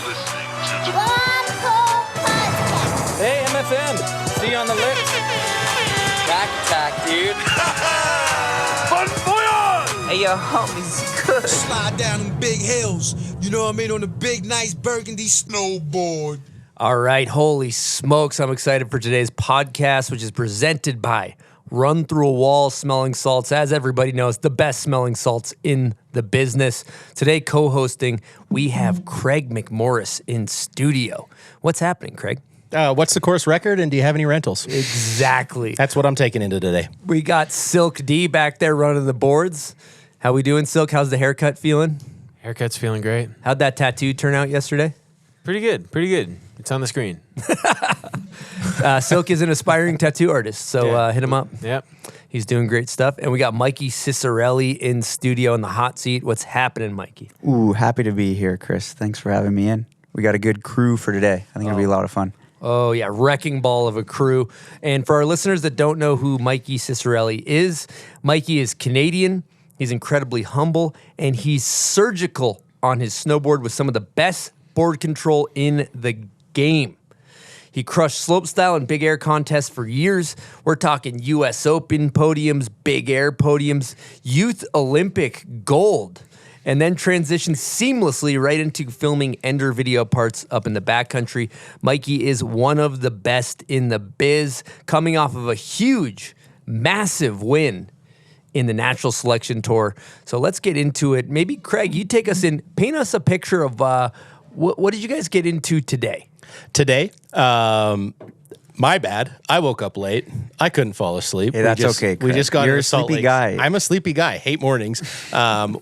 listening to the Hey, MFM. See you on the lift. Back attack, dude. Bon voyage! Hey, yo, homies, good. Slide down them big hills, you know what I mean, on the big, nice burgundy snowboard. All right, holy smokes. I'm excited for today's podcast, which is presented by Run Through a Wall Smelling Salts. As everybody knows, the best smelling salts in the business. Today, co-hosting, we have Craig McMorris in studio. What's happening, Craig? What's the course record, and do you have any rentals? Exactly. That's what I'm taking into today. We got Silk D back there running the boards. How we doing, Silk? How's the haircut feeling? Haircut's feeling great. How'd that tattoo turn out yesterday? Pretty good. Pretty good. It's on the screen. Silk is an aspiring tattoo artist, so hit him up. Yep. He's doing great stuff. And we got Mikey Ciccarelli in studio in the hot seat. What's happening, Mikey? Ooh, happy to be here, Chris. Thanks for having me in. We got a good crew for today. I think it'll be a lot of fun. Oh, yeah, wrecking ball of a crew. And for our listeners that don't know who Mikey Ciccarelli is, Mikey is Canadian, he's incredibly humble, and he's surgical on his snowboard with some of the best board control in the game. He crushed slopestyle and big air contests for years. We're talking U.S. Open podiums, big air podiums, Youth Olympic gold, and then transitioned seamlessly right into filming Ender video parts up in the backcountry. Mikey is one of the best in the biz, coming off of a huge, massive win in the Natural Selection Tour. So let's get into it. Maybe, Craig, you take us in, paint us a picture of what did you guys get into today? Today, my bad. I woke up late. I couldn't fall asleep. Hey, that's okay, We Craig. just got You're into a Salt sleepy Lake. guy. I'm a sleepy guy. Hate mornings.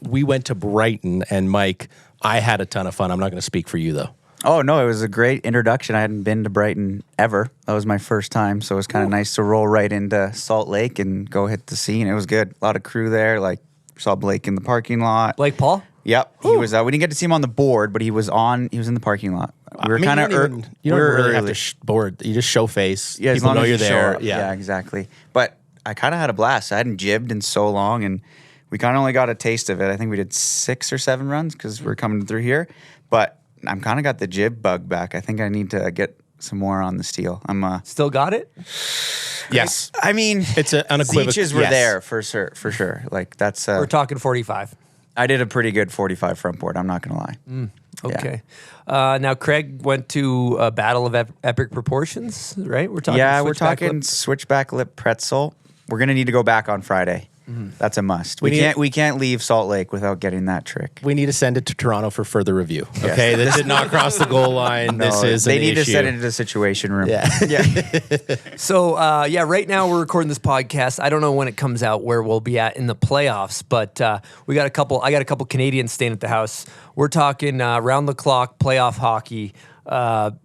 We went to Brighton, and Mike, I had a ton of fun. I'm not going to speak for you, though. Oh, no, it was a great introduction. I hadn't been to Brighton ever. That was my first time, so it was kind of nice to roll right into Salt Lake and go hit the scene. It was good. A lot of crew there. Like, saw Blake in the parking lot. Blake Paul? Yep, he was. We didn't get to see him on the board, but he was in the parking lot. We were kind of You don't really have to board. You just show face. Yeah, as People long know as you're you show there. up. Yeah, exactly. But I kind of had a blast. I hadn't jibbed in so long, and we kind of only got a taste of it. I think we did 6 or 7 runs because we're coming through here. But I'm kind of got the jib bug back. I think I need to get some more on the steel. Still got it? Yes. I mean, It's an unequivocal. Zeeches were yes. there for sure. Like that's. We're talking 45. I did a pretty good 45 front board. I'm not gonna lie. Okay. Now, Craig went to a battle of epic proportions, right? We're talking We're switchback talking lip. switchback lip pretzel. We're gonna need to go back on Friday. That's a must. We need- We can't leave Salt Lake without getting that trick. We need to send it to Toronto for further review. Okay, this did not cross the goal line. This is they an need to issue. send it to the situation room. Yeah. So, right now we're recording this podcast. I don't know when it comes out where we'll be at in the playoffs, but I got a couple Canadians staying at the house. We're talking round the clock playoff hockey,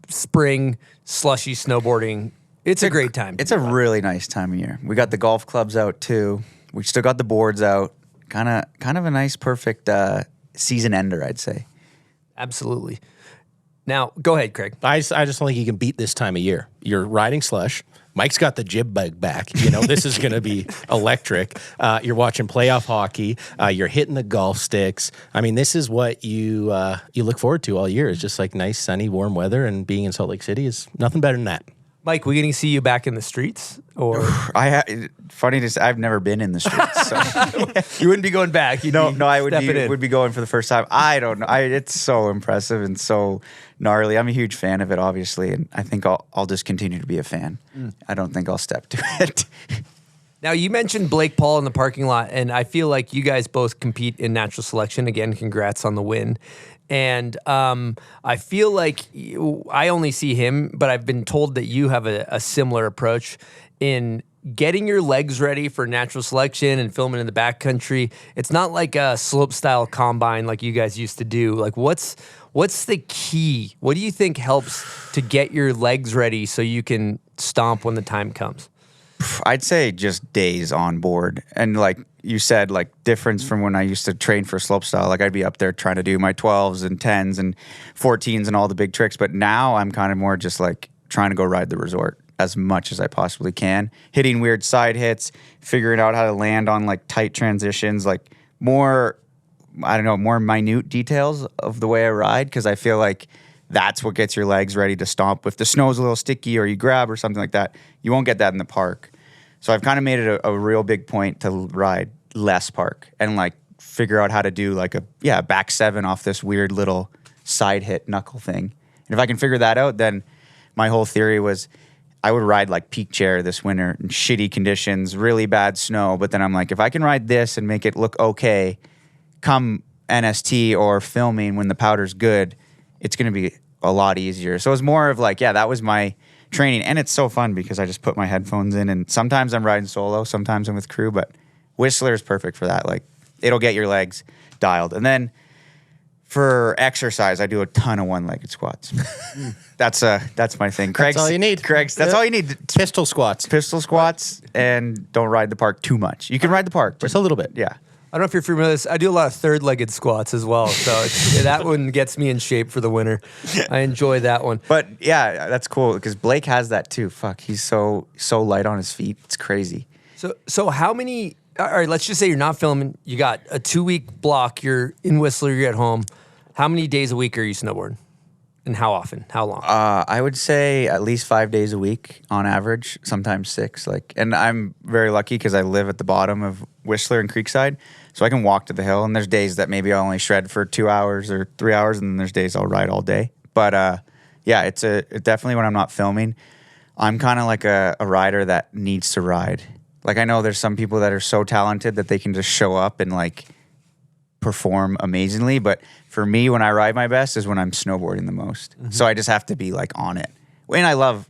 spring slushy snowboarding. It's a great time. It's a really nice time of year. We got the golf clubs out too. We still got the boards out. Kind of a nice, perfect season ender, I'd say. Absolutely. Now, go ahead, Craig. I just don't think you can beat this time of year. You're riding slush. Mike's got the jib bug back. You know, this is going to be electric. You're watching playoff hockey. You're hitting the golf sticks. I mean, this is what you look forward to all year. It's just like nice, sunny, warm weather, and being in Salt Lake City is nothing better than that. Mike, we getting to see you back in the streets? Or Funny to say, I've never been in the streets. So. you wouldn't be going back? I would be going for the first time. I don't know. It's so impressive and so gnarly. I'm a huge fan of it, obviously, and I think I'll just continue to be a fan. I don't think I'll step to it. Now, you mentioned Blake Paul in the parking lot, and I feel like you guys both compete in natural selection. Again, congrats on the win. And I feel like I only see him, but I've been told that you have a similar approach in getting your legs ready for natural selection and filming in the backcountry. It's not like a slope style combine like you guys used to do. Like, what's the key? What do you think helps to get your legs ready so you can stomp when the time comes? I'd say just days on board. And like you said, like difference from when I used to train for slopestyle. Like I'd be up there trying to do my 12s and 10s and 14s and all the big tricks. But now I'm kind of more just like trying to go ride the resort as much as I possibly can. Hitting weird side hits, figuring out how to land on like tight transitions, like more I don't know, more minute details of the way I ride, because I feel like that's what gets your legs ready to stomp. If the snow's a little sticky or you grab or something like that, you won't get that in the park. So I've kind of made it a real big point to ride less park and like figure out how to do like a back 7 off this weird little side hit knuckle thing. And if I can figure that out, then my whole theory was I would ride like peak chair this winter in shitty conditions, really bad snow. But then I'm like, if I can ride this and make it look okay, come NST or filming when the powder's good, it's going to be a lot easier. So it was more of like, yeah, that was my training. And it's so fun because I just put my headphones in, and sometimes I'm riding solo, sometimes I'm with crew, but Whistler is perfect for that. Like, it'll get your legs dialed. And then for exercise, I do a ton of one-legged squats. That's my thing. Craig's, that's all you need. That's all you need. Pistol squats. Pistol squats, and don't ride the park too much. You can ride the park. Just a little bit. Yeah. I don't know if you're familiar with this. I do a lot of third-legged squats as well, so that one gets me in shape for the winter. I enjoy that one. But yeah, that's cool because Blake has that too. Fuck, he's so light on his feet. It's crazy. So how many? All right, let's just say you're not filming. You got a 2-week block. You're in Whistler. You're at home. How many days a week are you snowboarding? And how often? How long? I would say at least 5 days a week on average, sometimes 6. And I'm very lucky because I live at the bottom of Whistler and Creekside, so I can walk to the hill. And there's days that maybe I'll only shred for 2 hours or 3 hours, and then there's days I'll ride all day. But yeah, it's definitely when I'm not filming, I'm kind of like a rider that needs to ride. Like I know there's some people that are so talented that they can just show up and like perform amazingly, but for me, when I ride my best is when I'm snowboarding the most. Mm-hmm. So I just have to be like on it. And I love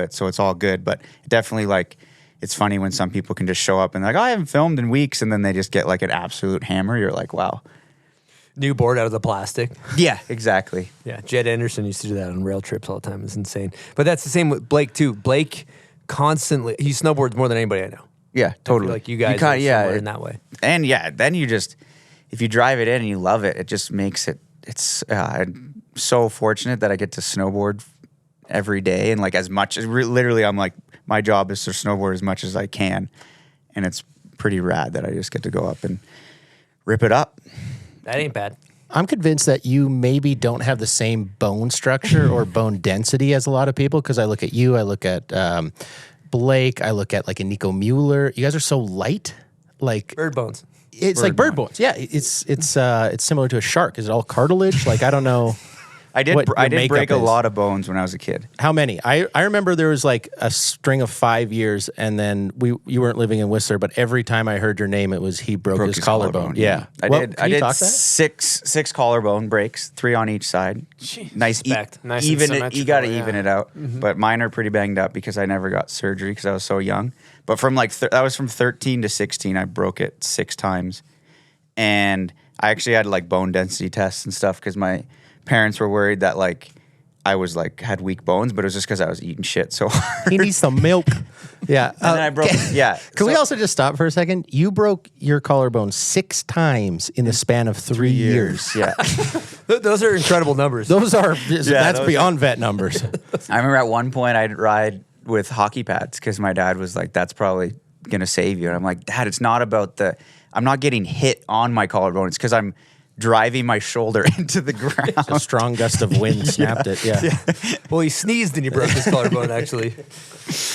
it, so it's all good. But definitely, like, it's funny when some people can just show up and like, oh, I haven't filmed in weeks, and then they just get like an absolute hammer. You're like, wow. New board out of the plastic. Yeah, exactly. Yeah, Jed Anderson used to do that on rail trips all the time. It's insane. But that's the same with Blake too. Blake constantly, he snowboards more than anybody I know. Yeah, totally. Like you guys are similar in that way. And yeah, then you just, if you drive it in and you love it, it just makes it, I'm so fortunate that I get to snowboard every day. And like as much as, literally I'm like, my job is to snowboard as much as I can. And it's pretty rad that I just get to go up and rip it up. That ain't bad. I'm convinced that you maybe don't have the same bone structure or bone density as a lot of people, because I look at you, I look at Blake, I look at like a Nico Mueller. You guys are so light. Like bird bones. It's like bird bones. Yeah, it's similar to a shark. Is it all cartilage? Like I don't know. I did break a lot of bones when I was a kid. How many? I remember there was like a string of 5 years, and then you weren't living in Whistler, but every time I heard your name, it was he broke his collarbone. Yeah, I did six collarbone breaks, 3 on each side. Jeez, nice even. You got to even it out. Mm-hmm. But mine are pretty banged up because I never got surgery because I was so young. But from like that was from 13 to 16, I broke it 6 times, and I actually had like bone density tests and stuff because my parents were worried that like I was like had weak bones, but it was just because I was eating shit so hard. He needs some milk. Yeah. And then I broke Can we also just stop for a second? You broke your collarbone 6 times in the span of 3 years. Yeah. Those are incredible numbers. That's beyond vet numbers. I remember at one point I'd ride with hockey pads because my dad was like, that's probably gonna save you. And I'm like, Dad, it's not about I'm not getting hit on my collarbone. It's because I'm driving my shoulder into the ground. A strong gust of wind snapped it. Yeah. Well, he sneezed and he broke his collarbone, actually.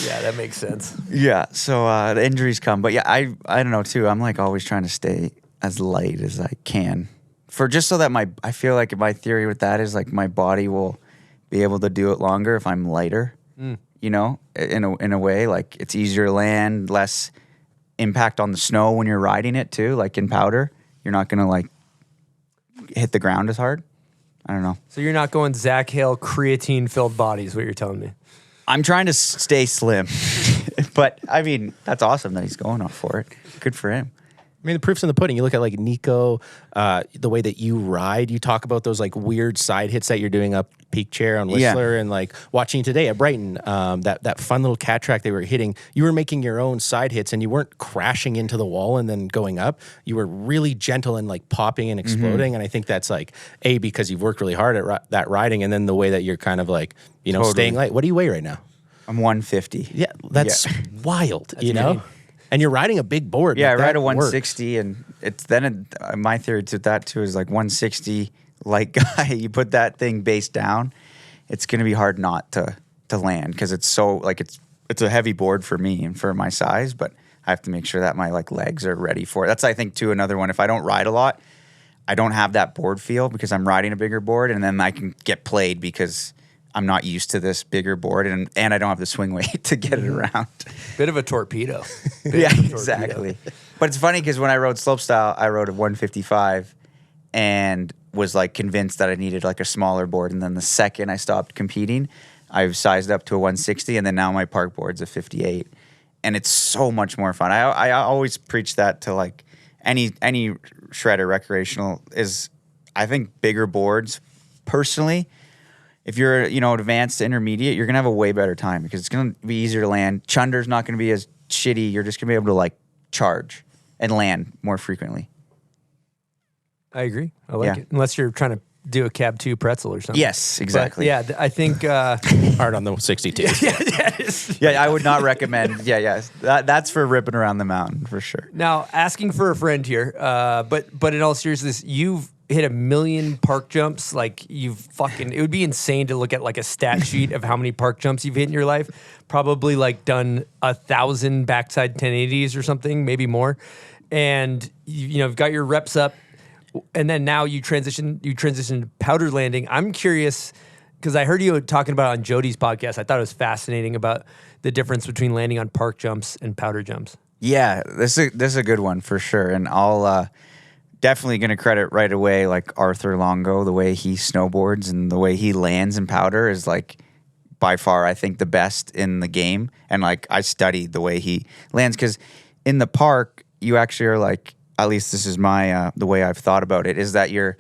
Yeah, that makes sense. Yeah. So the injuries come. But yeah, I don't know, too. I'm like always trying to stay as light as I can just so that I feel like my theory with that is like my body will be able to do it longer if I'm lighter, you know, in a way. Like it's easier to land, less impact on the snow when you're riding it, too. Like in powder, you're not going to like hit the ground as hard. I don't know. So you're not going Zach Hale creatine-filled body is what you're telling me. I'm trying to stay slim. But, I mean, that's awesome that he's going off for it. Good for him. I mean, the proof's in the pudding. You look at like Nico, the way that you ride. You talk about those like weird side hits that you're doing up peak chair on Whistler, and like watching today at Brighton, that fun little cat track they were hitting. You were making your own side hits, and you weren't crashing into the wall and then going up. You were really gentle and like popping and exploding. Mm-hmm. And I think that's like because you've worked really hard at that riding, and then the way that you're kind of like staying light. What do you weigh right now? I'm 150. Yeah, that's wild. You know. And you're riding a big board. Yeah, I Like, ride that a 160, and it's then my theory to that too is like 160 light guy. You put that thing base down, it's going to be hard not to land because it's so like it's a heavy board for me and for my size, but I have to make sure that my like legs are ready for it. That's I think too another one. If I don't ride a lot, I don't have that board feel because I'm riding a bigger board, and then I can get played because I'm not used to this bigger board, and I don't have the swing weight to get it around. Bit of a torpedo. Yeah, exactly. But it's funny because when I rode slopestyle, I rode a 155 and was like convinced that I needed like a smaller board. And then the second I stopped competing, I've sized up to a 160, and then now my park board's a 58. And it's so much more fun. I always preach that to like any shredder recreational is, I think bigger boards, personally, if you're, advanced to intermediate, you're going to have a way better time because it's going to be easier to land. Chunder's not going to be as shitty. You're just going to be able to like charge and land more frequently. I agree. I like Yeah. it. Unless you're trying to do a cab 2 pretzel or something. Yes, exactly. But yeah, I think Hard on the 62. Yeah, I would not recommend. Yeah. That's for ripping around the mountain for sure. now asking for a friend here, but in all seriousness, you've hit 1 million park jumps. Like it would be insane to look at like a stat sheet of how many park jumps you've hit in your life. Probably like done 1,000 backside 1080s or something, maybe more. And you've got your reps up. And then now you transition to powder landing. I'm curious because I heard you talking about it on Jody's podcast. I thought it was fascinating about the difference between landing on park jumps and powder jumps. Yeah, this is a good one for sure. And I'll definitely going to credit right away like Arthur Longo, the way he snowboards and the way he lands in powder is like by far, I think, the best in the game. And like I studied the way he lands because in the park, you actually are like, at least this is my the way I've thought about it, is that you're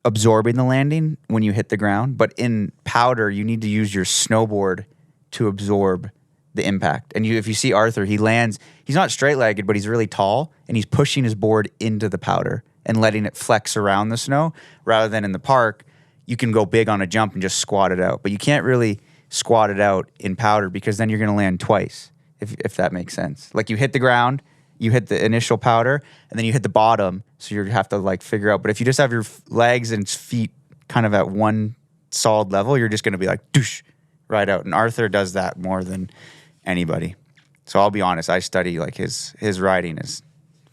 absorbing the landing when you hit the ground. But in powder, you need to use your snowboard to absorb the impact. And if you see Arthur, he lands, he's not straight-legged, but he's really tall, and he's pushing his board into the powder and letting it flex around the snow, rather than in the park, you can go big on a jump and just squat it out. But you can't really squat it out in powder because then you're going to land twice, if that makes sense. Like you hit the ground, you hit the initial powder, and then you hit the bottom, so you have to like figure out. But if you just have your legs and feet kind of at one solid level, you're just going to be like, doosh, right out. And Arthur does that more than anybody. So I'll be honest, I study like his riding is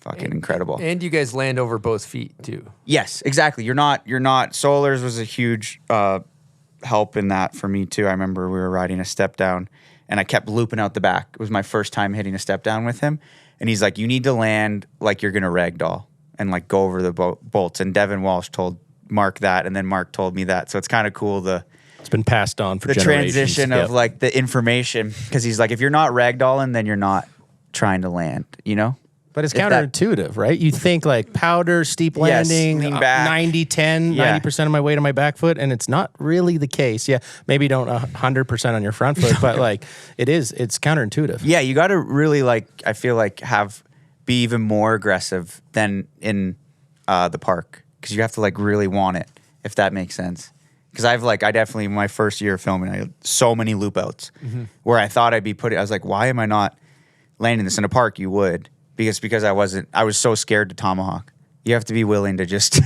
fucking incredible. And you guys land over both feet too. Yes, exactly. You're not. Sollors was a huge help in that for me too. I remember we were riding a step down, and I kept looping out the back. It was my first time hitting a step down with him. And he's like, you need to land like you're going to ragdoll and like go over the bolts. And Devin Walsh told Mark that, and then Mark told me that. So it's kind of cool It's been passed on for the generations. transition of like the information. Because he's like, if you're not ragdolling, then you're not trying to land, But it's If that- counterintuitive, right? You think like powder, steep Yes, landing, lean back. 90-10, Yeah. 90% of my weight on my back foot, and it's not really the case. Yeah, maybe don't 100% on your front foot, but like it's counterintuitive. Yeah, you got to really I feel like be even more aggressive than in the park because you have to like really want it, if that makes sense. Because I definitely, my first year of filming, I had so many loop outs where I thought I'd be I was like, why am I not landing this in a park? You would, because I was so scared to tomahawk. You have to be willing to just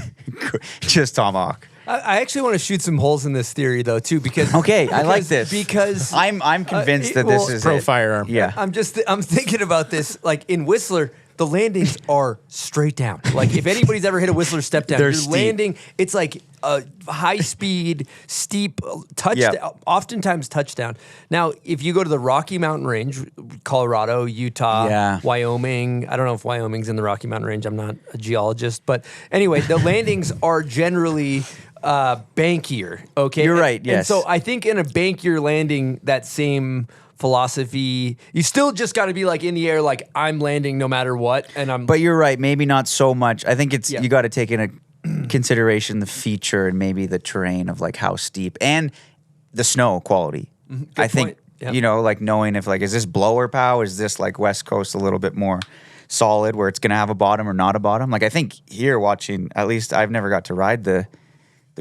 tomahawk. I actually want to shoot some holes in this theory though too, because I like this because I'm convinced that this is pro it. firearm. Yeah. I'm thinking about this. Like in Whistler, the landings are straight down. Like if anybody's ever hit a Whistler step down, They're you're steep. landing. It's like a high speed, steep touchdown. Yeah. Oftentimes touchdown. Now, if you go to the Rocky Mountain Range, Colorado, Utah, Yeah. Wyoming. I don't know if Wyoming's in the Rocky Mountain Range. I'm not a geologist, but anyway, the landings are generally bankier. Okay, You're right, And yes. so I think in a bankier landing, that same philosophy, you still just got to be like in the air, like I'm landing no matter what, and I'm. But you're right, maybe not so much. I think it's Yeah. you got to take into consideration the feature and maybe the terrain of like how steep and the snow quality. I think point. Yep. like knowing if like is this blower pow, is this like West Coast a little bit more solid where it's gonna have a bottom or not a bottom. Like I think here watching, at least I've never got to ride the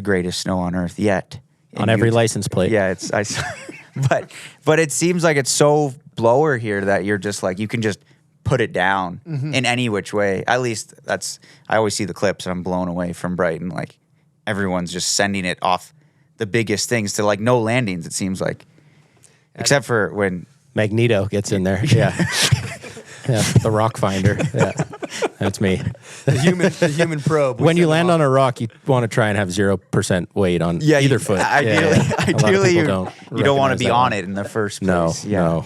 greatest snow on earth yet. On every license plate. Yeah, but it seems like it's so blower here that you're just like you can just put it down in any which way. At least I always see the clips and I'm blown away from Brighton. Like everyone's just sending it off the biggest things to like no landings, it seems like. Except for when Magneto gets in there. Yeah. Yeah, the rock finder. Yeah. That's me. The human probe. When you land on a rock, you want to try and have 0% weight on either foot. Ideally, A lot of ideally people you don't want to recognize be that on one. it in the first No, place. no.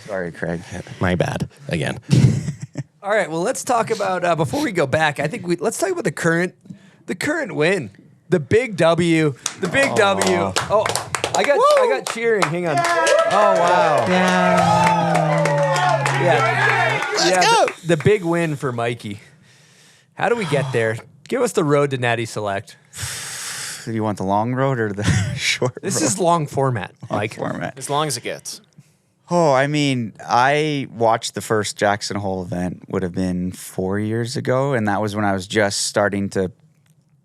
Sorry, Craig. My bad. Again. All right, well, let's talk about before we go back. I think let's talk about the current win, the big W, the big W. Oh, I got cheering. Hang on. Oh wow. Yeah. The big win for Mikey. How do we get there? Give us the road to Natty Select. Do you want the long road or the short road? This is long format, Mike. Format. As long as it gets. Oh, I mean, I watched the first Jackson Hole event, would have been 4 years ago, and that was when I was just starting to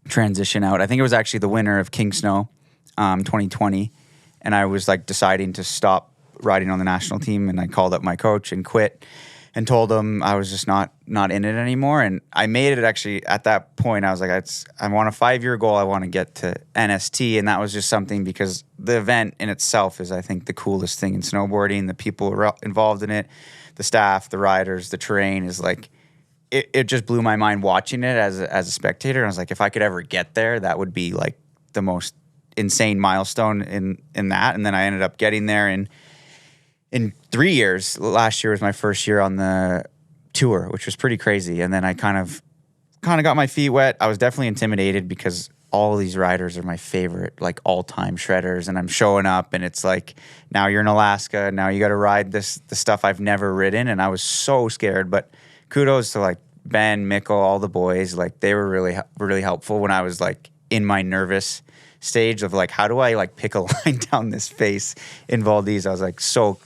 transition out. I think it was actually the winter of King Snow, 2020, and I was like deciding to stop riding on the national team, and I called up my coach and quit and told him I was just not in it anymore. And I made it actually at that point. I was like, I want a 5-year goal. I want to get to NST. And that was just something because the event in itself is, I think, the coolest thing in snowboarding. The people who are involved in it, the staff, the riders, the terrain is like, it just blew my mind watching it as a spectator. And I was like, if I could ever get there, that would be like the most insane milestone in that. And then I ended up getting there in 3 years. Last year was my first year on the tour, which was pretty crazy. And then I kind of got my feet wet. I was definitely intimidated because all of these riders are my favorite, like all-time shredders. And I'm showing up and it's like, now you're in Alaska. Now you got to ride the stuff I've never ridden. And I was so scared. But kudos to like Ben, Mikko, all the boys. Like they were really, really helpful when I was like in my nervous stage of like, how do I like pick a line down this face in Valdez? I was like so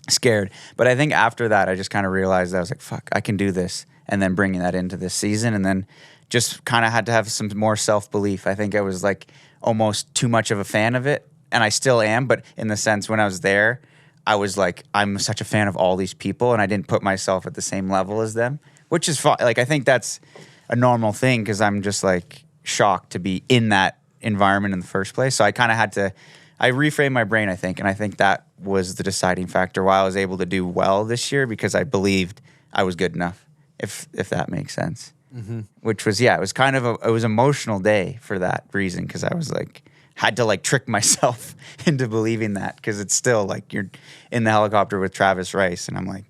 scared. But I think after that, I just kind of realized that I was like, fuck, I can do this. And then bringing that into this season, and then just kind of had to have some more self-belief. I think I was like almost too much of a fan of it, and I still am, but in the sense when I was there, I was like, I'm such a fan of all these people, and I didn't put myself at the same level as them, which is fine. Like, I think that's a normal thing because I'm just like shocked to be in that environment in the first place. So I kind of had to, I reframed my brain, I think, and I think that was the deciding factor why I was able to do well this year, because I believed I was good enough, if that makes sense. Mm-hmm. Which was, it was kind of it was an emotional day for that reason, because I was like, had to like trick myself into believing that, because it's still like you're in the helicopter with Travis Rice, and I'm like,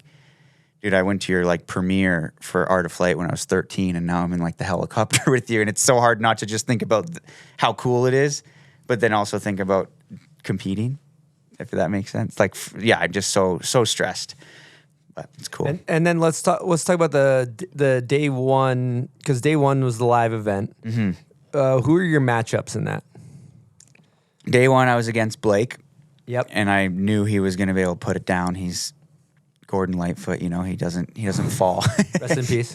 dude, I went to your like premiere for Art of Flight when I was 13, and now I'm in like the helicopter with you, and it's so hard not to just think about how cool it is, but then also think about competing, if that makes sense. Like, I'm just so stressed, but it's cool. And then let's talk about the day one, because day one was the live event. Mm-hmm. Who are your matchups in that? Day one, I was against Blake. Yep. And I knew he was going to be able to put it down. He's Gordon Lightfoot, you know, he doesn't fall. Rest in peace.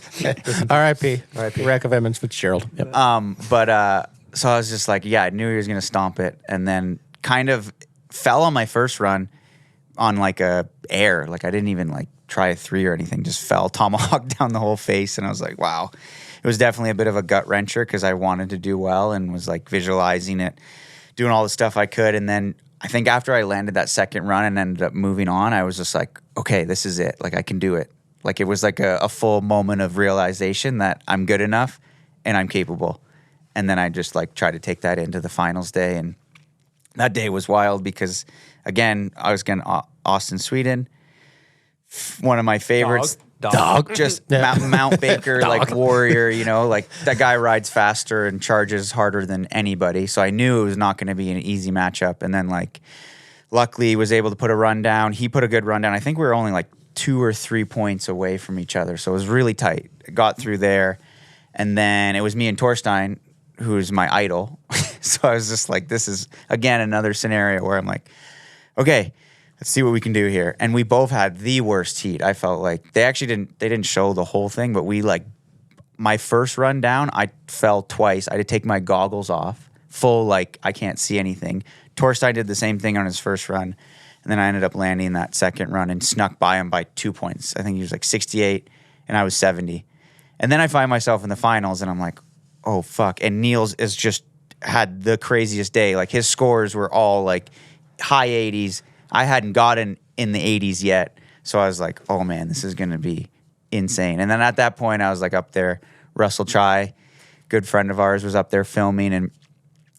R.I.P. Wreck of Emmons Fitzgerald. Yep. So I was just like, I knew he was going to stomp it, and then kind of fell on my first run on like a air. Like I didn't even like try a 3 or anything, just fell tomahawk down the whole face. And I was like, wow. It was definitely a bit of a gut wrencher because I wanted to do well and was like visualizing it, doing all the stuff I could. And then I think after I landed that second run and ended up moving on, I was just like, okay, this is it. Like I can do it. Like it was like a full moment of realization that I'm good enough and I'm capable. And then I just like tried to take that into the finals day. And that day was wild because, again, I was going to Austin, Sweden. One of my favorites. Dog. Just Mount Baker, like warrior, you know, like that guy rides faster and charges harder than anybody. So I knew it was not going to be an easy matchup. And then like, luckily was able to put a run down. He put a good run down. I think we were only like 2 or 3 points away from each other. So it was really tight. Got through there. And then it was me and Torstein, who's my idol. So I was just like, this is, again, another scenario where I'm like, okay, let's see what we can do here. And we both had the worst heat. I felt like they didn't show the whole thing, but we like, my first run down, I fell twice. I had to take my goggles off, full like I can't see anything. Torstein did the same thing on his first run. And And then I ended up landing that second run and snuck by him by 2 points. I think he was like 68 and I was 70. And then I find myself in the finals and I'm like, oh, fuck. And Niels is just had the craziest day. Like his scores were all like high 80s. I hadn't gotten in the 80s yet. So I was like, oh, man, this is going to be insane. And then at that point, I was like up there. Russell Chai, good friend of ours, was up there filming, and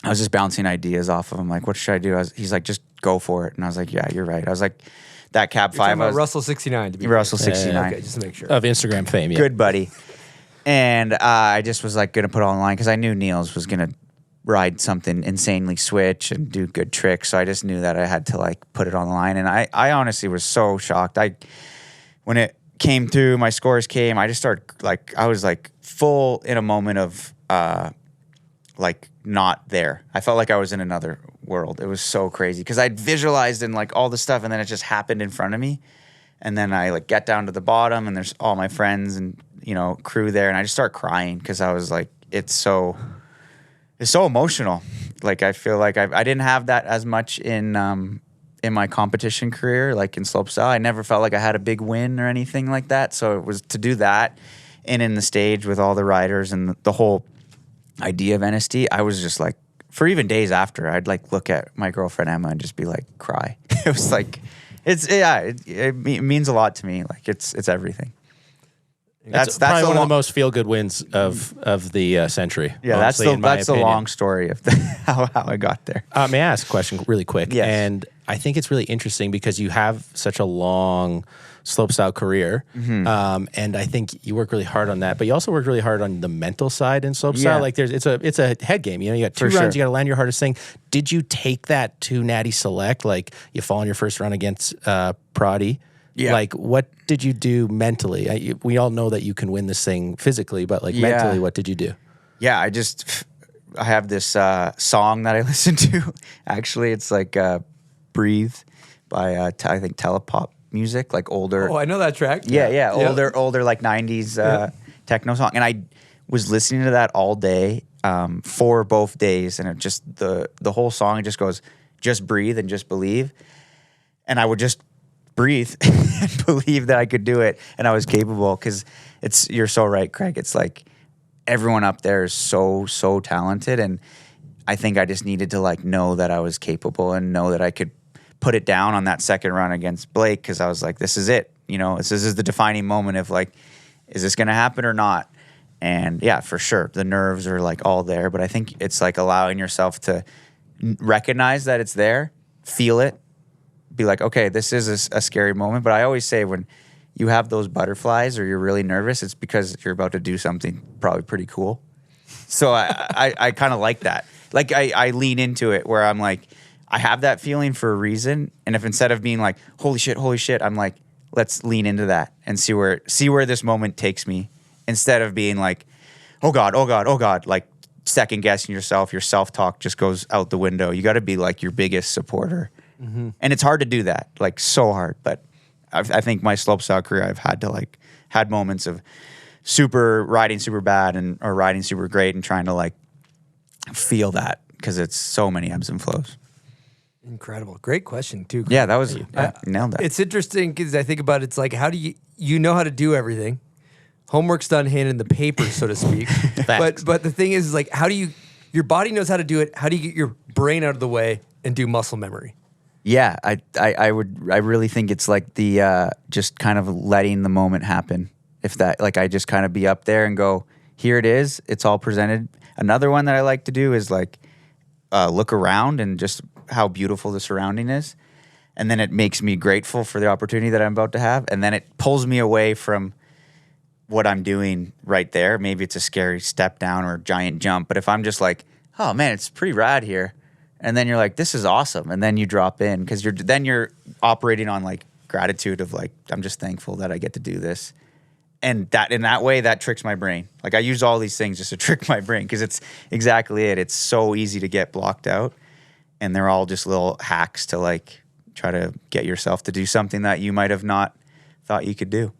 I was just bouncing ideas off of him. Like, what should I do? He's like, just go for it. And I was like, yeah, you're right. I was like, that Cab 5. Russell 69 to be Russell 69. Okay, just to make sure. Of Instagram fame, yeah. Good buddy. And I just was like going to put it online because I knew Niels was going to ride something insanely switch and do good tricks. So I just knew that I had to like put it online. And I honestly was so shocked. When it came through, my scores came, I just started like, I was like full in a moment of like not there. I felt like I was in another world. It was so crazy because I'd visualized and like all the stuff, and then it just happened in front of me. And then I like get down to the bottom, and there's all my friends and crew there, and I just start crying because I was like, it's so emotional. Like I feel like I didn't have that as much in my competition career, like in slopestyle. I never felt like I had a big win or anything like that. So it was to do that, and in the stage with all the riders and the whole idea of NSD, I was just like, for even days after, I'd like look at my girlfriend Emma and just be like, cry. It was like, it means a lot to me. Like it's everything. That's probably one of the most feel-good wins of the century. Yeah, honestly, that's the long story of how I got there. May I ask a question really quick? Yes. And I think it's really interesting because you have such a long slopestyle career, and I think you work really hard on that. But you also work really hard on the mental side in slopestyle. Yeah. Like it's a head game. You got two For runs, sure. you got to land your hardest thing. Did you take that to Natty Select? Like you fall on your first run against Proddy. Yeah. Like, what did you do mentally? We all know that you can win this thing physically, but like mentally, what did you do? Yeah, I have this song that I listen to. Actually, it's like "Breathe" by I think Telepop music, like older. Oh, I know that track. Yeah, older like '90s techno song, and I was listening to that all day for both days, and it just the whole song, it just goes, just breathe and just believe, and I would just breathe and believe that I could do it and I was capable, because you're so right, Craig. It's like everyone up there is so talented, and I think I just needed to like know that I was capable and know that I could put it down on that second run against Blake, because I was like, this is it. This is the defining moment of like, is this going to happen or not? And yeah, for sure, the nerves are like all there, but I think it's like allowing yourself to recognize that it's there, feel it, be like, okay, this is a scary moment. But I always say when you have those butterflies or you're really nervous, it's because you're about to do something probably pretty cool. So I kind of like that. Like I lean into it where I'm like, I have that feeling for a reason. And if instead of being like, holy shit, I'm like, let's lean into that and see where this moment takes me, instead of being like, oh God, like second guessing yourself. Your self-talk just goes out the window. You got to be like your biggest supporter. Mm-hmm. And it's hard to do that, like so hard. But I think my slopestyle career, I've had moments of riding super bad or riding super great, and trying to like feel that, because it's so many ebbs and flows. Incredible. Great question, too. Yeah, that was nailed that. It's interesting because I think about it, it's like, how do you know how to do everything? Homework's done, hand in the paper, so to speak. but the thing is like, how do your body knows how to do it. How do you get your brain out of the way and do muscle memory? Yeah, I really think it's like the just kind of letting the moment happen. If that, like, I just kind of be up there and go, here it is, it's all presented. Another one that I like to do is like look around and just how beautiful the surrounding is, and then it makes me grateful for the opportunity that I'm about to have, and then it pulls me away from what I'm doing right there. Maybe it's a scary step down or a giant jump, but if I'm just like, oh man, it's pretty rad here. And then you're like, this is awesome. And then you drop in, because you're operating on like gratitude of like, I'm just thankful that I get to do this. And that in that way, that tricks my brain. Like I use all these things just to trick my brain, because it's exactly it. It's so easy to get blocked out. And they're all just little hacks to like try to get yourself to do something that you might have not thought you could do.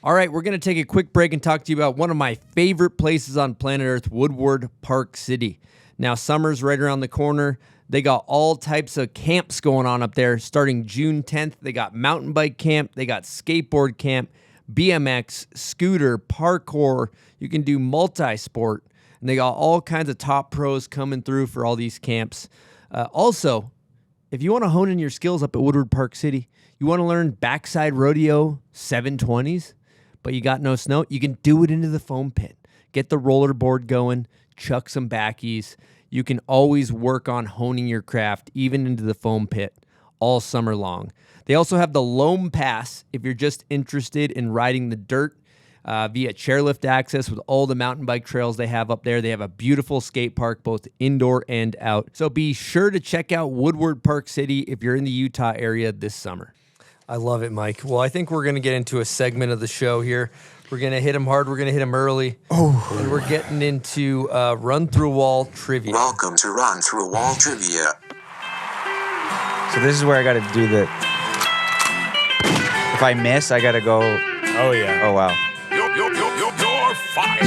All right, we're going to take a quick break and talk to you about one of my favorite places on planet Earth, Woodward Park City. Now, summer's right around the corner. They got all types of camps going on up there. Starting June 10th, they got mountain bike camp, they got skateboard camp, BMX, scooter, parkour. You can do multi-sport. And they got all kinds of top pros coming through for all these camps. Also, if you want to hone in your skills up at Woodward Park City, you want to learn backside rodeo 720s, but you got no snow, you can do it into the foam pit. Get the rollerboard going, chuck some backies. You can always work on honing your craft, even into the foam pit, all summer long. They also have the Loam Pass if you're just interested in riding the dirt via chairlift access with all the mountain bike trails they have up there. They have a beautiful skate park, both indoor and out. So be sure to check out Woodward Park City if you're in the Utah area this summer. I love it, Mike. Well, I think we're going to get into a segment of the show here. We're going to hit them hard. We're going to hit them early. Oh. And we're getting into Run Through Wall Trivia. Welcome to Run Through Wall Trivia. So this is where I got to do the. If I miss, I got to go. Oh, yeah. Oh, wow. You're fired.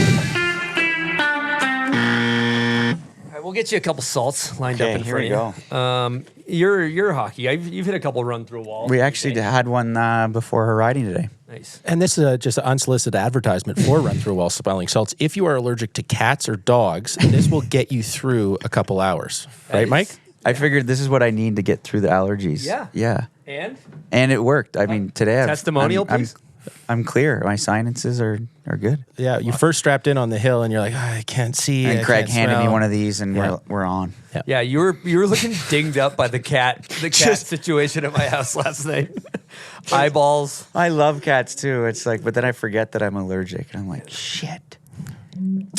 All right, we'll get you a couple salts lined up Okay, in here front we of you. You're hockey. You've hit a couple Run Through Wall. We actually had one before her riding today. Nice. And this is just an unsolicited advertisement for Run Through Wall Smelling Salts. If you are allergic to cats or dogs, this will get you through a couple hours. Right, Mike? I figured this is what I need to get through the allergies. Yeah. Yeah. And it worked. I mean, today testimonial, please. I'm clear. My sinuses are good. Yeah, you first strapped in on the hill and you're like, oh, I can't see. And I Craig can't handed me smell. one of these, and we're on. Yeah, you were looking dinged up by the cat situation at my house last night. Eyeballs. I love cats too. It's like, but then I forget that I'm allergic, and I'm like, shit.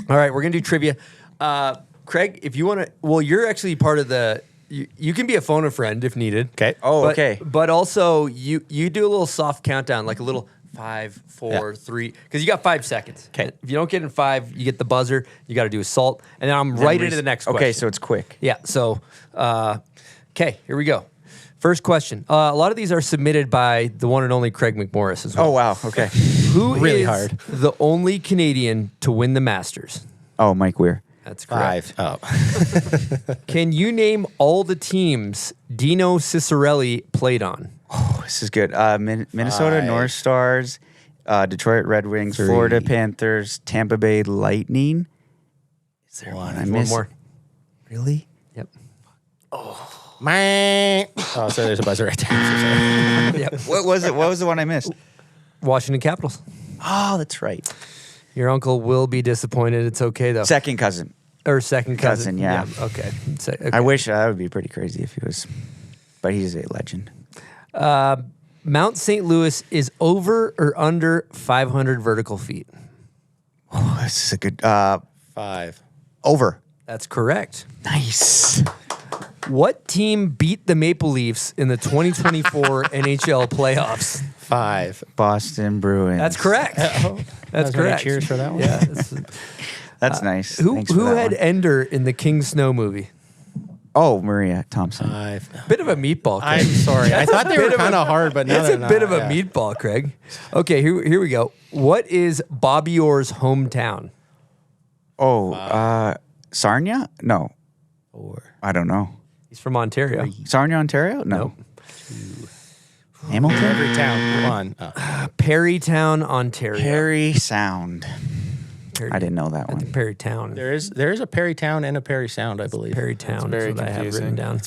All right, we're gonna do trivia. Craig, if you want to, well, you're actually part of the. You can be a phone a friend if needed. Okay. Oh, okay. But also, you do a little soft countdown, like a little 5, 4, 3, because you got 5 seconds. Okay. If you don't get in 5, you get the buzzer. You got to do a salt, and then I'm right into the next question. Okay, so it's quick. Yeah. So, okay, here we go. First question. A lot of these are submitted by the one and only Craig McMorris as well. Oh wow. Okay. Who Really is hard. the only Canadian to win the Masters? Oh, Mike Weir. That's correct. 5. Oh. Can you name all the teams Dino Ciccarelli played on? Oh, this is good. Minnesota 5. North Stars, Detroit Red Wings, 3. Florida Panthers, Tampa Bay Lightning. Is there one I One missed? more. Really? Yep. Oh, so there's a buzzer right there. Yep. What was it? What was the one I missed? Washington Capitals. Oh, that's right. Your uncle will be disappointed. It's okay though. Second cousin. Or second cousin. Cousin, yeah. Okay. Okay. I wish that would be pretty crazy if he was, but he's a legend. Mount St. Louis is over or under 500 vertical feet. Oh, this is a good 5. over. That's correct. Nice. What team beat the Maple Leafs in the 2024 NHL playoffs? 5. Boston Bruins. That's correct. That's correct. Cheers for that one. Yeah. That's nice. Who Thanks for that had one. Ender in the King Snow movie? Oh, Maria Thompson. 5. Bit of a meatball, Craig. I'm sorry. I thought they were kind of hard, but now It's they're a not. bit of a Yeah. meatball, Craig. Okay, here we go. What is Bobby Orr's hometown? Oh, Sarnia? No, 4. I don't know. He's from Ontario. Sarnia, Ontario? No. Nope. Hamilton? Every town. Come on. Oh. Perrytown, Ontario. Perry Sound. Perry- I didn't know that I think one. Perrytown. There is a Perry Town and a Perry Sound, I believe. Perrytown very is what I have confusing. written down.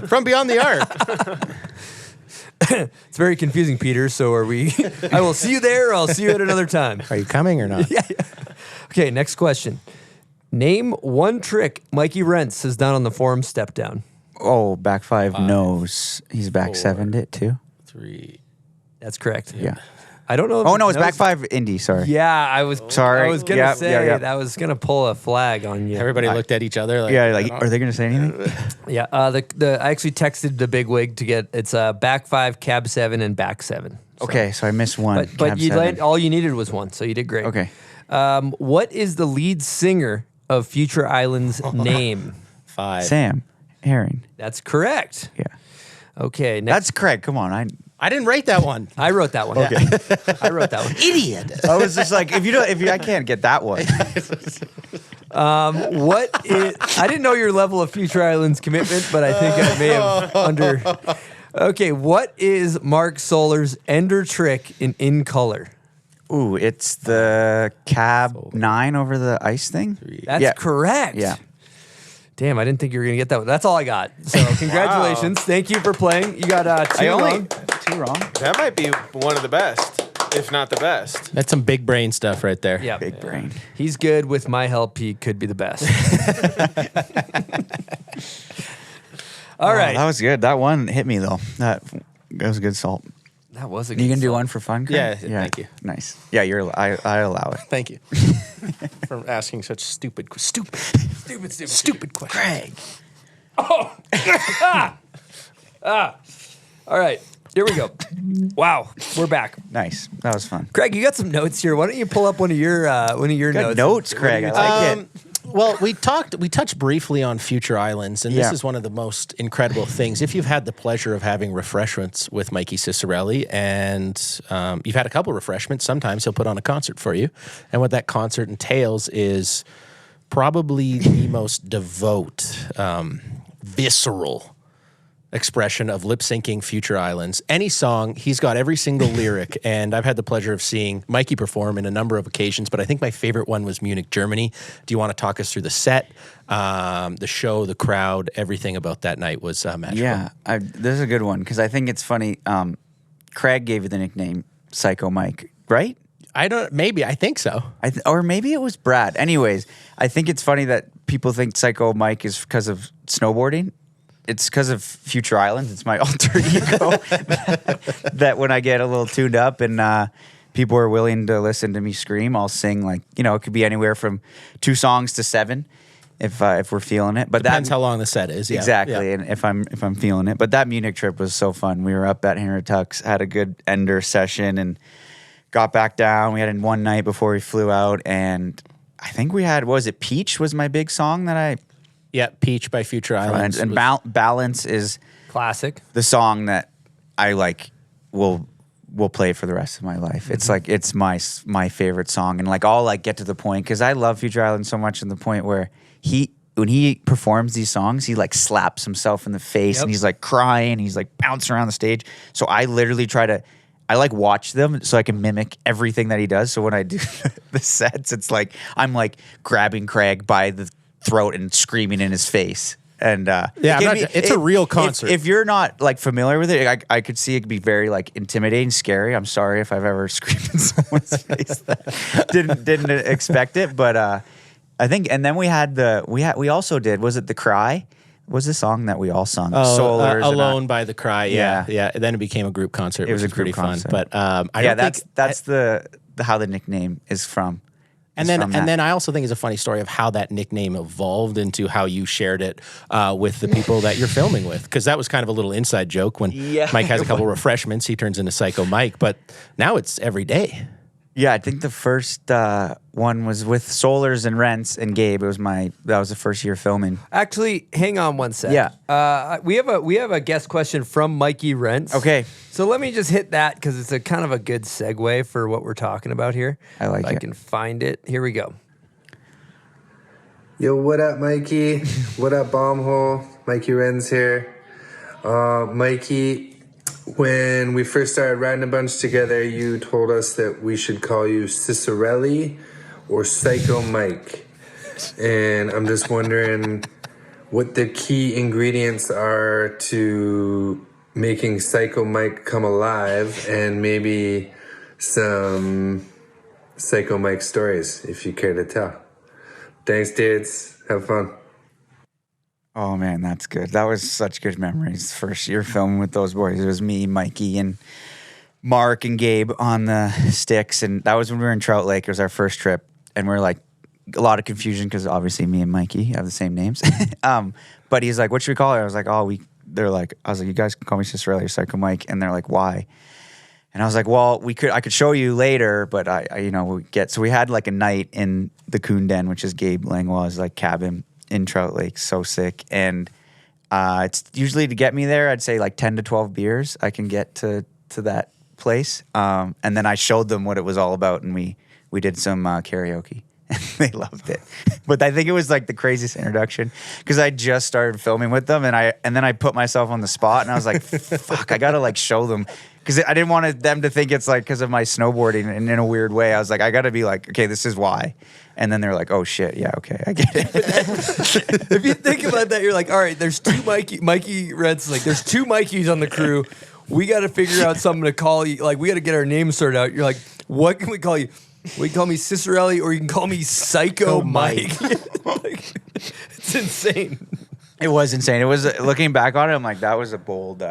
From Beyond the Arc. It's very confusing, Peter. So are we? I will see you there, or I'll see you at another time. Are you coming or not? Yeah. Okay, next question. Name one trick Mikey Rentz has done on the forum step down. Oh, back 5 knows. He's back 7'd it too. 3. That's correct. Yeah. I don't know. If Oh, he no, it's back knows- 5 Indy. Sorry. Yeah, I was Sorry. I was gonna Yep, say yep. that was gonna pull a flag on you. Everybody looked at each other like, Yeah, like, are they going to say anything? Yeah. I actually texted the big wig to get it's back 5, cab 7, and back 7. So- Okay, so I missed one. But Cab you 7. all you needed was one, so you did great. Okay. What is the lead singer of Future Island's name? 5. Sam Herring. That's correct. Yeah. Okay. Next. That's Craig. Come on. I didn't write that one. I wrote that one. Okay. I wrote that one. Idiot. I was just like, I can't get that one. What is? I didn't know your level of Future Islands commitment, but I think I may have under. Okay, what is Mark Sollors' ender trick in color? Ooh, it's the cab 9 over the ice thing. That's correct. Yeah. Damn, I didn't think you were gonna get that one. That's all I got. So congratulations. Thank you for playing. You got two wrong. 2 wrong. That might be one of the best, if not the best. That's some big brain stuff right there. Yeah, Big brain. He's good. With my help, he could be the best. All right. That was good. That one hit me though. That was a good salt. That was a good You can do song. one for fun, Craig? Yeah, thank you. Nice. Yeah, I allow it. Thank you for asking such stupid questions. Craig. All right. Here we go. Wow. We're back. Nice. That was fun. Craig, you got some notes here. Why don't you pull up one of your Good notes? notes, Craig. I like it. Well, we touched briefly on Future Islands, and this Yeah. is one of the most incredible things. If you've had the pleasure of having refreshments with Mikey Ciccarelli, and you've had a couple refreshments, sometimes he'll put on a concert for you. And what that concert entails is probably the most devout, visceral expression of lip syncing Future Islands. Any song, he's got every single lyric, and I've had the pleasure of seeing Mikey perform in a number of occasions, but I think my favorite one was Munich, Germany. Do you want to talk us through the set, the show, the crowd, everything about that night was magical? Yeah, this is a good one because I think it's funny. Craig gave you the nickname Psycho Mike, right? I think so. Or maybe it was Brad. Anyways, I think it's funny that people think Psycho Mike is because of snowboarding. It's because of Future Islands. It's my alter ego that when I get a little tuned up and people are willing to listen to me scream, I'll sing it could be anywhere from 2 songs to 7 if we're feeling it. But Depends how long the set is. Yeah. Exactly, Yeah. and if I'm feeling it. But that Munich trip was so fun. We were up at Henry Tuck's, had a good ender session, and got back down. We had one night before we flew out, and I think we had, what was it, Peach was my big song that I... Yeah, Peach by Future Islands. And Balance is Classic. the song that I will play for the rest of my life. It's it's my favorite song, and I'll get to the point because I love Future Islands so much, in the point where when he performs these songs, he slaps himself in the face and he's crying, he's bouncing around the stage. So I literally I watch them so I can mimic everything that he does. So when I do the sets, it's I'm grabbing Craig by the throat and screaming in his face. And it's a real concert. If you're not familiar with it, I could see it could be very intimidating, scary. I'm sorry if I've ever screamed in someone's face that didn't expect it, but I think. And then we also did. Was it The Cry? Was the song that we all sung? Sollors Alone by The Cry. Yeah, Yeah. yeah. And then it became a group concert. It was which a pretty group concert. fun. But I don't think that's the how the nickname is from. And then I also think it's a funny story of how that nickname evolved into how you shared it with the people that you're filming with. Because that was kind of a little inside joke. When Mike has a couple refreshments, he turns into Psycho Mike. But now it's every day. Yeah, I think the first one was with Sollors and Rents and Gabe. That was the first year filming. Actually, hang on one sec. Yeah. We have a guest question from Mikey Rents. Okay. So let me just hit that because it's a kind of a good segue for what we're talking about here. I like if it. I can find it. Here we go. Yo, what up, Mikey? What up, Bombhole? Mikey Renz here. Mikey, when we first started riding a bunch together, you told us that we should call you Ciccarelli or Psycho Mike. And I'm just wondering what the key ingredients are to making Psycho Mike come alive, and maybe some Psycho Mike stories, if you care to tell. Thanks, dudes. Have fun. Oh man, that's good. That was such good memories. First year filming with those boys. It was me, Mikey, and Mark and Gabe on the sticks, and that was when we were in Trout Lake. It was our first trip, and we we're a lot of confusion because obviously me and Mikey have the same names. But he's like, "What should we call it?" I was like, I was like, "You guys can call me Ciccarelli or Psycho Mike," and they're like, "Why?" And I was like, "Well, I could show you later, but so we had a night in the Coon Den, which is Gabe Langlois' cabin in Trout Lake. So sick. And it's usually, to get me there, I'd say 10 to 12 beers I can get to to that place. And then I showed them what it was all about, and we did some karaoke. And they loved it. But I think it was like the craziest introduction because I just started filming with them, and then I put myself on the spot, and I was like, fuck, I gotta like show them. Because I didn't want them to think it's like because of my snowboarding, and in a weird way, I was like, I got to be like, okay, this is why. And then they're like, oh shit, yeah, okay, I get it. If you think about that, you're like, all right, there's two Mikey Red's like, there's two Mikeys on the crew. We got to figure out something to call you. Like, we got to get our names sorted out. You're like, what can we call you? Well, you can call me Ciccarelli, or you can call me Psycho Mike. Like, it's insane. It was insane. It was looking back on it, I'm like, that was a bold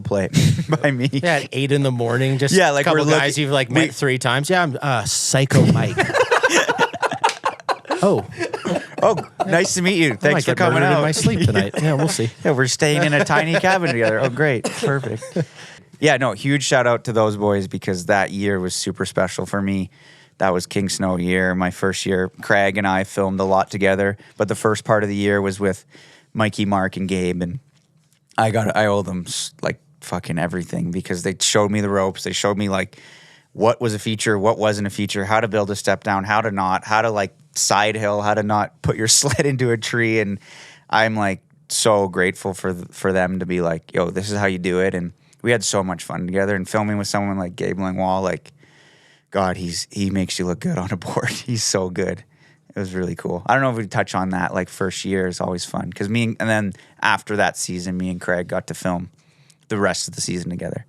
play by me. Yeah, at 8 a.m, just like a couple we're guys you've like met 3 times. Yeah, I'm Psycho Mike. Oh, nice to meet you. Thanks for coming out. In my sleep tonight. Yeah, we'll see. Yeah, we're staying in a tiny cabin together. Oh, great. Perfect. Yeah, no, huge shout out to those boys because that year was super special for me. That was King Snow year, my first year. Craig and I filmed a lot together, but the first part of the year was with Mikey, Mark, and Gabe, and I owe them like fucking everything because they showed me the ropes. They showed me like what was a feature, what wasn't a feature, how to build a step down, how to like side hill, how to not put your sled into a tree. And I'm like so grateful for them to be like, yo, this is how you do it. And we had so much fun together, and filming with someone like Gabe Langlois, like, God, he makes you look good on a board. He's so good. It was really cool. I don't know if we touch on that. Like first year is always fun because and then after that season, me and Craig got to film the rest of the season together.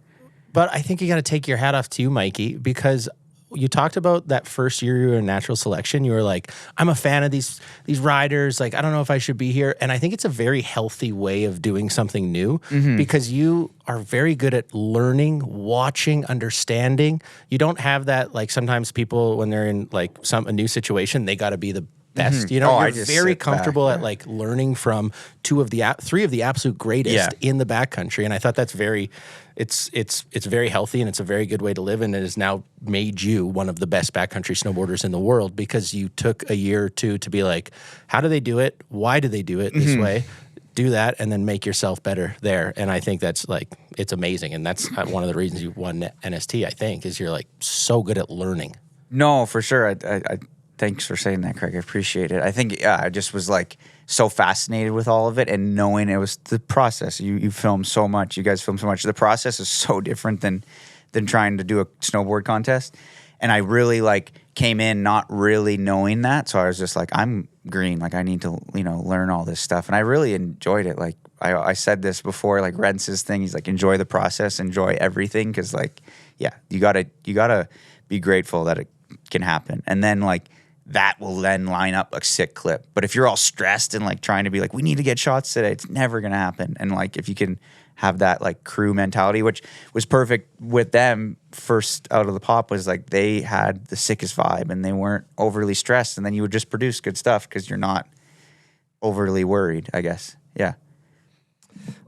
But I think you got to take your hat off to you, Mikey, because you talked about that first year you were in natural selection. You were like, I'm a fan of these riders. Like, I don't know if I should be here. And I think it's a very healthy way of doing something new because you are very good at learning, watching, understanding. You don't have that, like sometimes people when they're in like a new situation, they got to be the best. You know, you're very comfortable at like learning from 3 of the absolute greatest in the backcountry. And I thought that's it's very healthy, and it's a very good way to live, and it has now made you one of the best backcountry snowboarders in the world because you took a year or two to be like, how do they do it? Why do they do it this way? Do that, and then make yourself better there. And I think that's like, it's amazing. And that's one of the reasons you won NST, I think, is you're like so good at learning. No, for sure. I thanks for saying that, Craig. I appreciate it. I think I just was like so fascinated with all of it, and knowing it was the process. You film so much. You guys film so much. The process is so different than trying to do a snowboard contest. And I really like came in not really knowing that. So I was just like, I'm green. Like I need to, learn all this stuff. And I really enjoyed it. Like I said this before, like Rentz's thing. He's like, enjoy the process, enjoy everything. Cause like, yeah, you gotta be grateful that it can happen. And then like, that will then line up a sick clip. But if you're all stressed and like trying to be like, we need to get shots today, it's never going to happen. And like, if you can have that like crew mentality, which was perfect with them first out of the pop, was like they had the sickest vibe and they weren't overly stressed. And then you would just produce good stuff because you're not overly worried, I guess. Yeah.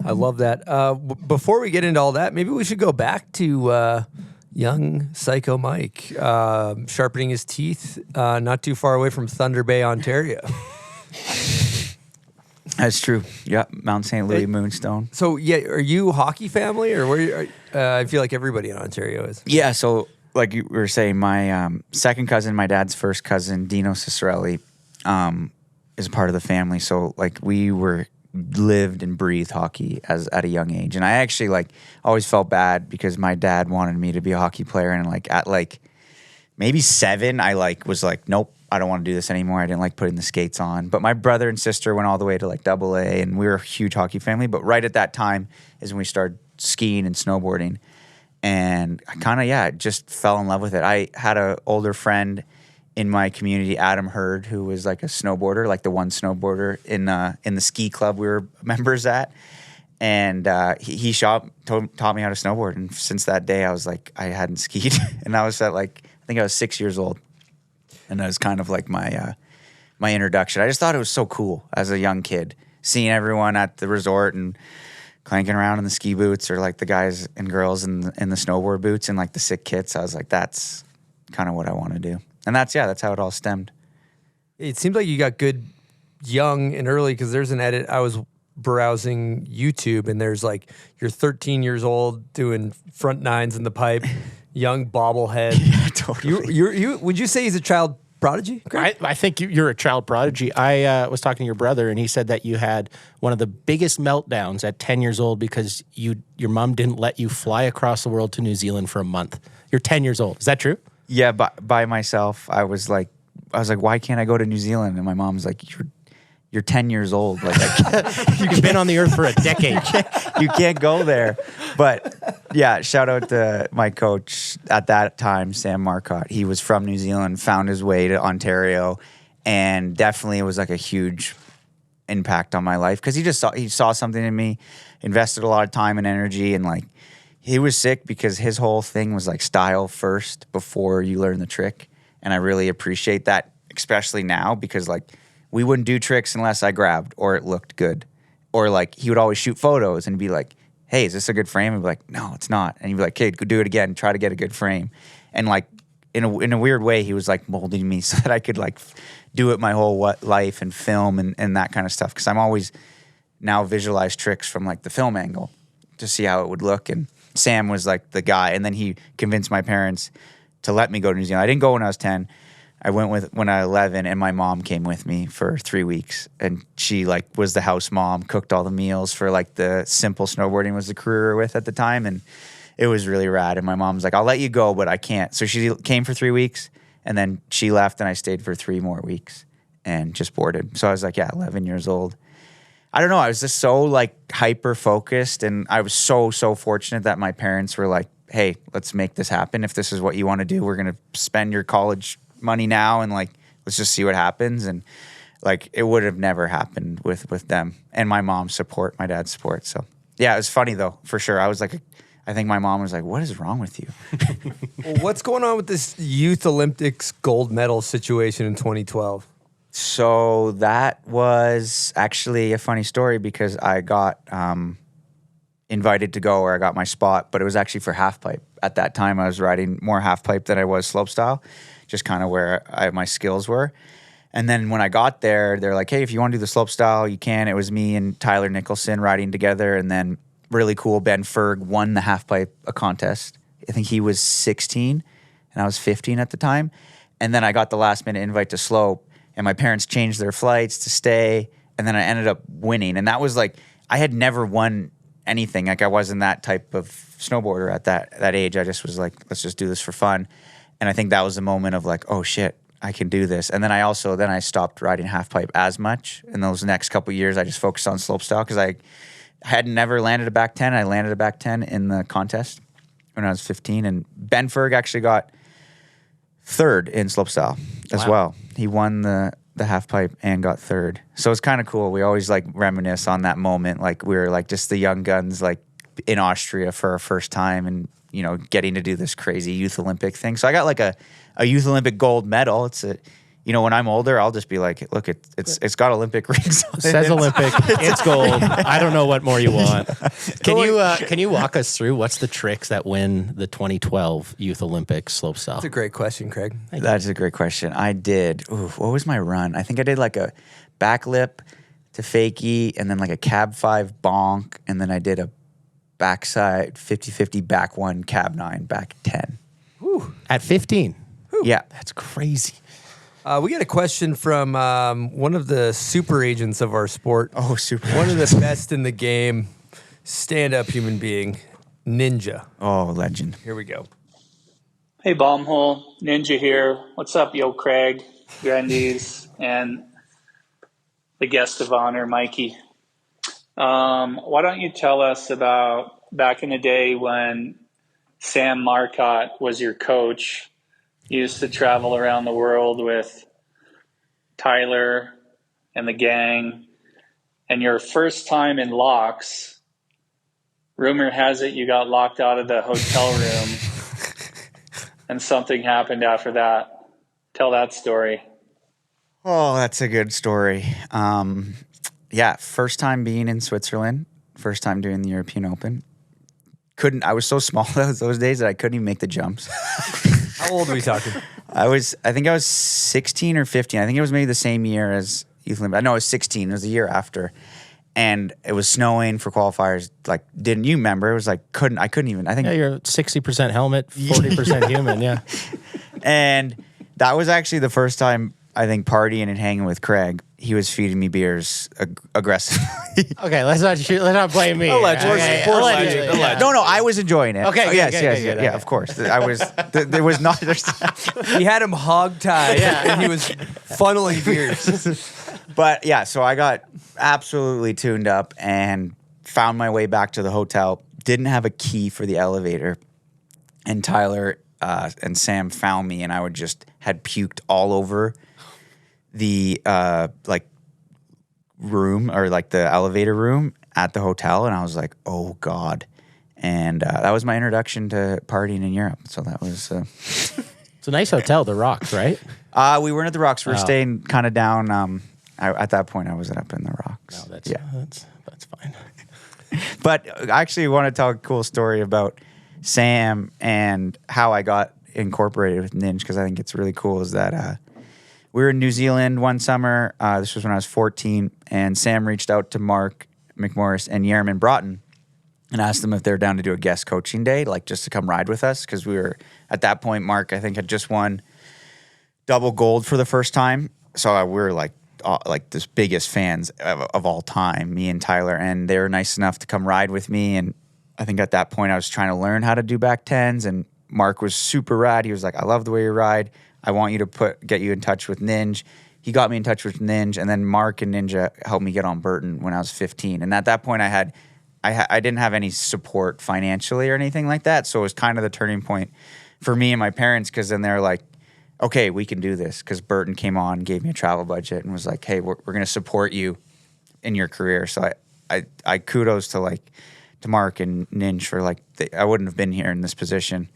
I love that. Before we get into all that, maybe we should go back to young Psycho Mike, sharpening his teeth not too far away from Thunder Bay, Ontario. That's true. Yeah, Mount St. Louis, Moonstone. So, yeah, are you hockey family, or where? I feel like everybody in Ontario is. Yeah, so like you were saying, my second cousin, my dad's first cousin, Dino Ciccarelli, is a part of the family. So like we lived and breathed hockey at a young age. And I actually like always felt bad because my dad wanted me to be a hockey player, and like at like maybe 7 I like was like, nope, I don't want to do this anymore. I didn't like putting the skates on. But my brother and sister went all the way to like AA, and we were a huge hockey family. But right at that time is when we started skiing and snowboarding. And I kind of, just fell in love with it. I had an older friend in my community, Adam Hurd, who was like a snowboarder, like the one snowboarder in the ski club we were members at. And he taught me how to snowboard. And since that day, I was like, I hadn't skied. And I was at like, I think I was 6 years old. And that was kind of like my introduction. I just thought it was so cool as a young kid, seeing everyone at the resort and clanking around in the ski boots, or like the guys and girls in the snowboard boots and like the sick kits. I was like, that's kind of what I want to do. And that's how it all stemmed. It seems like you got good young and early, because there's an edit I was browsing YouTube, and there's like you're 13 years old doing front nines in the pipe, young bobblehead. Yeah, totally. You would you say he's a child prodigy? I think you're a child prodigy. I was talking to your brother, and he said that you had one of the biggest meltdowns at 10 years old because your mom didn't let you fly across the world to New Zealand for a month. You're 10 years old. Is that true? Yeah, by myself. I was like, why can't I go to New Zealand? And my mom's like, you're 10 years old. Like, You've been on the earth for a decade. you can't go there. But yeah, shout out to my coach at that time, Sam Marcotte. He was from New Zealand, found his way to Ontario, and definitely it was like a huge impact on my life because he saw something in me, invested a lot of time and energy, and like he was sick because his whole thing was like style first before you learn the trick. And I really appreciate that, especially now because like we wouldn't do tricks unless I grabbed or it looked good. Or like he would always shoot photos and be like, hey, is this a good frame? And be like, no, it's not. And he'd be like, okay, go do it again. Try to get a good frame. And like in a weird way, he was like molding me so that I could like do it my whole life and film and that kind of stuff. Because I'm always now visualize tricks from like the film angle to see how it would look. And Sam was like the guy. And then he convinced my parents to let me go to New Zealand. I didn't go when I was 10. I went when I was 11, and my mom came with me for 3 weeks, and she like was the house mom, cooked all the meals for like the Simple Snowboarding was the crew we were with at the time, and it was really rad. And my mom's like, I'll let you go, but I can't. So she came for 3 weeks, and then she left, and I stayed for 3 more weeks and just boarded. So I was like, yeah, 11 years old. I don't know. I was just so like hyper focused, and I was so fortunate that my parents were like, hey, let's make this happen. If this is what you want to do, we're going to spend your college money now and like let's just see what happens. And like it would have never happened with them and my mom's support, my dad's support. So yeah, it was funny though, for sure. I was like, I think my mom was like, what is wrong with you? Well, what's going on with this Youth Olympics gold medal situation in 2012? So that was actually a funny story because I got invited to go, or I got my spot, but it was actually for half pipe. At that time I was riding more half pipe than I was slopestyle, just kind of where my skills were. And then when I got there, they're like, hey, if you want to do the slope style, you can. It was me and Tyler Nicholson riding together. And then really cool, Ben Ferg won the half pipe contest. I think he was 16 and I was 15 at the time. And then I got the last minute invite to slope, and my parents changed their flights to stay. And then I ended up winning. And that was like, I had never won anything. Like I wasn't that type of snowboarder at that age. I just was like, let's just do this for fun. And I think that was the moment of like, oh shit, I can do this. And then I stopped riding half pipe as much. In those next couple of years, I just focused on slopestyle because I had never landed a back 10. I landed a back 10 in the contest when I was 15. And Ben Ferg actually got third in slopestyle as well. He won the half pipe and got third. So it's kind of cool. We always like reminisce on that moment. Like we were like just the young guns like in Austria for our first time and, you know, getting to do this crazy Youth Olympic thing. So I got like a Youth Olympic gold medal. It's a, you know, when I'm older, I'll just be like, look, it's got Olympic rings on it. It says Olympic. It's gold. I don't know what more you want. Can you walk us through what's the tricks that win the 2012 Youth Olympics slopestyle? That's a great question, Craig. That's a great question. I did. What was my run? I think I did like a back lip to fakie and then like a cab 5 bonk. And then I did a backside 50-50 back 1, cab 9, back 10. Whew. At 15? Whew. Yeah. That's crazy. We got a question from one of the super agents of our sport. Oh, super. One of the best in the game, stand-up human being, Ninja. Oh, legend. Here we go. Hey, Bombhole. Ninja here. What's up, yo, Craig, Grandies, and the guest of honor, Mikey. Why don't you tell us about back in the day when Sam Marcotte was your coach? You used to travel around the world with Tyler and the gang, and your first time in locks, rumor has it you got locked out of the hotel room and something happened after that. Tell that story. Oh, that's a good story. Yeah, first time being in Switzerland, first time doing the European Open. I was so small those days that I couldn't even make the jumps. How old are we talking? I think I was 16 or 15. I think it was maybe the same year as Youth Olympics. No, it was 16. It was the year after. and it was snowing for qualifiers. Like, didn't you remember? It was like, I couldn't even, I think. Yeah, you're 60% helmet, 40% human, yeah. And that was actually the first time, I think, partying and hanging with Craig. He was feeding me beers aggressively. Okay, let's not blame me. Allegedly. Allegedly. Allegedly. No, I was enjoying it. Okay, Oh, good, yes, good, yes, good, yeah, good, yeah, okay. of course. There was not. He had him hog-tied, and he was funneling beers. But yeah, so I got absolutely tuned up and found my way back to the hotel. Didn't have a key for the elevator, and Tyler and Sam found me, and I had puked all over the like room, or like the elevator room at the hotel, and I was like, oh God. And that was my introduction to partying in Europe. So that was It's a nice hotel, The Rocks, right? we weren't at the Rocks. We were staying kind of down. At that point, I wasn't up in the Rocks. No, that's fine. But I actually want to tell a cool story about Sam and how I got incorporated with Ninja, because I think it's really cool. Is that we were in New Zealand one summer. This was when I was 14, and Sam reached out to Mark McMorris and Yerman Broughton and asked them if they were down to do a guest coaching day, like just to come ride with us, because we were, at that point, Mark, I think, had just won double gold for the first time. So we were like this biggest fans of all time, me and Tyler, and they were nice enough to come ride with me. And I think at that point I was trying to learn how to do back tens, and Mark was super rad. He was like, I love the way you ride. I want you to get you in touch with Ninja. He got me in touch with Ninja, and then Mark and Ninja helped me get on Burton when I was 15. And at that point I didn't have any support financially or anything like that. So it was kind of the turning point for me and my parents, because then they're like, okay, we can do this, because Burton came on, gave me a travel budget, and was like, hey, we're going to support you in your career. So I kudos to Mark and Ninja for I wouldn't have been here in this position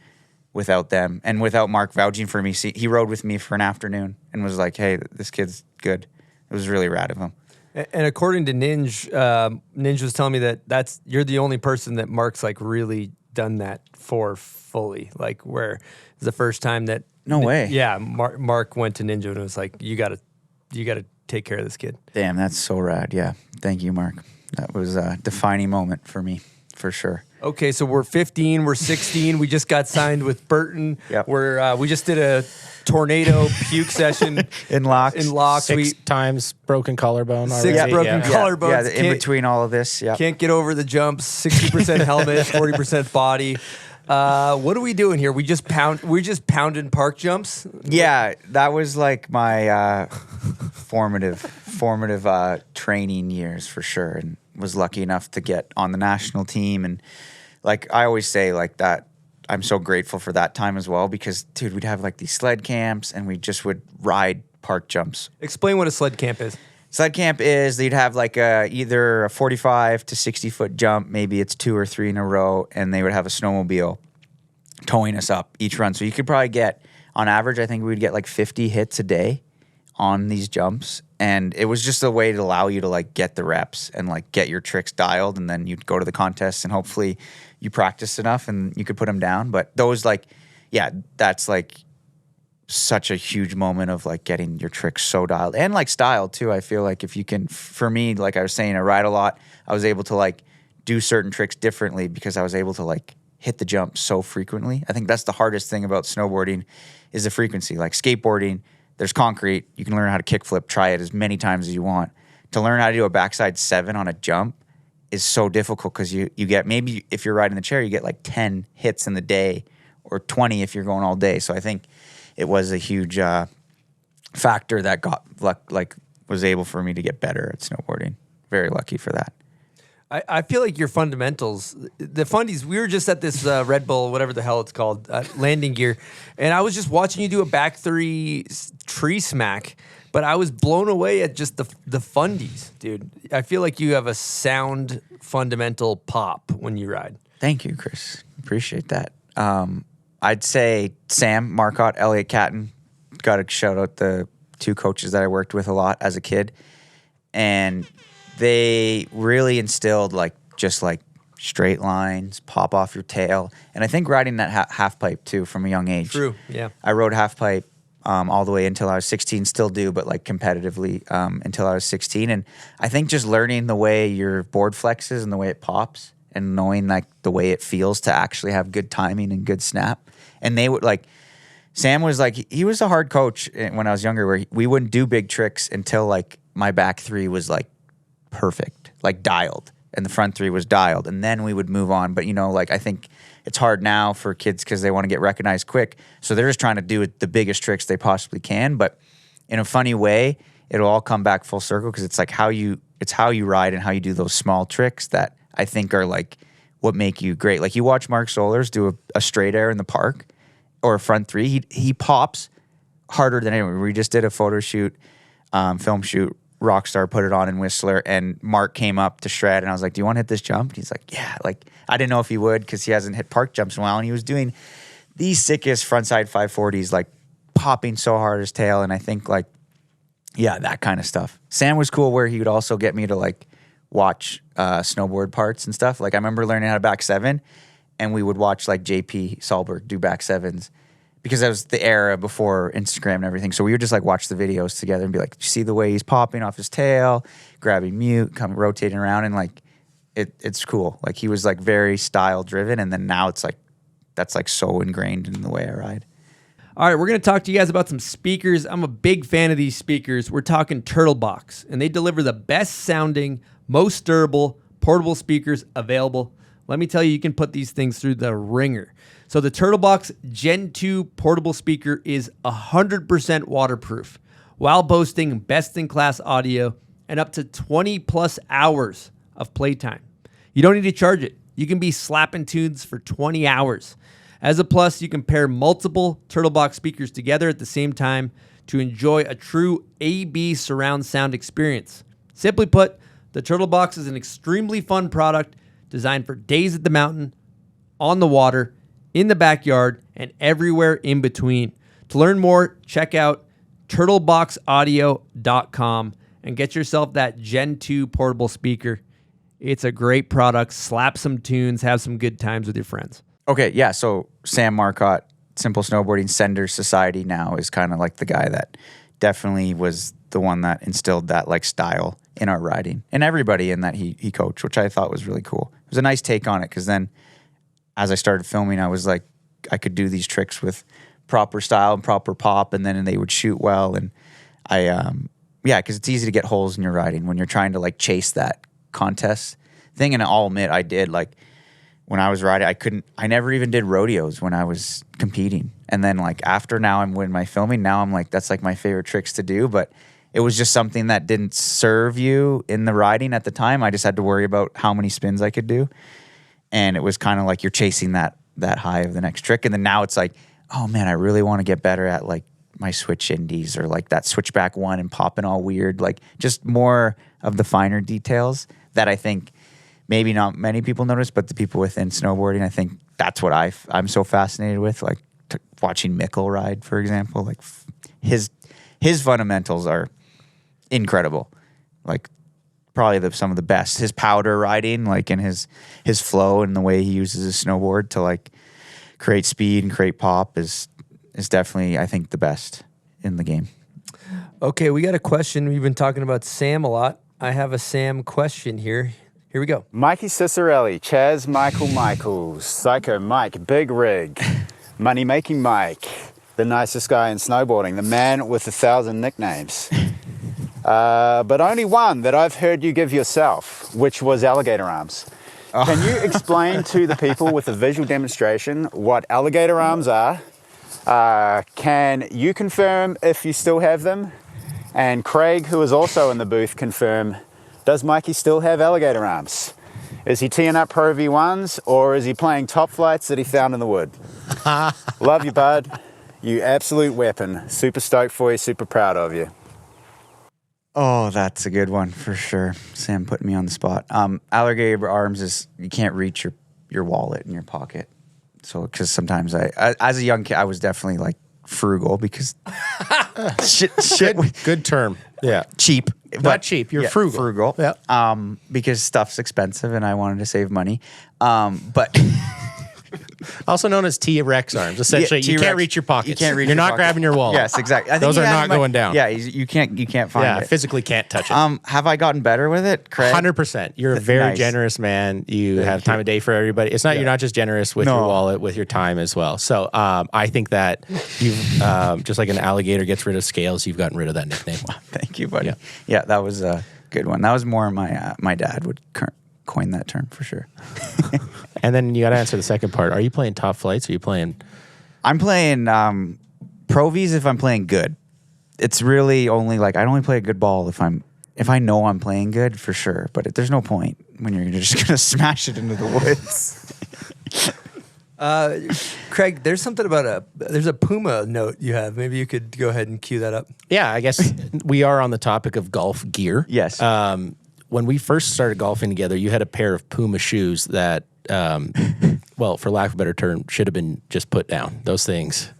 without them, and without Mark vouching for me. See, he rode with me for an afternoon and was like, hey, this kid's good. It was really rad of him. And according to Ninja, Ninja was telling me that you're the only person that Mark's really done that for fully, where it's the first time that. No way. Yeah, Mark went to Ninja and was like, you gotta take care of this kid. Damn, that's so rad. Yeah, thank you, Mark. That was a defining moment for me, for sure. Okay, so we're 15, we're 16. We just got signed with Burton. Yep. We just did a tornado puke session in Locks. In Locks, 6 times broken collarbone. Six already. broken collarbones. Yeah, in between all of this. Yeah, can't get over the jumps. 60% helmet, 40% body. What are we doing here? We're just pounding park jumps. Yeah, that was my formative training years for sure, and was lucky enough to get on the national team. And I always say that I'm so grateful for that time as well, because dude, we'd have these sled camps, and we just would ride park jumps. Explain what a sled camp is. Sled camp is they'd have either a 45 to 60 foot jump, maybe it's 2 or 3 in a row, and they would have a snowmobile towing us up each run. So you could probably get, on average, I think we'd get 50 hits a day on these jumps. And it was just a way to allow you to get the reps and get your tricks dialed, and then you'd go to the contest and hopefully you practice enough and you could put them down. But those that's such a huge moment of getting your tricks so dialed, and style too. I feel if you can, for me, I was saying, I ride a lot. I was able to do certain tricks differently because I was able to hit the jump so frequently. I think that's the hardest thing about snowboarding is the frequency. Skateboarding, there's concrete. You can learn how to kickflip, try it as many times as you want. To learn how to do a backside 7 on a jump is so difficult, because you get, maybe if you're riding the chair, you get 10 hits in the day, or 20 if you're going all day. So I think it was a huge factor that was able for me to get better at snowboarding. Very lucky for that. I feel like your fundamentals, the fundies, we were just at this Red Bull, whatever the hell it's called, landing gear, and I was just watching you do a back 3 tree smack, but I was blown away at just the fundies, dude. I feel like you have a sound fundamental pop when you ride. Thank you, Chris. Appreciate that. I'd say Sam Marcotte, Elliot Catton, got to shout out the 2 coaches that I worked with a lot as a kid, and they really instilled just straight lines, pop off your tail. And I think riding that half pipe too from a young age. True, yeah. I rode half pipe all the way until I was 16. Still do, but like competitively until I was 16. And I think just learning the way your board flexes and the way it pops, and knowing like the way it feels to actually have good timing and good snap. And they would like, Sam was like, he was a hard coach when I was younger, where we wouldn't do big tricks until like my back three was like perfect, like dialed, and the front three was dialed, and then we would move on. But like I think it's hard now for kids because they want to get recognized quick, so they're just trying to do the biggest tricks they possibly can. But in a funny way, it'll all come back full circle, because it's like how you ride and how you do those small tricks that I think are like what make you great. Like you watch Mark Sollors do a straight air in the park or a front three, he pops harder than anyone. We just did a photo shoot, film shoot. Rockstar put it on in Whistler, and Mark came up to shred, and I was like, "Do you want to hit this jump?" And he's like, "Yeah." Like I didn't know if he would, because he hasn't hit park jumps in a while, and he was doing the sickest frontside 540s, like popping so hard his tail. And I think like, yeah, that kind of stuff. Sam was cool, where he would also get me to like watch snowboard parts and stuff. Like I remember learning how to back seven, and we would watch like JP Solberg do back sevens, because that was the era before Instagram and everything. So we would just like watch the videos together and be like, you see the way he's popping off his tail, grabbing mute, come rotating around, and like it's cool. Like he was like very style driven, and then now it's like that's like so ingrained in the way I ride. All right, we're going to talk to you guys about some speakers. I'm a big fan of these speakers. We're talking Turtlebox, and they deliver the best sounding, most durable, portable speakers available. Let me tell you, you can put these things through the ringer. So the Turtlebox Gen 2 portable speaker is 100% waterproof, while boasting best-in-class audio and up to 20 plus hours of playtime. You don't need to charge it. You can be slapping tunes for 20 hours. As a plus, you can pair multiple Turtlebox speakers together at the same time to enjoy a true AB surround sound experience. Simply put, the Turtlebox is an extremely fun product designed for days at the mountain, on the water, in the backyard, and everywhere in between. To learn more, check out turtleboxaudio.com and get yourself that Gen 2 portable speaker. It's a great product. Slap some tunes, have some good times with your friends. Okay, yeah, so Sam Marcotte, Simple Snowboarding Sender Society now, is kind of like the guy that definitely was the one that instilled that like style in our riding, and everybody in that he coached, which I thought was really cool. It was a nice take on it, because then as I started filming, I was like, I could do these tricks with proper style and proper pop, and then they would shoot well. And because it's easy to get holes in your riding when you're trying to like chase that contest thing. And I'll admit, I did, like when I was riding, I never even did rodeos when I was competing. And then like after now when my filming, now I'm like, that's like my favorite tricks to do. But it was just something that didn't serve you in the riding at the time. I just had to worry about how many spins I could do. And it was kind of like you're chasing that high of the next trick. And then now it's like, oh man, I really want to get better at like my switch indies, or like that switchback one and popping all weird. Like just more of the finer details that I think maybe not many people notice, but the people within snowboarding, I think that's what I'm so fascinated with. Like watching Mikkel ride, for example, like his fundamentals are incredible. Like probably some of the best. His powder riding, like, and his flow and the way he uses his snowboard to like create speed and create pop is definitely, I think, the best in the game. Okay, we got a question. We've been talking about Sam a lot. I have a Sam question here. Here we go. Mikey Ciccarelli, Chaz Michaels, Psycho Mike, Big Rig, Money Making Mike, the nicest guy in snowboarding, the man with 1,000 nicknames. But only one that I've heard you give yourself, which was alligator arms. Oh. Can you explain to the people with a visual demonstration what alligator arms are? Can you confirm if you still have them? And Craig, who is also in the booth, confirm, does Mikey still have alligator arms? Is he teeing up Pro V1s, or is he playing top flights that he found in the wood? Love you, bud. You absolute weapon. Super stoked for you, super proud of you. Oh, that's a good one for sure. Sam putting me on the spot. Alligator arms is, you can't reach your wallet in your pocket. So, because sometimes I, as a young kid, I was definitely like frugal because good term. Yeah. Cheap. Not cheap. You're frugal. Frugal. Yeah. Because stuff's expensive and I wanted to save money. But Also known as T-Rex arms. Essentially, you T-Rex. can't reach your pockets. You can't reach You're your not pocket. grabbing your wallet. Yes, exactly. I think Those he are had not him, like- going down. Yeah, you can't find Yeah, it. physically can't touch it. Have I gotten better with it, Craig? 100%. You're a very Nice. generous man. You have time of day for everybody. It's not you're not just generous with your No. wallet, with your time as well. So I think that you've just like an alligator gets rid of scales, you've gotten rid of that nickname. Thank you, buddy. Yeah, that was a good one. That was more my dad would coin that term for sure. And then you got to answer the second part. Are you playing top flights? Or are you playing? I'm playing Pro Vs if I'm playing good. It's really only like I'd only play a good ball if I know I'm playing good for sure. But there's no point when you're just gonna smash it into the woods. Craig, there's something about there's a Puma note you have. Maybe you could go ahead and cue that up. Yeah, I guess we are on the topic of golf gear. Yes. When we first started golfing together, you had a pair of Puma shoes that, well, for lack of a better term, should have been just put down. Those things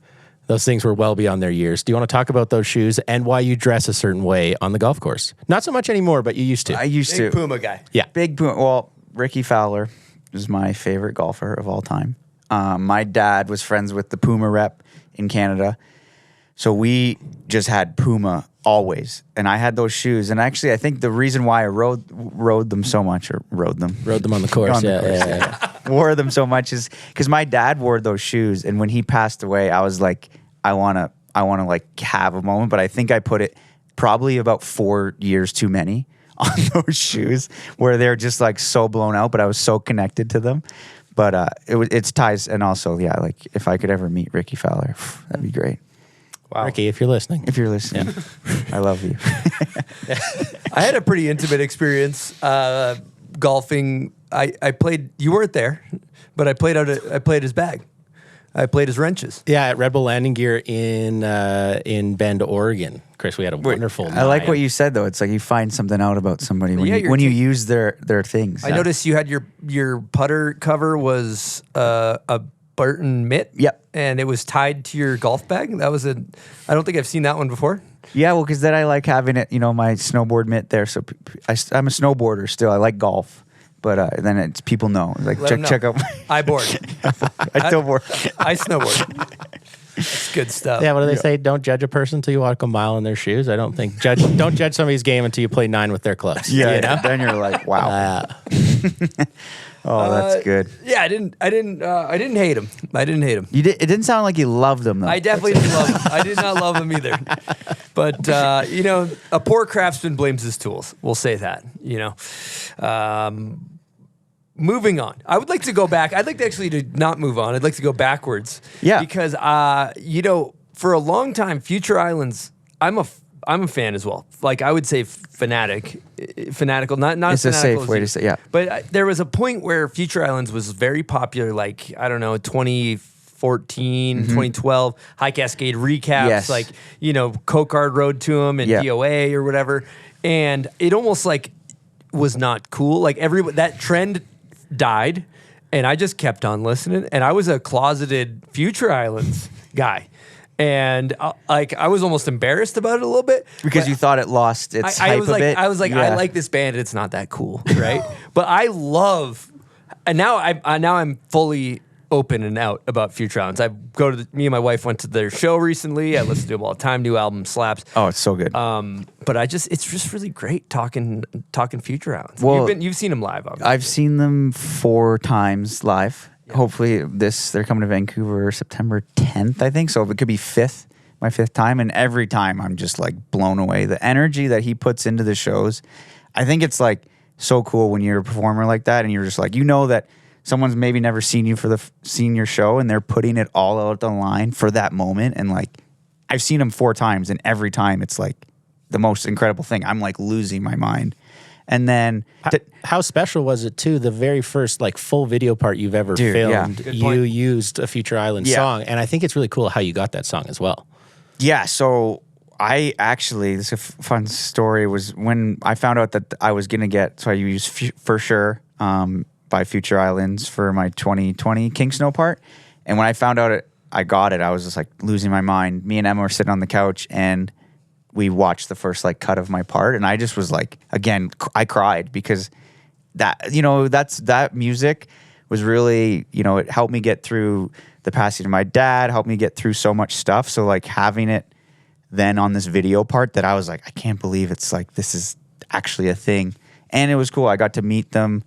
were well beyond their years. Do you want to talk about those shoes and why you dress a certain way on the golf course? Not so much anymore, but you used to. I used Big to. Puma guy. Yeah. Big Puma. Well, Ricky Fowler is my favorite golfer of all time. My dad was friends with the Puma rep in Canada. So we just had Puma always. And I had those shoes. And actually, I think the reason why I rode them so much, or rode them on the course. On the course, Yeah. wore them so much is because my dad wore those shoes. And when he passed away, I was like, I want to like have a moment. But I think I put it probably about 4 years too many on those shoes where they're just like so blown out, but I was so connected to them. But it's ties. And also, yeah, like if I could ever meet Ricky Fowler, that'd be great. Wow. Ricky, if you're listening. If you're listening, I love you. I had a pretty intimate experience golfing. I played. You weren't there, but I played his bag. I played his wrenches. Yeah, at Red Bull Landing Gear in Bend, Oregon. Chris, we had a wonderful I like night. what you said though. It's like you find something out about somebody when Yeah, you use their things. I noticed you had your putter cover was a Burton mitt. Yep. And it was tied to your golf bag. That was I don't think I've seen that one before. Yeah, well, because then I like having it, my snowboard mitt there. So I'm a snowboarder still. I like golf, but then it's people know. Like Let 'em know. check out. I board. I still board. I snowboard. It's good stuff. Yeah, what do they say? Don't judge a person until you walk a mile in their shoes. I don't think don't judge somebody's game until you play 9 with their clubs. Yeah, you know? then you're like, wow. Oh, that's good. Yeah, I didn't hate him. I didn't hate him. You did. It didn't sound like you loved them though. I definitely didn't love him. I did not love him either. But, a poor craftsman blames his tools. We'll say that, Moving on. I would like to go back. I'd like to actually to not move on. I'd like to go backwards. Yeah. Because, for a long time, Future Islands, I'm a fan as well. Like, I would say fanatical. Not It's a fanatical safe as way you. to say, yeah. But there was a point where Future Islands was very popular, like, I don't know, 2014, 2012, High Cascade recaps, Yes. like, Cocard Road to them and Yeah. DOA or whatever. And it almost like was not cool. Like that trend died and I just kept on listening. And I was a closeted Future Islands guy. And I was almost embarrassed about it a little bit. Because you thought it lost its hype a bit. I was like, Yeah. I like this band. It's not that cool, right? But I love, and now I'm fully open and out about Future Islands. Me and my wife went to their show recently. I listen to them all the time. New album slaps. Oh, it's so good. But it's just really great talking Future Islands. Well, You've seen them live, obviously. I've seen them 4 times live. Yeah. Hopefully they're coming to Vancouver September 10th, I think. So it could be my 5th time. And every time I'm just like blown away. The energy that he puts into the shows, I think it's like so cool when you're a performer like that and you're just like, that someone's maybe never seen you for the senior show and they're putting it all out on the line for that moment. And like, I've seen them 4 times and every time it's like the most incredible thing. I'm like losing my mind. And then how special was it too? The very first like full video part you've ever filmed, you used a Future Island song. And I think it's really cool how you got that song as well. Yeah. So I actually, this is a fun story, was when I found out that I was going to so I used For Sure by Future Islands for my 2020 King Snow part. And when I found out I got it, I was just like losing my mind. Me and Emma were sitting on the couch and we watched the first like cut of my part. And I just was like, again, I cried because that music was really, it helped me get through the passing of my dad, helped me get through so much stuff. So like having it then on this video part that I was like, I can't believe it's like, this is actually a thing. And it was cool. I got to meet them.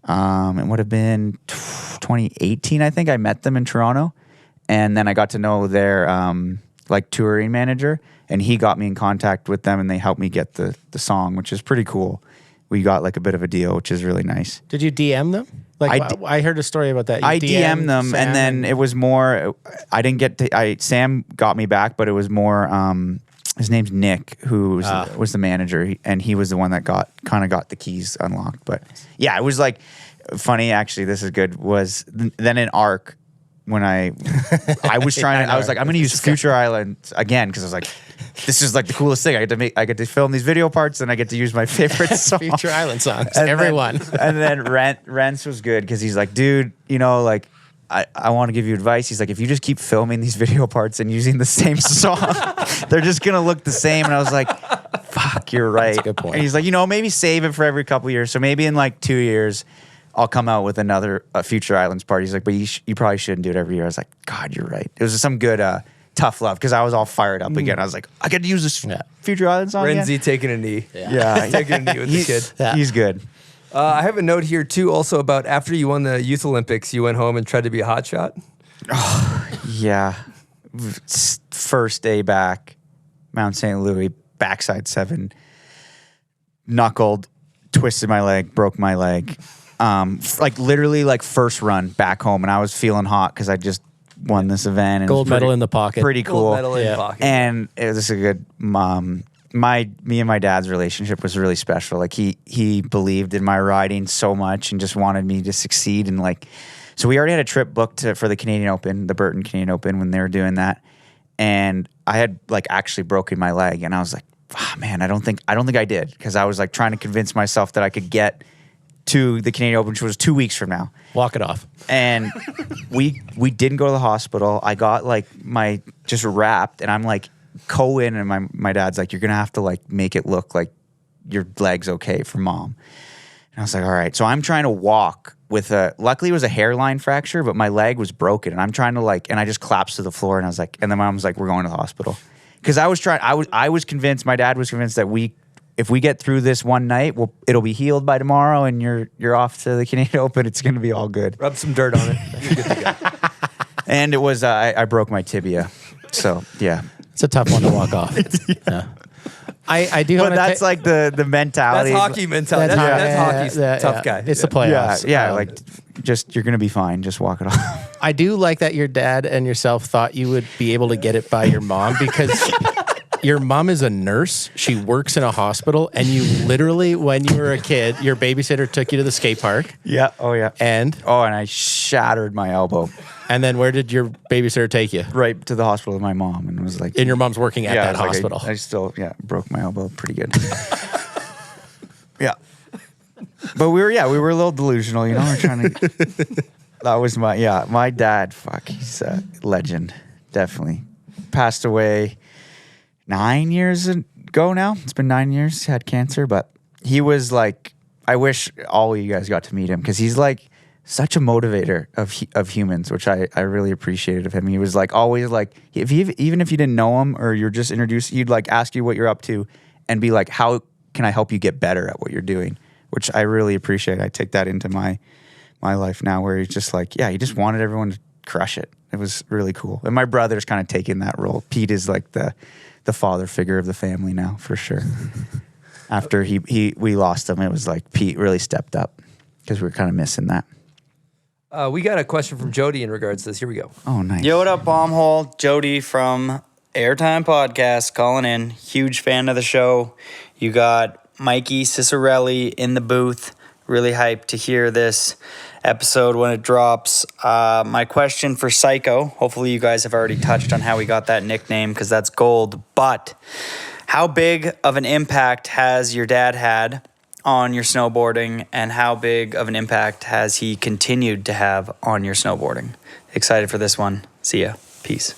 It would have been 2018, I think. I met them in Toronto. And then I got to know their like touring manager, and he got me in contact with them, and they helped me get the song, which is pretty cool. We got like a bit of a deal, which is really nice. Did you DM them? Like I heard a story about that. I DM'd them, Sam, and then it was more. I didn't get to. Sam got me back, but it was more. His name's Nick, who was the manager, and he was the one that got the keys unlocked. But yeah, it was like funny. Actually, this is good. Was then in ARC when I was trying. I was like, I'm going to use Future Island again because I was like, this is like the coolest thing. I get to film these video parts, and I get to use my favorite song. Future Island songs. And Everyone. And then Rents was good because he's like, dude, like I want to give you advice. He's like, if you just keep filming these video parts and using the same song, they're just gonna look the same. And I was like, fuck, you're right. That's a good point. And he's like, maybe save it for every couple years. So maybe in like 2 years, I'll come out with another Future Islands part. He's like, but you probably shouldn't do it every year. I was like, God, you're right. It was some good tough love because I was all fired up again. I was like, I get to use this Future Islands song Renzi again? taking a knee. Yeah. Taking a knee with the kid. Yeah. He's good. I have a note here too also about after you won the Youth Olympics, you went home and tried to be a hotshot. Yeah. First day back, Mount St. Louis, backside 7, knuckled, twisted my leg, broke my leg. Literally first run back home, and I was feeling hot because I just won this event. And Gold medal in the pocket. Pretty cool. Gold medal in the pocket. And it was a good me and my dad's relationship was really special. Like he believed in my riding so much and just wanted me to succeed. And so we already had a trip booked for the Canadian Open, the Brighton Canadian Open, when they were doing that. And I had actually broken my leg, and I was like, man, I don't think I did, because I was trying to convince myself that I could get to the Canadian Open, which was 2 weeks from now. Walk it off. And we didn't go to the hospital. I got my just wrapped, and I'm in, and my dad's like, you're gonna have to make it look like your leg's okay for mom. And I was like, all right. So I'm trying to walk with luckily it was a hairline fracture, but my leg was broken, and I'm trying to and I just collapsed to the floor, and I was like, and then mom was like, we're going to the hospital. Because I was convinced, my dad was convinced that if we get through this one night, it'll be healed by tomorrow, and you're off to the Canadian Open. It's gonna be all good. Rub some dirt on it. You're good to go. And it was I broke my tibia. So yeah. It's a tough one to walk off. Yeah. I do. But that's the mentality. That's hockey mentality. That's hockey's tough guy. It's the playoffs. Yeah. You're gonna be fine. Just walk it off. I do like that your dad and yourself thought you would be able to get it by your mom, because your mom is a nurse. She works in a hospital, and you literally, when you were a kid, your babysitter took you to the skate park. Yeah. Oh yeah. And I shattered my elbow. And then where did your babysitter take you? Right to the hospital with my mom, and it was like. And your mom's working at that hospital. I still broke my elbow pretty good. Yeah. But we were a little delusional, We're trying to. That was my dad. Fuck, he's a legend. Definitely passed away 9 years ago now. It's been 9 years. He had cancer, but he was I wish all of you guys got to meet him, because he's such a motivator of humans, which I really appreciated of him. He was always even if you didn't know him or you're just introduced, he'd ask you what you're up to and be like, how can I help you get better at what you're doing? Which I really appreciate. I take that into my life now, where he's just he just wanted everyone to crush it. It was really cool. And my brother's kind of taking that role. Pete is the father figure of the family now, for sure. After we lost him, it was Pete really stepped up, because we were kind of missing that. We got a question from Jody in regards to this. Here we go. Oh, nice. Yo, what up, Bombhole? Jody from Airtime Podcast calling in. Huge fan of the show. You got Mikey Ciccarelli in the booth. Really hyped to hear this episode when it drops. My question for Psycho, hopefully you guys have already touched on how we got that nickname, because that's gold, but how big of an impact has your dad had on your snowboarding, and how big of an impact has he continued to have on your snowboarding? Excited for this one. See ya. Peace.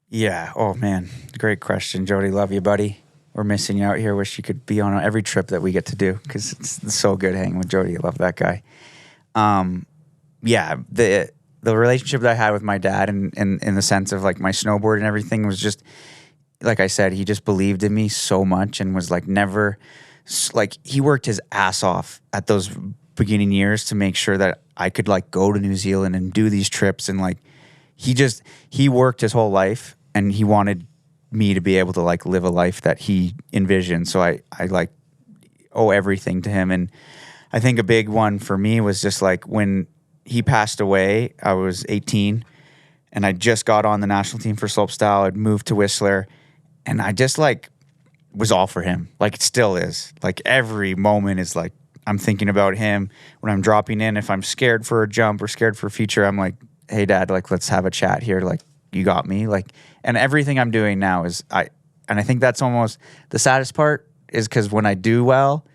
Yeah. Oh, man. Great question, Jody. Love you, buddy. We're missing you out here. Wish you could be on every trip that we get to do, because it's so good hanging with Jody. I love that guy. Yeah, the relationship that I had with my dad and in the sense of like my snowboard and everything was just, like I said, he just believed in me so much and was like never, like he worked his ass off at those beginning years to make sure that I could like go to New Zealand and do these trips. And like, he worked his whole life and he wanted me to be able to like live a life that he envisioned. So I like owe everything to him. And I think a big one for me was just like when he passed away, I was 18 and I just got on the national team for slopestyle. I'd moved to Whistler and I just like was all for him. Like it still is. Like every moment is like, I'm thinking about him when I'm dropping in. If I'm scared for a jump or scared for a feature, I'm like, hey dad, like let's have a chat here. Like you got me. Like, and everything I'm doing now is I think that's almost the saddest part is because when I do well,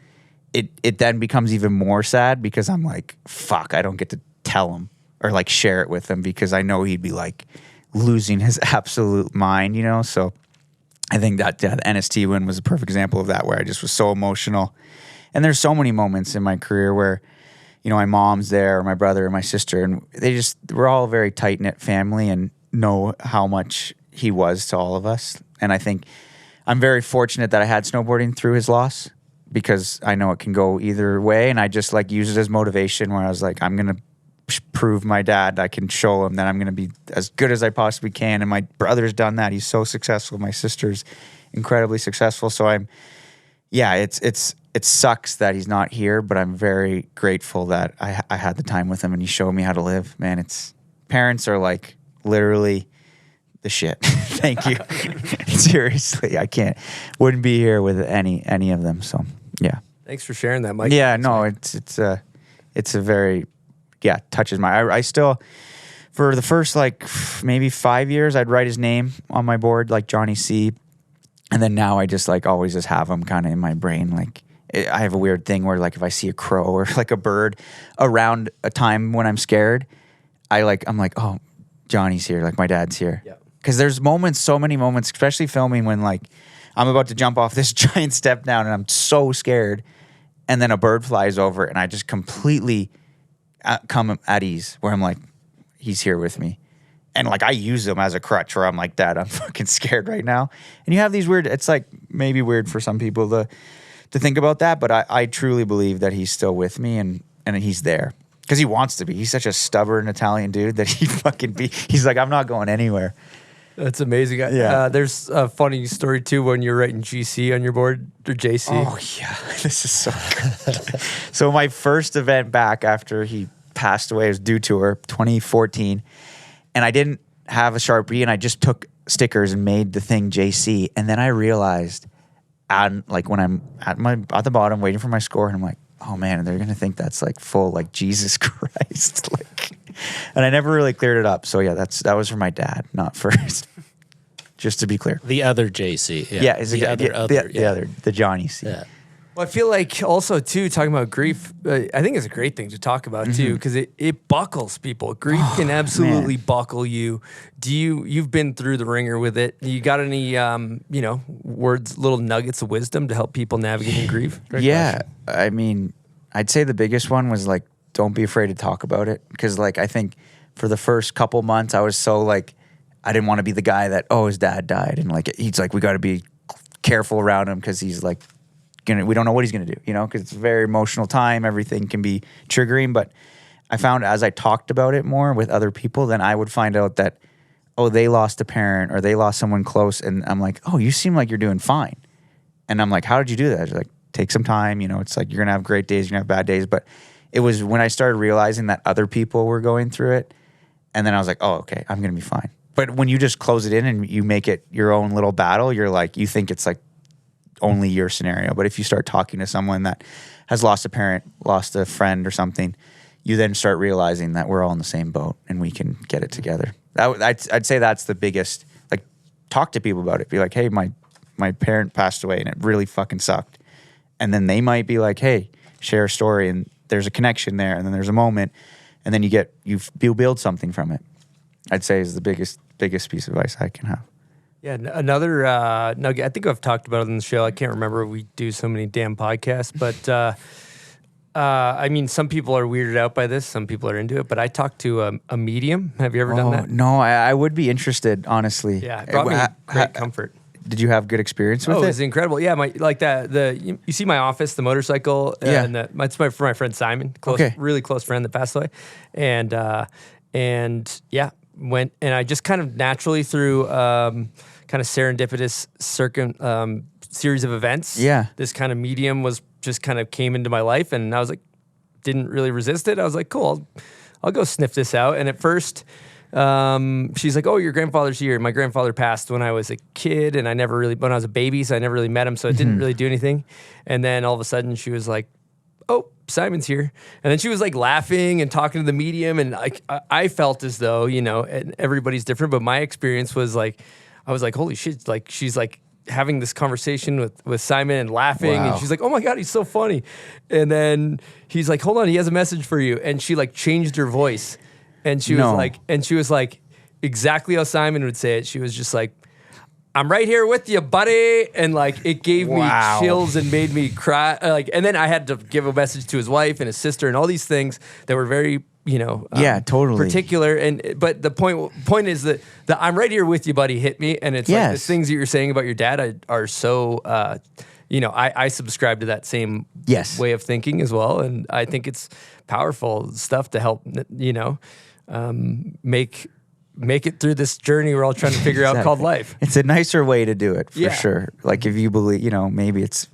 it then becomes even more sad because I'm like, fuck, I don't get to tell him or like share it with him because I know he'd be like losing his absolute mind, you know? So I think that the NST win was a perfect example of that, where I just was so emotional. And there's so many moments in my career where, you know, my mom's there, or my brother, or my sister, and we're all a very tight-knit family and know how much he was to all of us. And I think I'm very fortunate that I had snowboarding through his loss, because I know it can go either way. And I just like use it as motivation, where I was like, I'm going to prove my dad, I can show him that I'm going to be as good as I possibly can. And my brother's done that. He's so successful. My sister's incredibly successful. So it sucks that he's not here, but I'm very grateful that I had the time with him and he showed me how to live. Man, parents are like literally the shit. Thank you. Seriously, wouldn't be here with any of them. So yeah. Thanks for sharing that, Mike. Yeah, no, it's a very, touches my, I still, for the first like maybe 5 years, I'd write his name on my board, like Johnny C. And then now I just like always just have him kind of in my brain. Like I have a weird thing where like if I see a crow or like a bird around a time when I'm scared, I'm like, oh, Johnny's here. Like my dad's here. Yeah. Because there's so many moments, especially filming, when like I'm about to jump off this giant step down and I'm so scared, and then a bird flies over and I just completely come at ease, where I'm like, he's here with me. And like I use them as a crutch, where I'm like, Dad, I'm fucking scared right now. And you have these weird, it's like maybe weird for some people to think about that, but I truly believe that he's still with me and he's there. Because he wants to be. He's such a stubborn Italian dude that he's like, I'm not going anywhere. That's amazing. Yeah. There's a funny story too when you're writing GC on your board, or JC. Oh yeah, this is so good. So my first event back after he passed away was Dew Tour 2014, and I didn't have a Sharpie, and I just took stickers and made the thing JC, and then I realized, like when I'm at the bottom waiting for my score, and I'm like, oh man, they're gonna think that's like full, like Jesus Christ, like. And I never really cleared it up. So yeah, that was for my dad, not first. Just to be clear. The other JC. Yeah, the Johnny C. Yeah. Well, I feel like also too, talking about grief, I think it's a great thing to talk about too, because it buckles people. Grief can absolutely buckle you. You've been through the ringer with it. You got any words, little nuggets of wisdom to help people navigating grief? Great question. I mean, I'd say the biggest one was like, don't be afraid to talk about it. Because like I think for the first couple months I was so like, I didn't want to be the guy that, oh, his dad died, and like he's like, we got to be careful around him because he's like we don't know what he's gonna do, because it's a very emotional time. Everything can be triggering. But I found as I talked about it more with other people, then I would find out that, oh, they lost a parent or they lost someone close, and I'm like, oh, you seem like you're doing fine. And I'm like, how did you do that? It's like, take some time. It's like you're gonna have great days, you're gonna have bad days. But it was when I started realizing that other people were going through it, and then I was like, oh, okay, I'm gonna be fine. But when you just close it in and you make it your own little battle, you're like, you think it's like only your scenario. But if you start talking to someone that has lost a parent, lost a friend or something, you then start realizing that we're all in the same boat and we can get it together. I'd say that's the biggest, like, talk to people about it. Be like, hey, my parent passed away and it really fucking sucked. And then they might be like, hey, share a story, and there's a connection there, and then there's a moment, and then you build something from it. I'd say is the biggest piece of advice I can have. Yeah, another nugget. I think I've talked about it on the show. I can't remember. We do so many damn podcasts, but I mean, some people are weirded out by this. Some people are into it. But I talked to a medium. Have you ever done that? No, I would be interested, honestly. Yeah, it brought me great comfort. Did you have good experience with it? Oh, it was incredible. Yeah, you see my office, the motorcycle, and it's for my friend Simon, really close friend that passed away, and went, and I just kind of naturally through kind of serendipitous series of events. Yeah, this kind of medium was just kind of came into my life, and I was like, didn't really resist it. I was like, cool, I'll go sniff this out. And at first, she's like, oh, your grandfather's here. My grandfather passed when I was a kid, and when I was a baby, so I never really met him, so it didn't really do anything. And then all of a sudden she was like, oh, Simon's here. And then she was like laughing and talking to the medium, and I felt as though, and everybody's different, but my experience was like, I was like, holy shit, like she's like having this conversation with Simon and laughing, and she's like, oh my God, he's so funny. And then he's like, hold on, he has a message for you. And she like changed her voice. And she was like, exactly how Simon would say it. She was just like, I'm right here with you, buddy. And like, it gave me chills and made me cry. And then I had to give a message to his wife and his sister and all these things that were very, totally particular. But the point is that the I'm right here with you, buddy, hit me. And it's like the things that you're saying about your dad are so, I subscribe to that same way of thinking as well. And I think it's powerful stuff to help, make it through this journey we're all trying to figure out called life. It's a nicer way to do it for sure. Like if you believe, maybe it's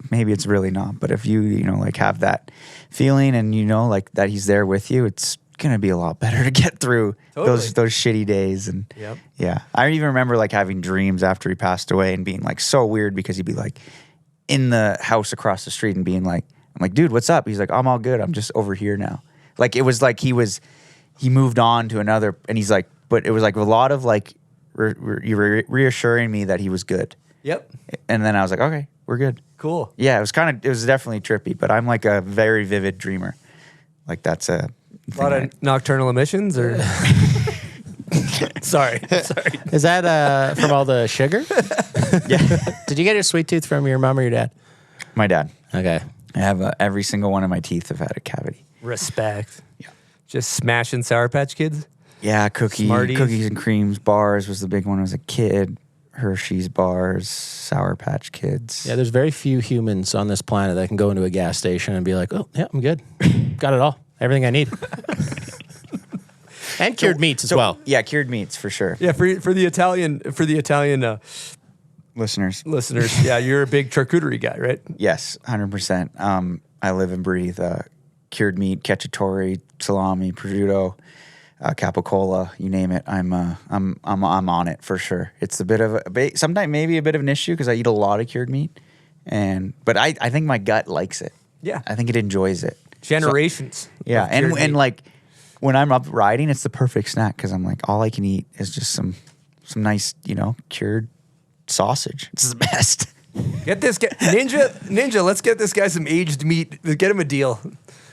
really not, but if you, like have that feeling and like that he's there with you, it's going to be a lot better to get through those shitty days. And I even remember like having dreams after he passed away and being like so weird because he'd be like in the house across the street and being like, I'm like, dude, what's up? He's like, I'm all good. I'm just over here now. Like it was like he moved on to another, and he's like, but it was like a lot of like reassuring me that he was good. Yep. And then I was like, okay, we're good. Cool. Yeah, it was definitely trippy, but I'm like a very vivid dreamer. Like that's a lot of nocturnal emissions, or sorry. Is that from all the sugar? Yeah. Did you get your sweet tooth from your mom or your dad? My dad. Okay. I have every single one of my teeth have had a cavity. Respect. Yeah. Just smashing Sour Patch Kids? Yeah, Smarties. Cookies and creams, bars was the big one as a kid. Hershey's bars, Sour Patch Kids. Yeah, there's very few humans on this planet that can go into a gas station and be like, oh, yeah, I'm good. Got it all. Everything I need. And cured meats as well. Yeah, cured meats for sure. Yeah, for the Italian listeners. Yeah, you're a big charcuterie guy, right? Yes, 100%. I live and breathe cured meat, cacciatore, salami, prosciutto, capicola, you name it. I'm on it for sure. It's a bit of sometimes maybe a bit of an issue because I eat a lot of cured meat, but I think my gut likes it. Yeah, I think it enjoys it. Generations. Yeah, and like when I'm up riding, it's the perfect snack because I'm like all I can eat is just some nice cured sausage. It's the best. Get this guy, Ninja. Let's get this guy some aged meat. Get him a deal.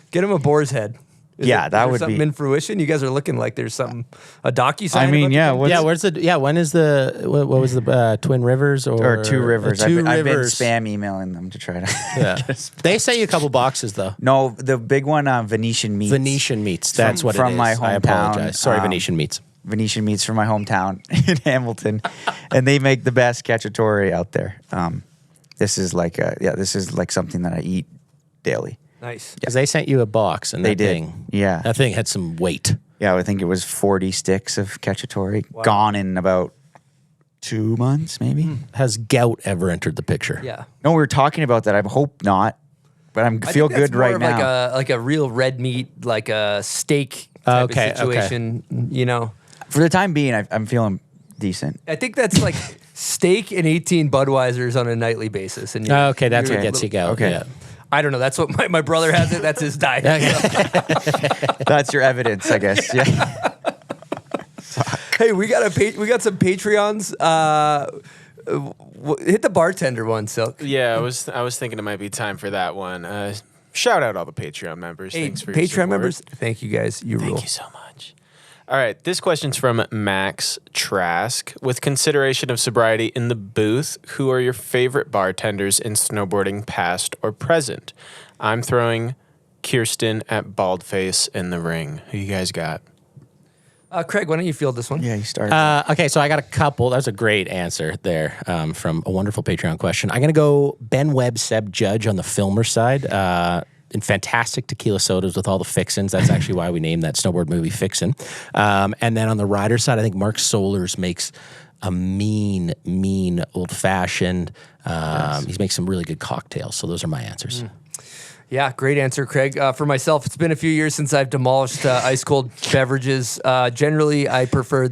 Get him a boar's head. That would something be in fruition. You guys are looking like there's a docu sign. I mean, when is what was the Twin Rivers or Two Rivers? I've been spam emailing them to try to. Yeah. They sent you a couple boxes though. No, the big one, Venetian Meats. Venetian Meats. That's what it is. From my hometown. I apologize. Sorry, Venetian Meats. Venetian Meats from my hometown in Hamilton, and they make the best cacciatore out there. This is like something that I eat daily. Nice. Because they sent you a box, and that thing had some weight. Yeah, I think it was 40 sticks of cacciatore, gone in about 2 months, maybe. Has gout ever entered the picture? Yeah. No, we were talking about that. I hope not, but I feel good right now. Like a real red meat, like a steak type of situation. Okay. For the time being, I'm feeling decent. I think that's like steak and 18 Budweisers on a nightly basis. And that's what gets you gout. Okay. Yeah. I don't know. That's what my brother has it. That's his diet. That's your evidence, I guess. Yeah. Hey, we got some Patreons. Hit the bartender one, Silk. Yeah, I was thinking it might be time for that one. Shout out all the Patreon members. Hey, Thanks for your Patreon support. members. Thank you guys. You rule. Thank you so much. All right, this question's from Max Trask. With consideration of sobriety in the booth, who are your favorite bartenders in snowboarding, past or present? I'm throwing Kirsten at Baldface in the ring. Who you guys got? Craig, why don't you field this one? Yeah, you start. Okay, so I got a couple. That's a great answer there from a wonderful Patreon question. I'm going to go Ben Webb, Seb Judge on the filmer side. And fantastic tequila sodas with all the fixins. That's actually why we named that snowboard movie Fixin'. And then on the rider side, I think Mark Sollors makes a mean old-fashioned. He makes some really good cocktails. So those are my answers. Yeah, great answer, Craig. For myself, it's been a few years since I've demolished ice-cold beverages. Generally, I prefer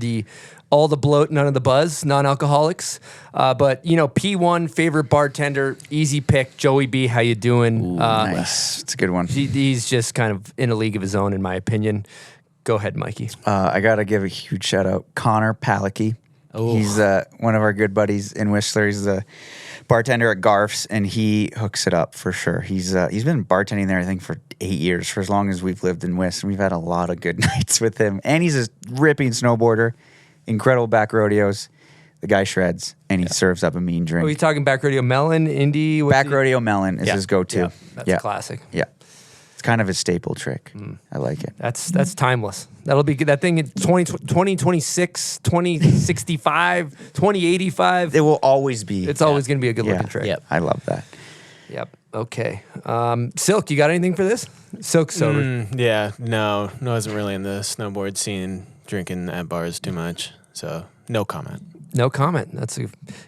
all the bloat, none of the buzz, non-alcoholics. But, P1, favorite bartender, easy pick, Joey B. How you doing? Ooh, nice. It's a good one. He's just kind of in a league of his own, in my opinion. Go ahead, Mikey. I got to give a huge shout-out. Connor Palicki. Oh. He's one of our good buddies in Whistler. He's the bartender at Garf's, and he hooks it up for sure. He's been bartending there, I think, for 8 years, for as long as we've lived in Whist. We've had a lot of good nights with him. And he's a ripping snowboarder, incredible back rodeos. The guy shreds, and he serves up a mean drink. Are we talking back rodeo melon, Indy? Back rodeo melon is his go-to. Yeah, that's classic. Yeah. It's kind of his staple trick. I like it. That's timeless. That'll be good. That thing in 2026, 2065, 2085. It will always be. It's always going to be a good-looking trick. Yep. I love that. Yep. Okay. Silk, you got anything for this? Silk sober. Yeah, no, I wasn't really in the snowboard scene, drinking at bars too much, so no comment. No comment. That's a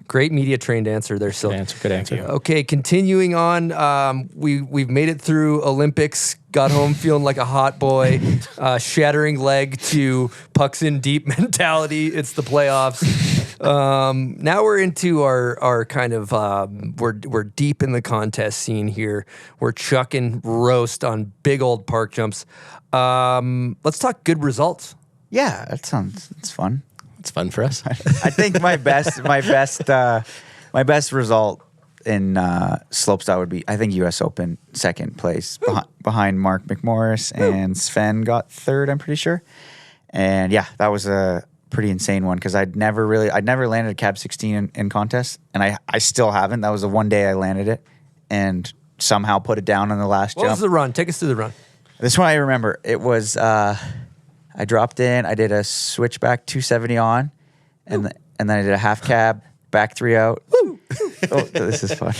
great media trained answer there, Silk. Good answer. Okay, continuing on. We've made it through Olympics. Got home feeling like a hot boy. Shattering leg to pucks in deep mentality. It's the playoffs. Now we're into our kind of we're deep in the contest scene here. We're chucking roast on big old park jumps. Let's talk good results. Yeah, it's fun. It's fun for us. I think my best result in slopestyle would be, I think, U.S. Open second place behind Mark McMorris, and Sven got third, I'm pretty sure. And yeah, that was a pretty insane one because I'd never landed a cab 16 in contests, and I still haven't. That was the one day I landed it and somehow put it down on the last jump. What was the run? Take us through the run. This one I remember. It was I dropped in. I did a switchback 270 on, and then I did a half cab, back 3 out. Oh, this is fun.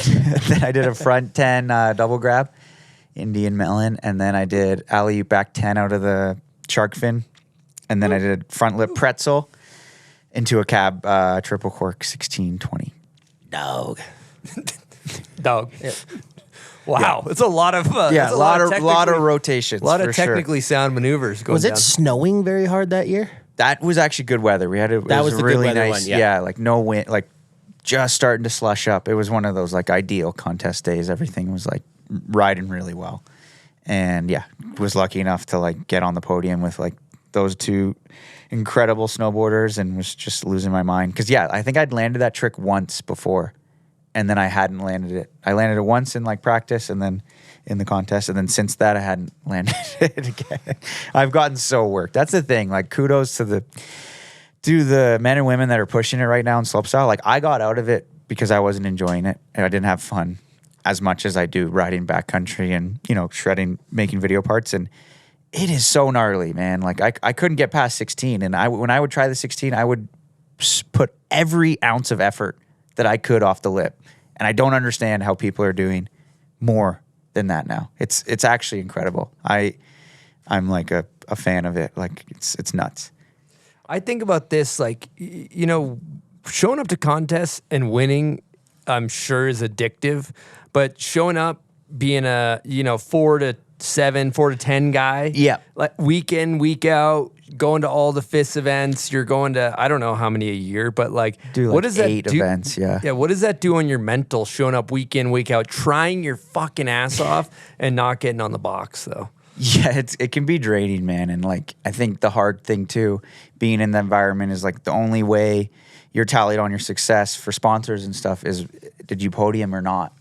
Then I did a front 10 double grab, Indian melon, and then I did alley-oop back 10 out of the shark fin, and then I did front lip pretzel into a cab triple cork 1620. Dog. Yeah. Wow, it's a lot of a lot of rotations. A lot of technically sound maneuvers going down. Was it snowing very hard that year? That was actually good weather. We had it was the really good weather nice. one, yeah. Like no wind, like just starting to slush up. It was one of those like ideal contest days. Everything was like riding really well, and yeah, was lucky enough to like get on the podium with like those two incredible snowboarders, and was just losing my mind because I think I'd landed that trick once before. And then I hadn't landed it. I landed it once in like practice and then in the contest. And then since that, I hadn't landed it again. I've gotten so worked. That's the thing. Like kudos to the men and women that are pushing it right now in slopestyle. Like I got out of it because I wasn't enjoying it. And I didn't have fun as much as I do riding backcountry and, shredding, making video parts. And it is so gnarly, man. Like I couldn't get past 16. And when I would try the 16, I would put every ounce of effort that I could off the lip. And I don't understand how people are doing more than that now. It's actually incredible. I'm like a fan of it. Like it's nuts. I think about this like, showing up to contests and winning, I'm sure is addictive, but showing up being a, 4 to 7, 4 to 10 guy. Yeah. Like week in, week out, going to all the FIS events. You're going to, I don't know how many a year, but like, what does that 8 do? events, yeah. Yeah, what does that do on your mental, showing up week in, week out, trying your fucking ass off and not getting on the box though? Yeah, it can be draining, man. And like, I think the hard thing too, being in the environment is like the only way you're tallied on your success for sponsors and stuff is, did you podium or not?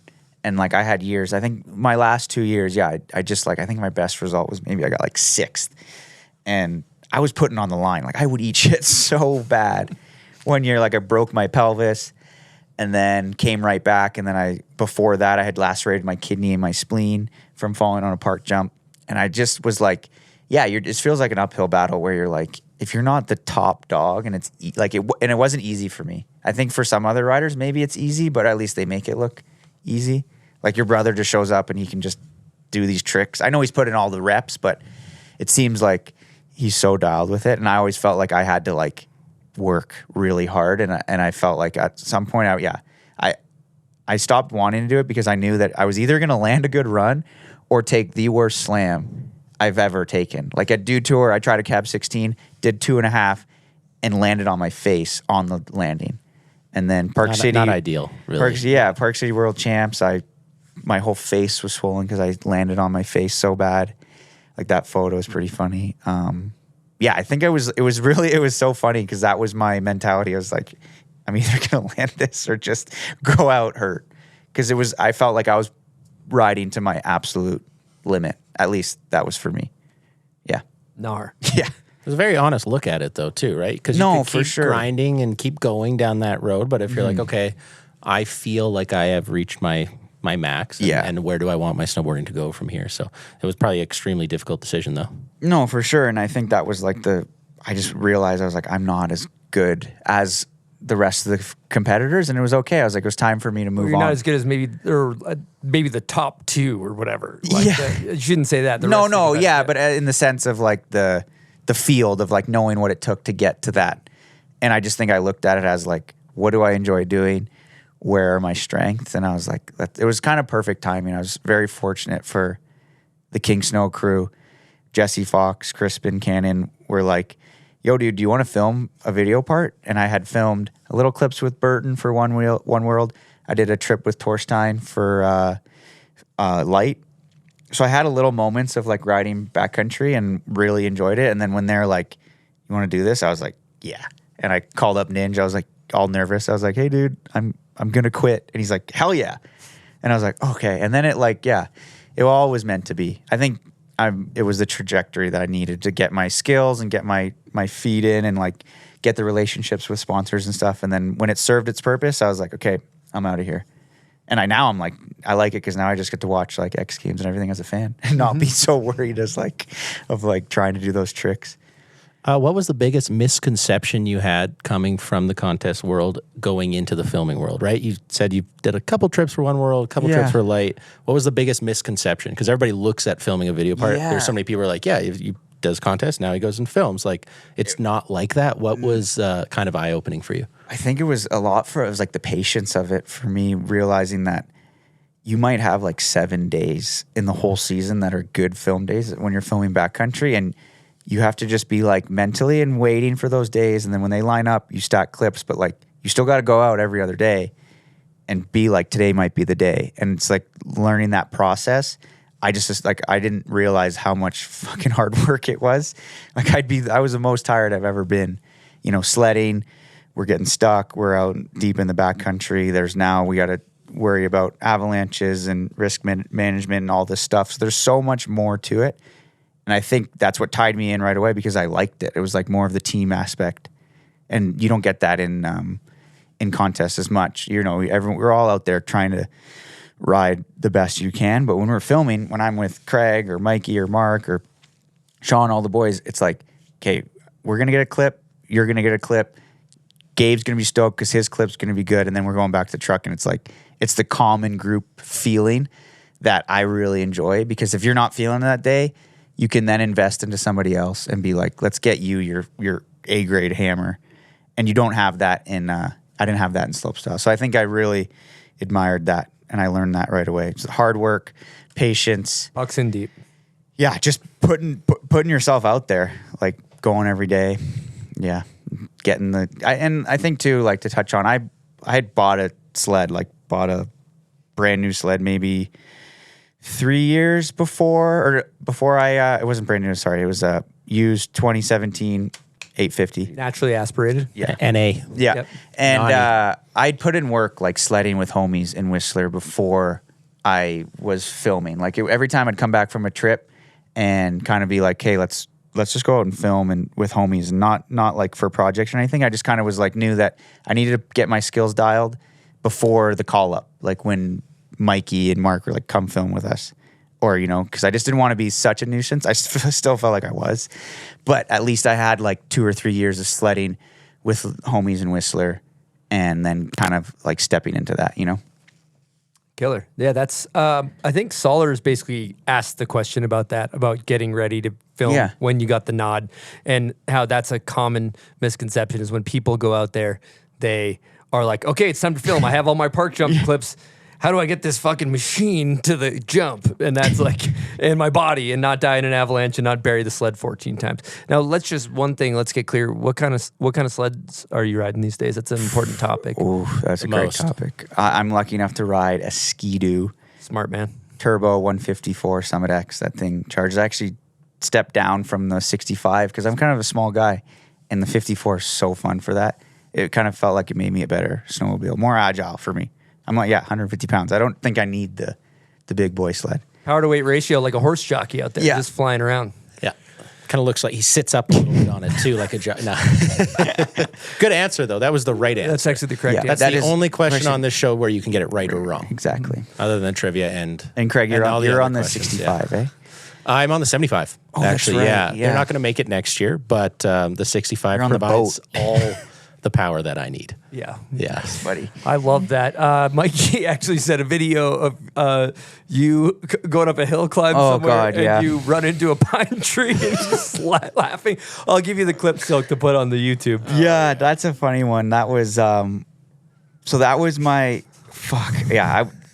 And like I had years, I think my last 2 years, I just like, I think my best result was maybe I got like 6th. And I was putting on the line. Like I would eat shit so bad. One year, like I broke my pelvis and then came right back. And then before that, I had lacerated my kidney and my spleen from falling on a park jump. And I just was like, yeah, it feels like an uphill battle where you're like, if you're not the top dog, and it wasn't easy for me. I think for some other riders, maybe it's easy, but at least they make it look easy. Like your brother just shows up and he can just do these tricks. I know he's put in all the reps, but it seems like he's so dialed with it. And I always felt like I had to like work really hard. And I felt like at some point, I stopped wanting to do it because I knew that I was either going to land a good run or take the worst slam I've ever taken. Like at Dew Tour, I tried a cab 16, did 2.5, and landed on my face on the landing. And then Park City, not ideal, really. Park City World Champs. My whole face was swollen because I landed on my face so bad. Like that photo is pretty funny. I think it was so funny because that was my mentality. I was like, I'm either gonna land this or just go out hurt. Because I felt like I was riding to my absolute limit. At least that was for me. Yeah. Nar. Yeah. It was a very honest look at it, though, too, right? Because you could keep grinding and keep going down that road. But if you're like, okay, I feel like I have reached my max, and where do I want my snowboarding to go from here? So it was probably an extremely difficult decision, though. No, for sure. And I think that was like I just realized I was like, I'm not as good as the rest of the competitors, and it was okay. I was like, it was time for me to move on. You're not as good as maybe the top two or whatever. Like you shouldn't say that. But in the sense of like the field of like knowing what it took to get to that. And I just think I looked at it as like, what do I enjoy doing? Where are my strengths? And I was like, it was kind of perfect timing. I was very fortunate for the King Snow crew. Jesse Fox, Crispin Cannon were like, yo, dude, do you want to film a video part? And I had filmed a little clips with Burton for One World. I did a trip with Torstein for Light. So I had a little moments of like riding backcountry and really enjoyed it. And then when they're like, you want to do this? I was like, yeah. And I called up Ninja. I was like all nervous. I was like, hey, dude, I'm going to quit. And he's like, hell yeah. And I was like, okay. And then it all was meant to be. I think it was the trajectory that I needed to get my skills and get my feet in and like get the relationships with sponsors and stuff. And then when it served its purpose, I was like, okay, I'm out of here. And I'm like, I like it because now I just get to watch like X Games and everything as a fan and not be so worried of trying to do those tricks. What was the biggest misconception you had coming from the contest world going into the filming world, right? You said you did a couple trips for One World, a couple trips for Light. What was the biggest misconception? Because everybody looks at filming a video part. There's so many people who are like, yeah, he does contest, now he goes and films. Like, it's not like that. What was kind of eye-opening for you? I think it was a lot it was like the patience of it for me, realizing that you might have like 7 days in the whole season that are good film days when you're filming backcountry, and you have to just be like mentally and waiting for those days. And then when they line up, you stack clips, but like you still got to go out every other day and be like, today might be the day. And it's like learning that process. I didn't realize how much fucking hard work it was. Like I was the most tired I've ever been, sledding. We're getting stuck. We're out deep in the backcountry. We got to worry about avalanches and risk management and all this stuff. So there's so much more to it. And I think that's what tied me in right away because I liked it. It was like more of the team aspect. And you don't get that in contests as much. We're all out there trying to ride the best you can. But when we're filming, when I'm with Craig or Mikey or Mark or Sean, all the boys, it's like, okay, we're going to get a clip. You're going to get a clip. Gabe's going to be stoked because his clip's going to be good. And then we're going back to the truck. And it's like, it's the common group feeling that I really enjoy. Because if you're not feeling that day, you can then invest into somebody else and be like, let's get you your A-grade hammer. And you don't have that I didn't have that in slopestyle. So I think I really admired that, and I learned that right away. It's hard work, patience. Bucks in deep. Yeah, just putting yourself out there, like going every day. Yeah, getting and I think too, like to touch on, I had bought a brand new sled maybe 3 years before I, it wasn't brand new, sorry. It was a used 2017 850. Naturally aspirated. Yeah. NA. Yeah. Yep. And I'd put in work like sledding with homies in Whistler before I was filming. Like every time I'd come back from a trip and kind of be like, hey, let's just go out and film and with homies, and not like for projects or anything. I just kind of was like, knew that I needed to get my skills dialed before the call up. Like when Mikey and Mark were like, come film with us. or, because I just didn't want to be such a nuisance. I still felt like I was, but at least I had like 2 or 3 years of sledding with homies in Whistler, and then kind of like stepping into that, Killer. Yeah, that's, I think Sollors basically asked the question about that, about getting ready to film when you got the nod, and how that's a common misconception is when people go out there, they are like, okay, it's time to film. I have all my park jump clips. How do I get this fucking machine to the jump? And that's like in my body, and not die in an avalanche and not bury the sled 14 times. Now, let's get clear. What kind of sleds are you riding these days? That's an important topic. Ooh, that's a great topic. I'm lucky enough to ride a Ski-Doo. Smart man. Turbo 154 Summit X. That thing charges. I actually stepped down from the 65 because I'm kind of a small guy, and the 54 is so fun for that. It kind of felt like it made me a better snowmobile, more agile for me. I'm like, 150 pounds. I don't think I need the big boy sled. Power to weight ratio, like a horse jockey out there, just flying around. Yeah. Kind of looks like he sits up a little bit on it too, like a jockey. No. Good answer, though. That was the right answer. That's actually the correct answer. That's the only question on this show where you can get it right or wrong. Exactly. Other than trivia and Craig, you're on the questions, 65, eh? I'm on the 75. Oh, actually, that's right. They're not going to make it next year, but the 65 provides all the power that I need. Yeah. Yes, buddy. I love that. Mikey actually sent a video of you going up a hill climb somewhere, and you run into a pine tree and just laughing. I'll give you the clip, Silk, to put on the YouTube. Yeah, that's a funny one. That was so that was my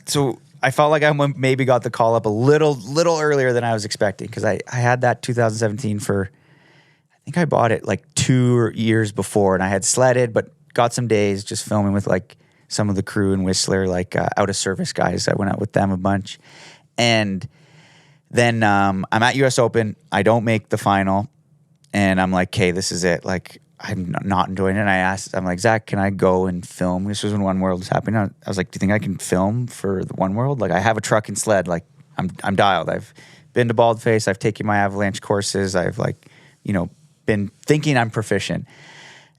so I felt like I maybe got the call up a little earlier than I was expecting, because I had that 2017 for, I think I bought it like 2 years before, and I had sledded, but got some days just filming with like some of the crew in Whistler, like out of service guys. I went out with them a bunch. And then I'm at US Open. I don't make the final. And I'm like, okay, this is it. Like, I'm not enjoying it. And I'm like, Zach, can I go and film? This was when One World was happening. I was like, do you think I can film for the One World? Like, I have a truck and sled. Like, I'm dialed. I've been to Baldface. I've taken my avalanche courses. I've been thinking I'm proficient.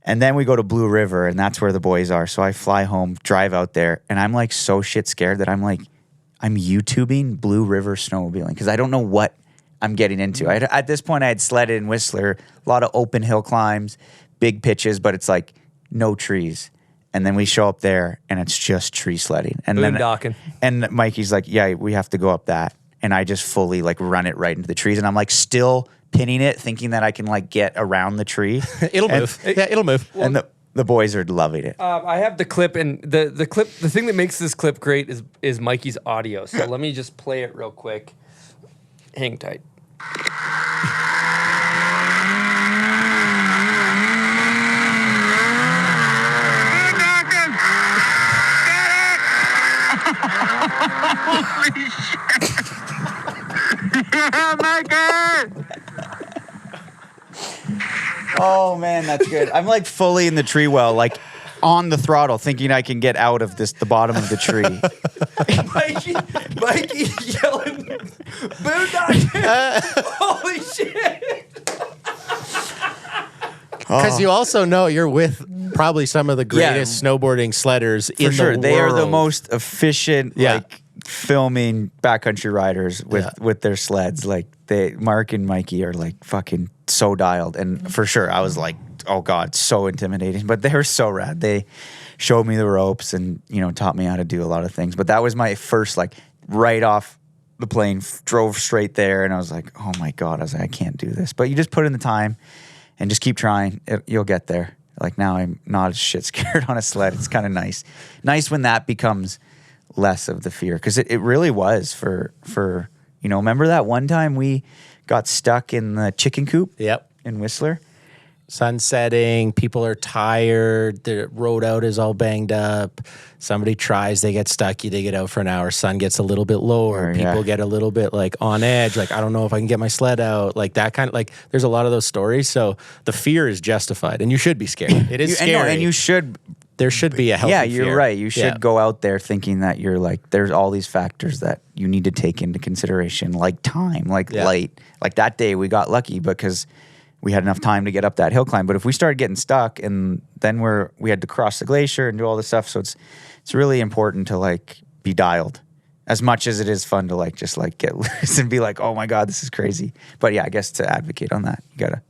And then we go to Blue River, and that's where the boys are. So I fly home, drive out there, and I'm like so shit scared that I'm YouTubing Blue River snowmobiling, because I don't know what I'm getting into. At this point, I had sledded in Whistler, a lot of open hill climbs, big pitches, but it's like no trees. And then we show up there, and it's just tree sledding. And boondocking. And Mikey's like, yeah, we have to go up that. And I just fully like run it right into the trees, and I'm like still pinning it, thinking that I can like get around the tree. It'll move. Yeah, it'll move. And the boys are loving it. I have the clip, and the clip. The thing that makes this clip great is Mikey's audio. So let me just play it real quick. Hang tight. Holy shit! Yeah, Mikey! Oh man, that's good. I'm like fully in the tree well, like on the throttle, thinking I can get out of the bottom of the tree. Mikey yelling, boondocking! Holy shit! Because you also know you're with probably some of the greatest snowboarding sledders in the world. They are the most efficient, like filming backcountry riders with their sleds. Like Mark and Mikey are like fucking so dialed, and for sure I was like, oh god, so intimidating. But they were so rad. They showed me the ropes and taught me how to do a lot of things. But that was my first, like, right off the plane, drove straight there, and I was like, oh my god, I was like, I can't do this. But you just put in the time and just keep trying. You'll get there. Like, now I'm not as shit scared on a sled. It's kind of nice when that becomes less of the fear, because it really was for remember that one time we got stuck in the chicken coop in Whistler? Sun setting, people are tired, the road out is all banged up, somebody tries, they get stuck, they get out for an hour, sun gets a little bit lower, people get a little bit like on edge, like I don't know if I can get my sled out, like that kind of, like there's a lot of those stories. So the fear is justified, and you should be scared. It is scary. And you should. There should be a healthy fear. Yeah, you're right. You should Yeah. go out there thinking that you're like, there's all these factors that you need to take into consideration, like time, like light. Like that day we got lucky because we had enough time to get up that hill climb. But if we started getting stuck, and then we had to cross the glacier and do all this stuff. So it's really important to like be dialed as much as it is fun to like just like get loose and be like, oh my God, this is crazy. But yeah, I guess to advocate on that, you gotta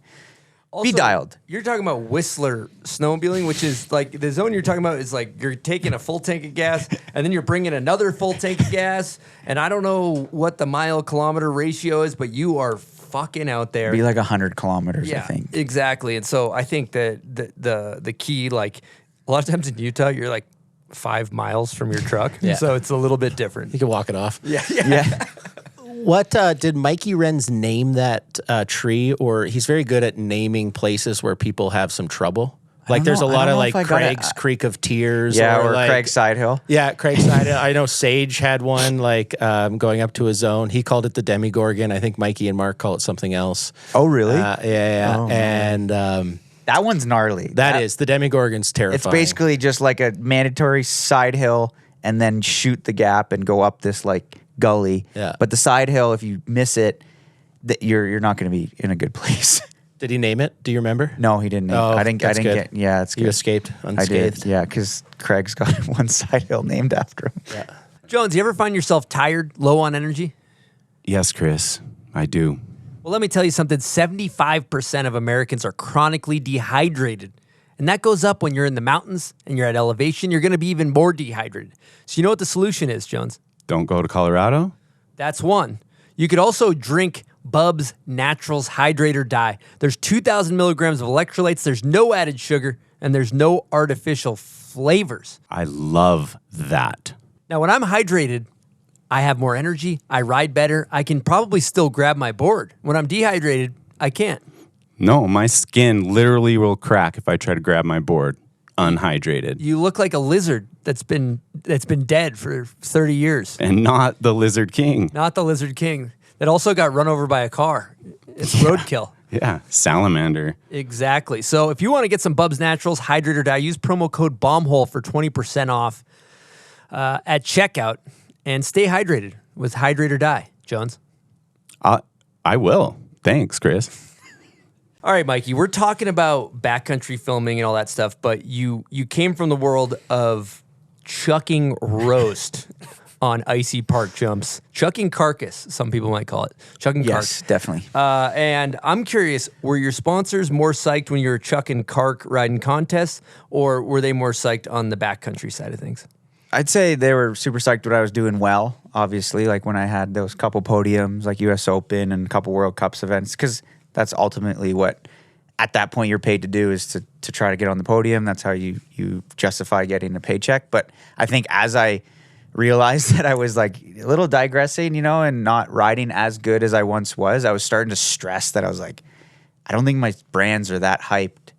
Also, be dialed. You're talking about Whistler snowmobiling, which is like the zone you're talking about is like you're taking a full tank of gas and then you're bringing another full tank of gas. And I don't know what the mile-kilometer ratio is, but you are fucking out there. Be like 100 kilometers, I think. Exactly. And so I think that the key, like a lot of times in Utah, you're like 5 miles from your truck. Yeah. So it's a little bit different. You can walk it off. Yeah. What did Mikey Renz name that tree? Or he's very good at naming places where people have some trouble. Like there's a lot of like Craig's Creek of Tears. Yeah, or like, Craig's Side Hill. Yeah, Craig's Side Hill. I know Sage had one like going up to his zone. He called it the Demigorgon. I think Mikey and Mark call it something else. Oh, really? Yeah. Oh, and that one's gnarly. That is. The Demigorgon's terrifying. It's basically just like a mandatory side hill and then shoot the gap and go up this like gully. Yeah. But the side hill, if you miss it, you're not going to be in a good place. Did he name it? Do you remember? No, he didn't name it. I didn't good. get. Yeah, it's good. You escaped unscathed. I did. Yeah, because Craig's got one side hill named after him. Yeah. Jones, you ever find yourself tired, low on energy? Yes, Chris, I do. Well, let me tell you something. 75% of Americans are chronically dehydrated. And that goes up when you're in the mountains and you're at elevation. You're going to be even more dehydrated. So you know what the solution is, Jones? Don't go to Colorado? That's one. You could also drink Bubs Naturals Hydrate or Die. There's 2,000 milligrams of electrolytes. There's no added sugar, and there's no artificial flavors. I love that. Now, when I'm hydrated, I have more energy. I ride better. I can probably still grab my board. When I'm dehydrated, I can't. No, my skin literally will crack if I try to grab my board unhydrated. You look like a lizard that's been dead for 30 years. And not the Lizard King. Not the Lizard King that also got run over by a car. It's roadkill. Yeah, salamander. Exactly. So if you want to get some Bubs Naturals Hydrate or Die, use promo code BOMBHOLE for 20% off at checkout, and stay hydrated with Hydrate or Die. Jones? I will. Thanks, Chris. All right, Mikey, we're talking about backcountry filming and all that stuff, but you came from the world of chucking roast on icy park jumps. Chucking carcass, some people might call it. Chucking Yes, definitely. And I'm curious, were your sponsors more psyched when you were chucking cark riding contests, or were they more psyched on the backcountry side of things? I'd say they were super psyched when I was doing well, obviously, like when I had those couple podiums, like US Open and a couple World Cups events, because that's ultimately what, at that point, you're paid to do is to try to get on the podium. That's how you justify getting a paycheck. But I think as I realized that I was like a little digressing, and not riding as good as I once was, I was starting to stress that I was like, I don't think my brands are that hyped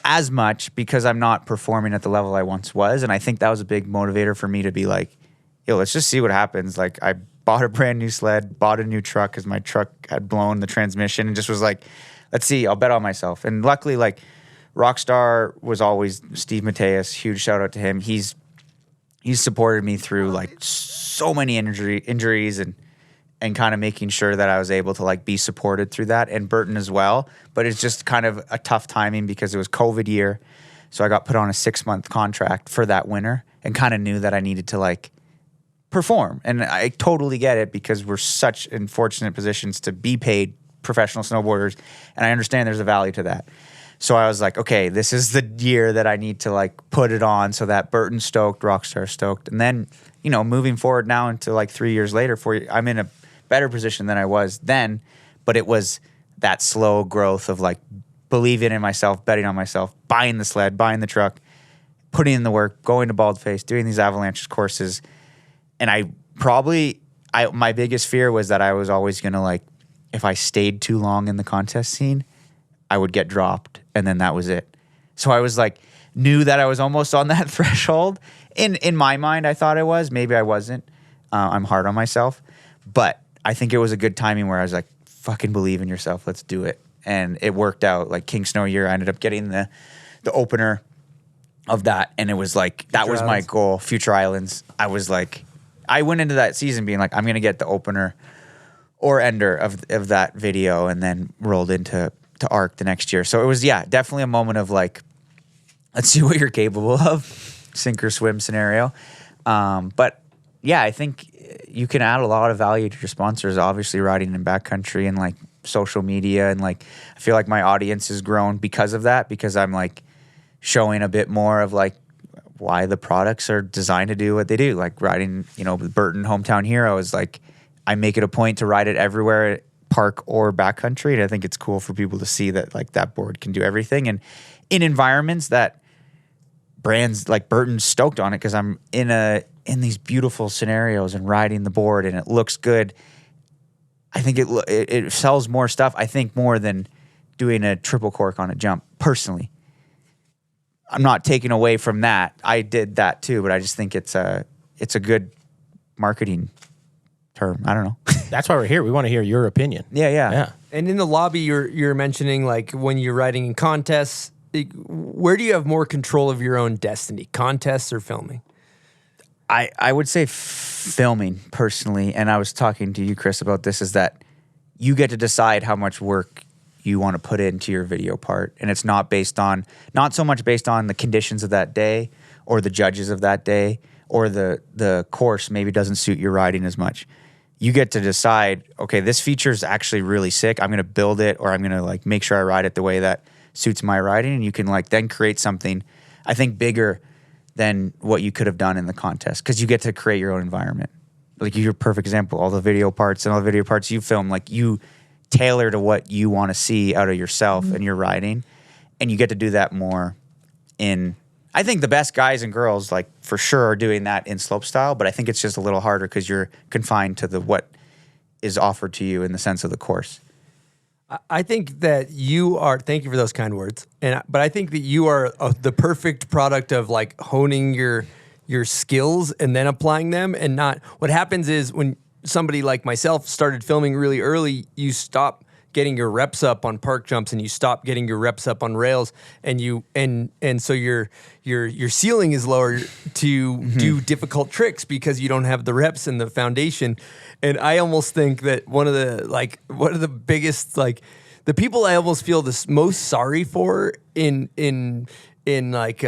as much because I'm not performing at the level I once was. And I think that was a big motivator for me to be like, yo, let's just see what happens. Like I bought a brand new sled, bought a new truck because my truck had blown the transmission, and just was like, let's see, I'll bet on myself. And luckily, like Rockstar was always Steve Mateus, huge shout out to him. He's supported me through like so many injuries and kind of making sure that I was able to like be supported through that, and Burton as well. But it's just kind of a tough timing because it was COVID year. So I got put on a 6-month contract for that winter and kind of knew that I needed to like perform. And I totally get it because we're such in fortunate positions to be paid professional snowboarders. And I understand there's a value to that. So I was like, okay, this is the year that I need to like put it on so that Burton's stoked, Rockstar stoked. And then, moving forward now into like 3 years later, I'm in a better position than I was then, but it was that slow growth of like believing in myself, betting on myself, buying the sled, buying the truck, putting in the work, going to Baldface, doing these avalanche courses. And my biggest fear was that I was always going to like, if I stayed too long in the contest scene, I would get dropped, and then that was it. So I was like, knew that I was almost on that threshold. In my mind, I thought I was. Maybe I wasn't. I'm hard on myself. But I think it was a good timing where I was like, fucking believe in yourself. Let's do it. And it worked out. Like King Snow year, I ended up getting the opener of that. And it was like, that was my goal. Future Islands. I was like, I went into that season being like, I'm going to get the opener or ender of that video, and then rolled into ARC the next year. So it was, definitely a moment of like, let's see what you're capable of, sink or swim scenario. But yeah, I think you can add a lot of value to your sponsors, obviously riding in backcountry and like social media. And like, I feel like my audience has grown because of that, because I'm like showing a bit more of like why the products are designed to do what they do. Like riding, you know, with Burton Hometown Hero is like, I make it a point to ride it everywhere, park or backcountry. And I think it's cool for people to see that like that board can do everything. And in environments that brands like Burton's stoked on it, because I'm in these beautiful scenarios and riding the board and it looks good. I think it sells more stuff, I think, more than doing a triple cork on a jump, personally. I'm not taking away from that. I did that too, but I just think it's a good marketing term. I don't know. That's why we're here. We want to hear your opinion. Yeah. And in the lobby, you're mentioning like when you're riding in contests, where do you have more control of your own destiny, contests or filming? I would say filming personally, and I was talking to you, Chris, about this, is that you get to decide how much work you want to put into your video part. And it's not so much based on the conditions of that day or the judges of that day or the course maybe doesn't suit your riding as much. You get to decide, okay, this feature is actually really sick. I'm going to build it, or I'm going to like make sure I ride it the way that suits my riding. And you can like then create something, I think, bigger than what you could have done in the contest, because you get to create your own environment. Like you're a perfect example. All the video parts you film, like you tailor to what you want to see out of yourself and your riding, and you get to do that more in. I think the best guys and girls, like for sure, are doing that in slopestyle, but I think it's just a little harder because you're confined to what is offered to you in the sense of the course. I think that you are. Thank you for those kind words. But I think that you are the perfect product of like honing your skills and then applying them, and not. What happens is when somebody like myself started filming really early, you stop getting your reps up on park jumps and you stop getting your reps up on rails, and so your ceiling is lower to do difficult tricks because you don't have the reps and the foundation. And I almost think that one of the biggest, like, the people I almost feel the most sorry for in like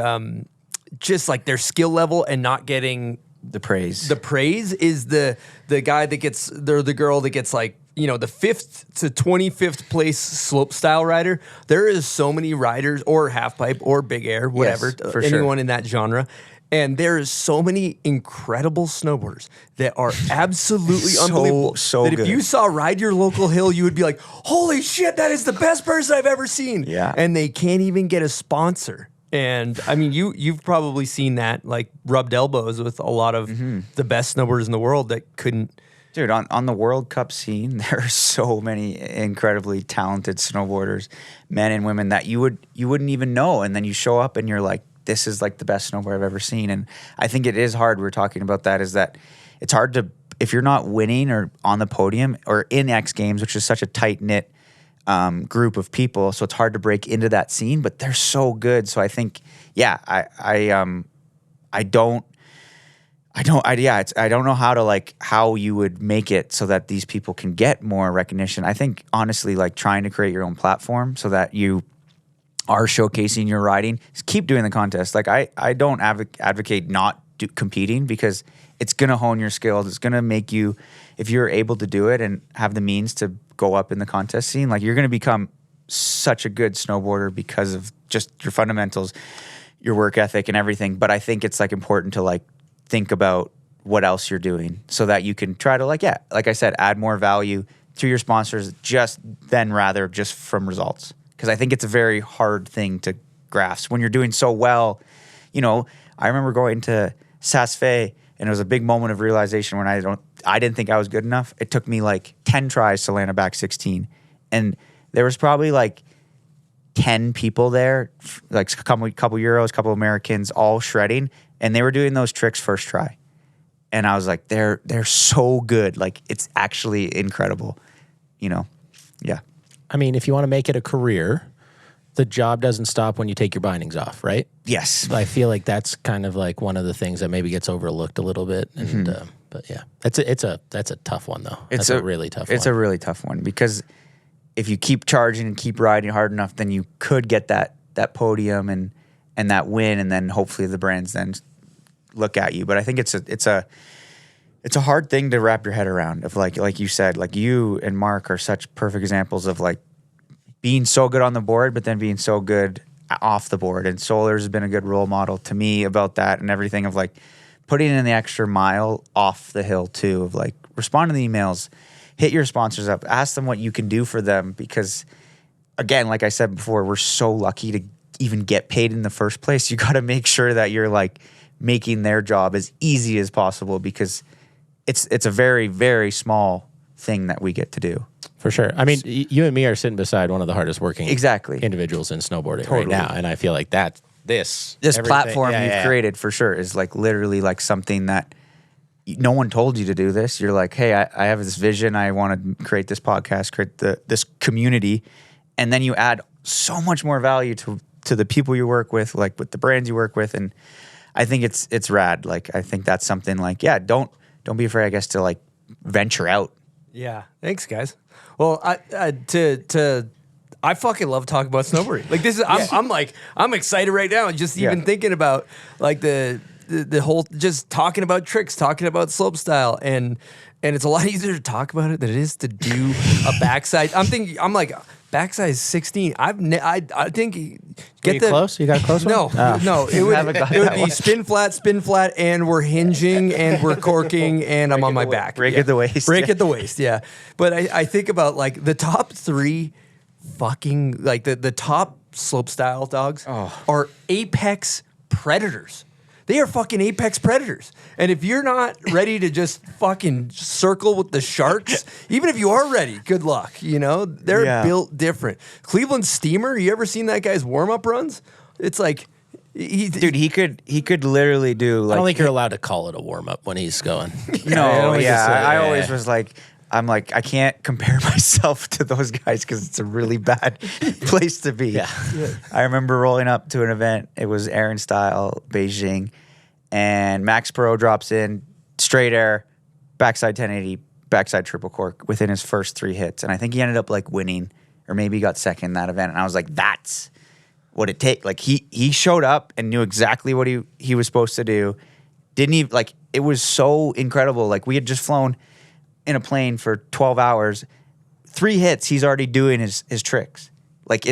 just like their skill level and not getting the praise. The praise is the guy that gets, the girl that gets like, you know, the 5th to 25th place slope style rider. There is so many riders, or half pipe or big air, whatever, yes, for anyone sure. in that genre. And there is so many incredible snowboarders that are absolutely unbelievable. So that good. If you saw Ride Your Local Hill, you would be like, holy shit, that is the best person I've ever seen. Yeah. And they can't even get a sponsor. And I mean, you've probably seen that, like rubbed elbows with a lot of the best snowboarders in the world that couldn't. Dude, on the World Cup scene, there are so many incredibly talented snowboarders, men and women, that you wouldn't even know. And then you show up and you're like, this is like the best snowboard I've ever seen. And I think it is hard. We're talking about that, is that it's hard to, if you're not winning or on the podium or in X Games, which is such a tight-knit group of people, so it's hard to break into that scene, but they're so good. So I think, yeah, I don't know how you would make it so that these people can get more recognition. I think honestly, like trying to create your own platform so that you are showcasing your riding, keep doing the contest. Like I don't advocate not competing, because it's going to hone your skills. It's going to make you, if you're able to do it and have the means to go up in the contest scene, like you're going to become such a good snowboarder because of just your fundamentals, your work ethic and everything. But I think it's like important to like think about what else you're doing so that you can try to like I said, add more value to your sponsors rather just from results. Because I think it's a very hard thing to grasp when you're doing so well. You know, I remember going to Saas-Fee, and it was a big moment of realization when I didn't think I was good enough. It took me like 10 tries to land a back 16. And there was probably like 10 people there, like a couple Euros, a couple Americans, all shredding. And they were doing those tricks first try. And I was like, they're so good. Like, it's actually incredible, you know? Yeah. I mean, if you want to make it a career, the job doesn't stop when you take your bindings off, right? Yes. I feel like that's kind of like one of the things that maybe gets overlooked a little bit. And but yeah, that's a tough one though. It's a really tough one. It's a really tough one, because if you keep charging and keep riding hard enough, then you could get that podium and that win, and then hopefully the brands then look at you. But I think it's it's a hard thing to wrap your head around. Of like you said, like you and Mark are such perfect examples of like being so good on the board, but then being so good off the board. And Sollors has been a good role model to me about that and everything of like putting in the extra mile off the hill too, of like respond to the emails, hit your sponsors up, ask them what you can do for them. Because again, like I said before, we're so lucky to even get paid in the first place. You got to make sure that you're like making their job as easy as possible, because it's a very, very small thing that we get to do. For sure. I mean, you and me are sitting beside one of the hardest working exactly individuals in snowboarding right now. And I feel like that this platform you've created for sure is like literally like something that no one told you to do this. You're like, hey, I have this vision. I want to create this podcast, create this community. And then you add so much more value to the people you work with, like with the brands you work with. And I think it's rad. Like, I think that's something like, yeah, don't be afraid, I guess, to like venture out. Yeah. Thanks, guys. Well, I fucking love talking about snowboarding. Like this is, I'm excited right now. Just even thinking about like the whole, just talking about tricks, talking about slope style, and it's a lot easier to talk about it than it is to do a backside. I'm like backside 16. I think get close. You got a close one? No. It would be spin flat, and we're hinging and we're corking, and I'm on my back. Break at the waist. Break at the waist. Yeah. But I think about like the top 3 fucking like the top slope style dogs are apex predators. They are fucking apex predators. And if you're not ready to just fucking circle with the sharks, even if you are ready, good luck. You know, they're built different. Cleveland Steamer, you ever seen that guy's warm-up runs? It's like, he could literally do like. I don't think you're allowed to call it a warm-up when he's going. I always was like, I'm like, I can't compare myself to those guys because it's a really bad place to be. Yeah. I remember rolling up to an event. It was Aaron style, Beijing, and Max Pro drops in, straight air, backside 1080, backside triple cork within his first 3 hits. And I think he ended up like winning, or maybe he got second in that event. And I was like, that's what it takes. Like he showed up and knew exactly what he was supposed to do. Didn't even, like, it was so incredible. Like, we had just flown in a plane for 12 hours, 3 hits, he's already doing his tricks. Like,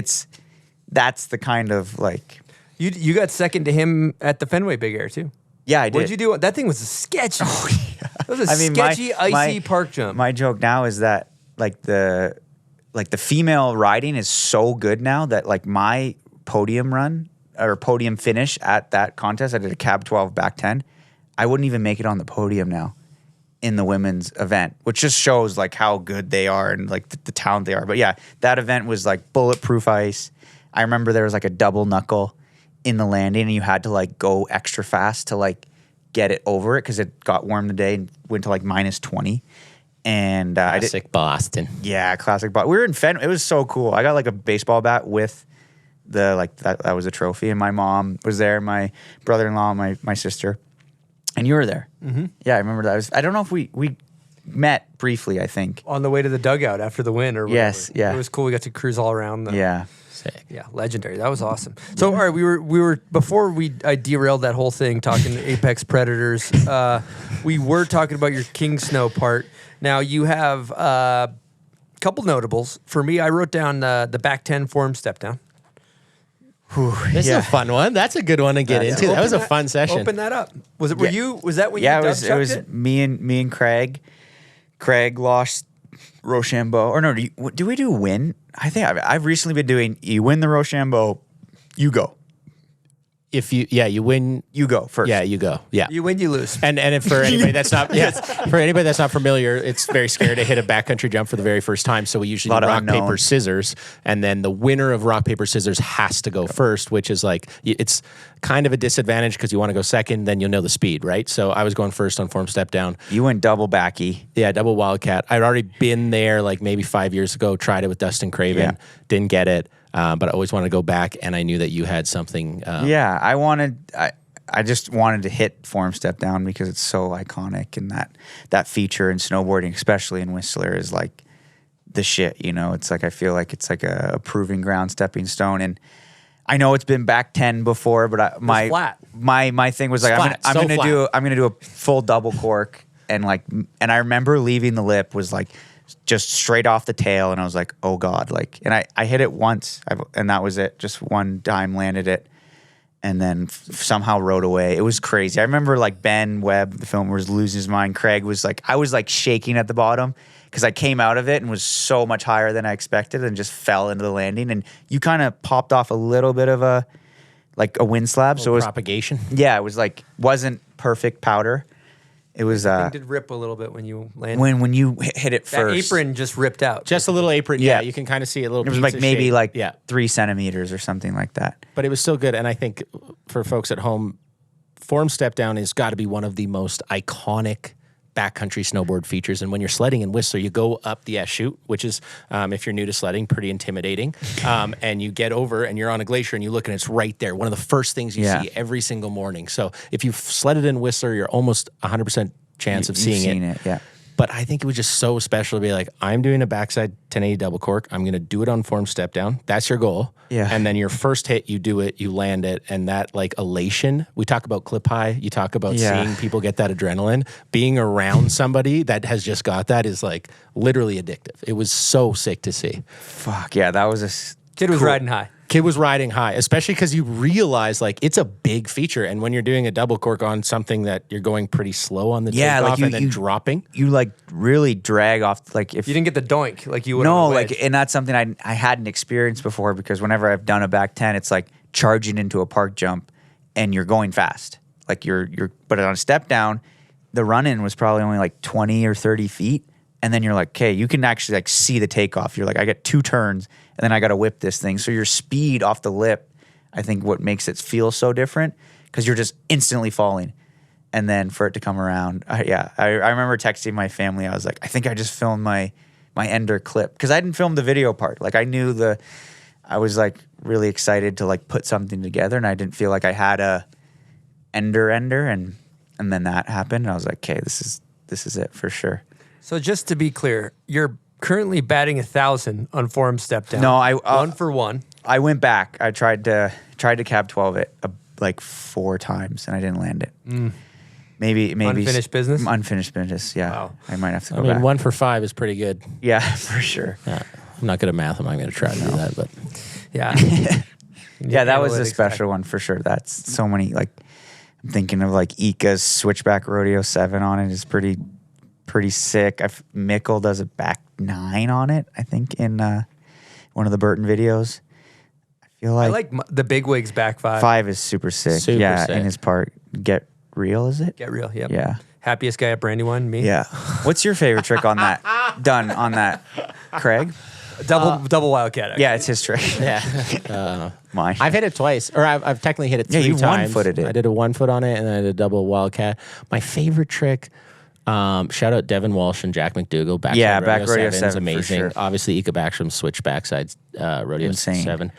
that's the kind of like. You got second to him at the Fenway Big Air too. Yeah, I did. What'd you do? That thing was sketchy. Oh, yeah. That was a sketchy, icy park jump. My joke now is that like the female riding is so good now that like my podium run or podium finish at that contest, I did a cab 12 back 10. I wouldn't even make it on the podium now in the women's event, which just shows like how good they are and like the talent they are. But yeah, that event was like bulletproof ice. I remember there was like a double knuckle in the landing and you had to like go extra fast to like get it over it because it got warm the day and went to like -20. And classic Boston. Yeah, classic Boston. We were in Fenway. It was so cool. I got like a baseball bat with the like that was a trophy, and my mom was there, my brother-in-law, my sister. And you were there. Mm-hmm. Yeah, I remember that. I don't know if we met briefly, I think. On the way to the dugout after the win or whatever. Yes, yeah. It was cool. We got to cruise all around. Sick. Yeah, legendary. That was awesome. So, all right, we were before I derailed that whole thing talking apex predators. We were talking about your King Snow part. Now, you have a couple notables. For me, I wrote down the back 10 form step down. This is a fun one. That's a good one to get into. That was a fun session. Open that up. Was that when you it was me and Craig. Craig lost Rochambeau. Or no, do we do win? I think I've recently been doing you win the Rochambeau, you go. If you win, you go first. Yeah, you go. Yeah, you win, you lose. And if for anybody that's not for anybody that's not familiar, it's very scary to hit a backcountry jump for the very first time. So we usually do rock paper scissors, and then the winner of rock paper scissors has to go first, which is like it's kind of a disadvantage because you want to go second, then you'll know the speed, right? So I was going first on form step down. You went double backy. Yeah, double wildcat. I'd already been there like maybe 5 years ago. Tried it with Dustin Craven, didn't get it. But I always wanted to go back, and I knew that you had something. I just wanted to hit form step down because it's so iconic, and that feature in snowboarding, especially in Whistler, is like the shit. You know, it's like I feel like it's like a proving ground, stepping stone. And I know it's been back 10 before, but my thing was like I'm gonna do a full double cork and I remember leaving the lip was like just straight off the tail, and I was like, oh God, like, and I hit it once, and that was it. Just one time landed it, and then somehow rode away. It was crazy. I remember like Ben Webb, the filmer, was losing his mind. Craig was like, I was like shaking at the bottom because I came out of it and was so much higher than I expected, and just fell into the landing, and you kind of popped off a little bit of a wind slab, so it was propagation. Yeah, it was like wasn't perfect powder. It was It did rip a little bit when you landed. when you hit it that first. apron just ripped out. Just a little apron. Yeah, you can kind of see a little. It was like maybe shape. like yeah, 3 centimeters or something like that. but it was still good. And I think for folks at home, form step down has got to be one of the most iconic backcountry snowboard features. And when you're sledding in Whistler, you go up the S-chute, which is, if you're new to sledding, pretty intimidating. And you get over and you're on a glacier and you look and it's right there. One of the first things you see every single morning. So if you've sledded in Whistler, you're almost 100% chance of seeing it. Yeah. But I think it was just so special to be like, I'm doing a backside 1080 double cork. I'm going to do it on form step down. That's your goal. Yeah. And then your first hit, you do it, you land it. And that like elation, we talk about clip high. You talk about seeing people get that adrenaline. Being around somebody that has just got that is like literally addictive. It was so sick to see. Fuck yeah, that was Kid was riding high. Kid was riding high, especially because you realize like it's a big feature, and when you're doing a double cork on something that you're going pretty slow on the takeoff and then dropping, you like really drag off. Like if you didn't get the doink like you would. No, like, and that's something I hadn't experienced before, because whenever I've done a back 10, it's like charging into a park jump, and you're going fast. Like but on a step down, the run in was probably only like 20 or 30 feet. And then you're like, okay, you can actually like see the takeoff. You're like, I got 2 turns, and then I got to whip this thing. So your speed off the lip, I think what makes it feel so different, because you're just instantly falling. And then for it to come around, I remember texting my family. I was like, I think I just filmed my ender clip, because I didn't film the video part. Like I was like really excited to like put something together, and I didn't feel like I had a ender, and then that happened. And I was like, okay, this is it for sure. So just to be clear, you're currently batting 1,000 on form step down. No, I 1 for 1. I went back. I tried to cab 12 it like 4 times, and I didn't land it. Maybe unfinished business. Unfinished business. Yeah, wow. I might have to go back. I mean, back. 1 for 5 is pretty good. Yeah, for sure. Yeah. I'm not good at math. I'm not going to try to do that, but yeah, yeah, that was a special one for sure. That's so many. Like I'm thinking of like Ika's Switchback Rodeo 7 on it is pretty sick. Mickle does a back 9 on it, I think, in one of the Burton videos. I feel like I like the Big Wigs back 5. 5 is super sick. Sick. In his part, Get Real, is it? Get Real, yep. Yeah. Happiest guy at Brandywine, me. Yeah. What's your favorite trick on that? Done on that, Craig? Double Wildcat. Actually. Yeah, it's his trick. Yeah. Mine. I've hit it twice, or I've technically hit it 3 times. Yeah, you 1-footed it. I did a 1 foot on it, and then I did a double Wildcat. My favorite trick. Shout out Devin Walsh and Jack McDougall. Back Rodeo 7 is amazing. Sure. Obviously, Ika Backstrom switch backside Rodeo Insane. 7.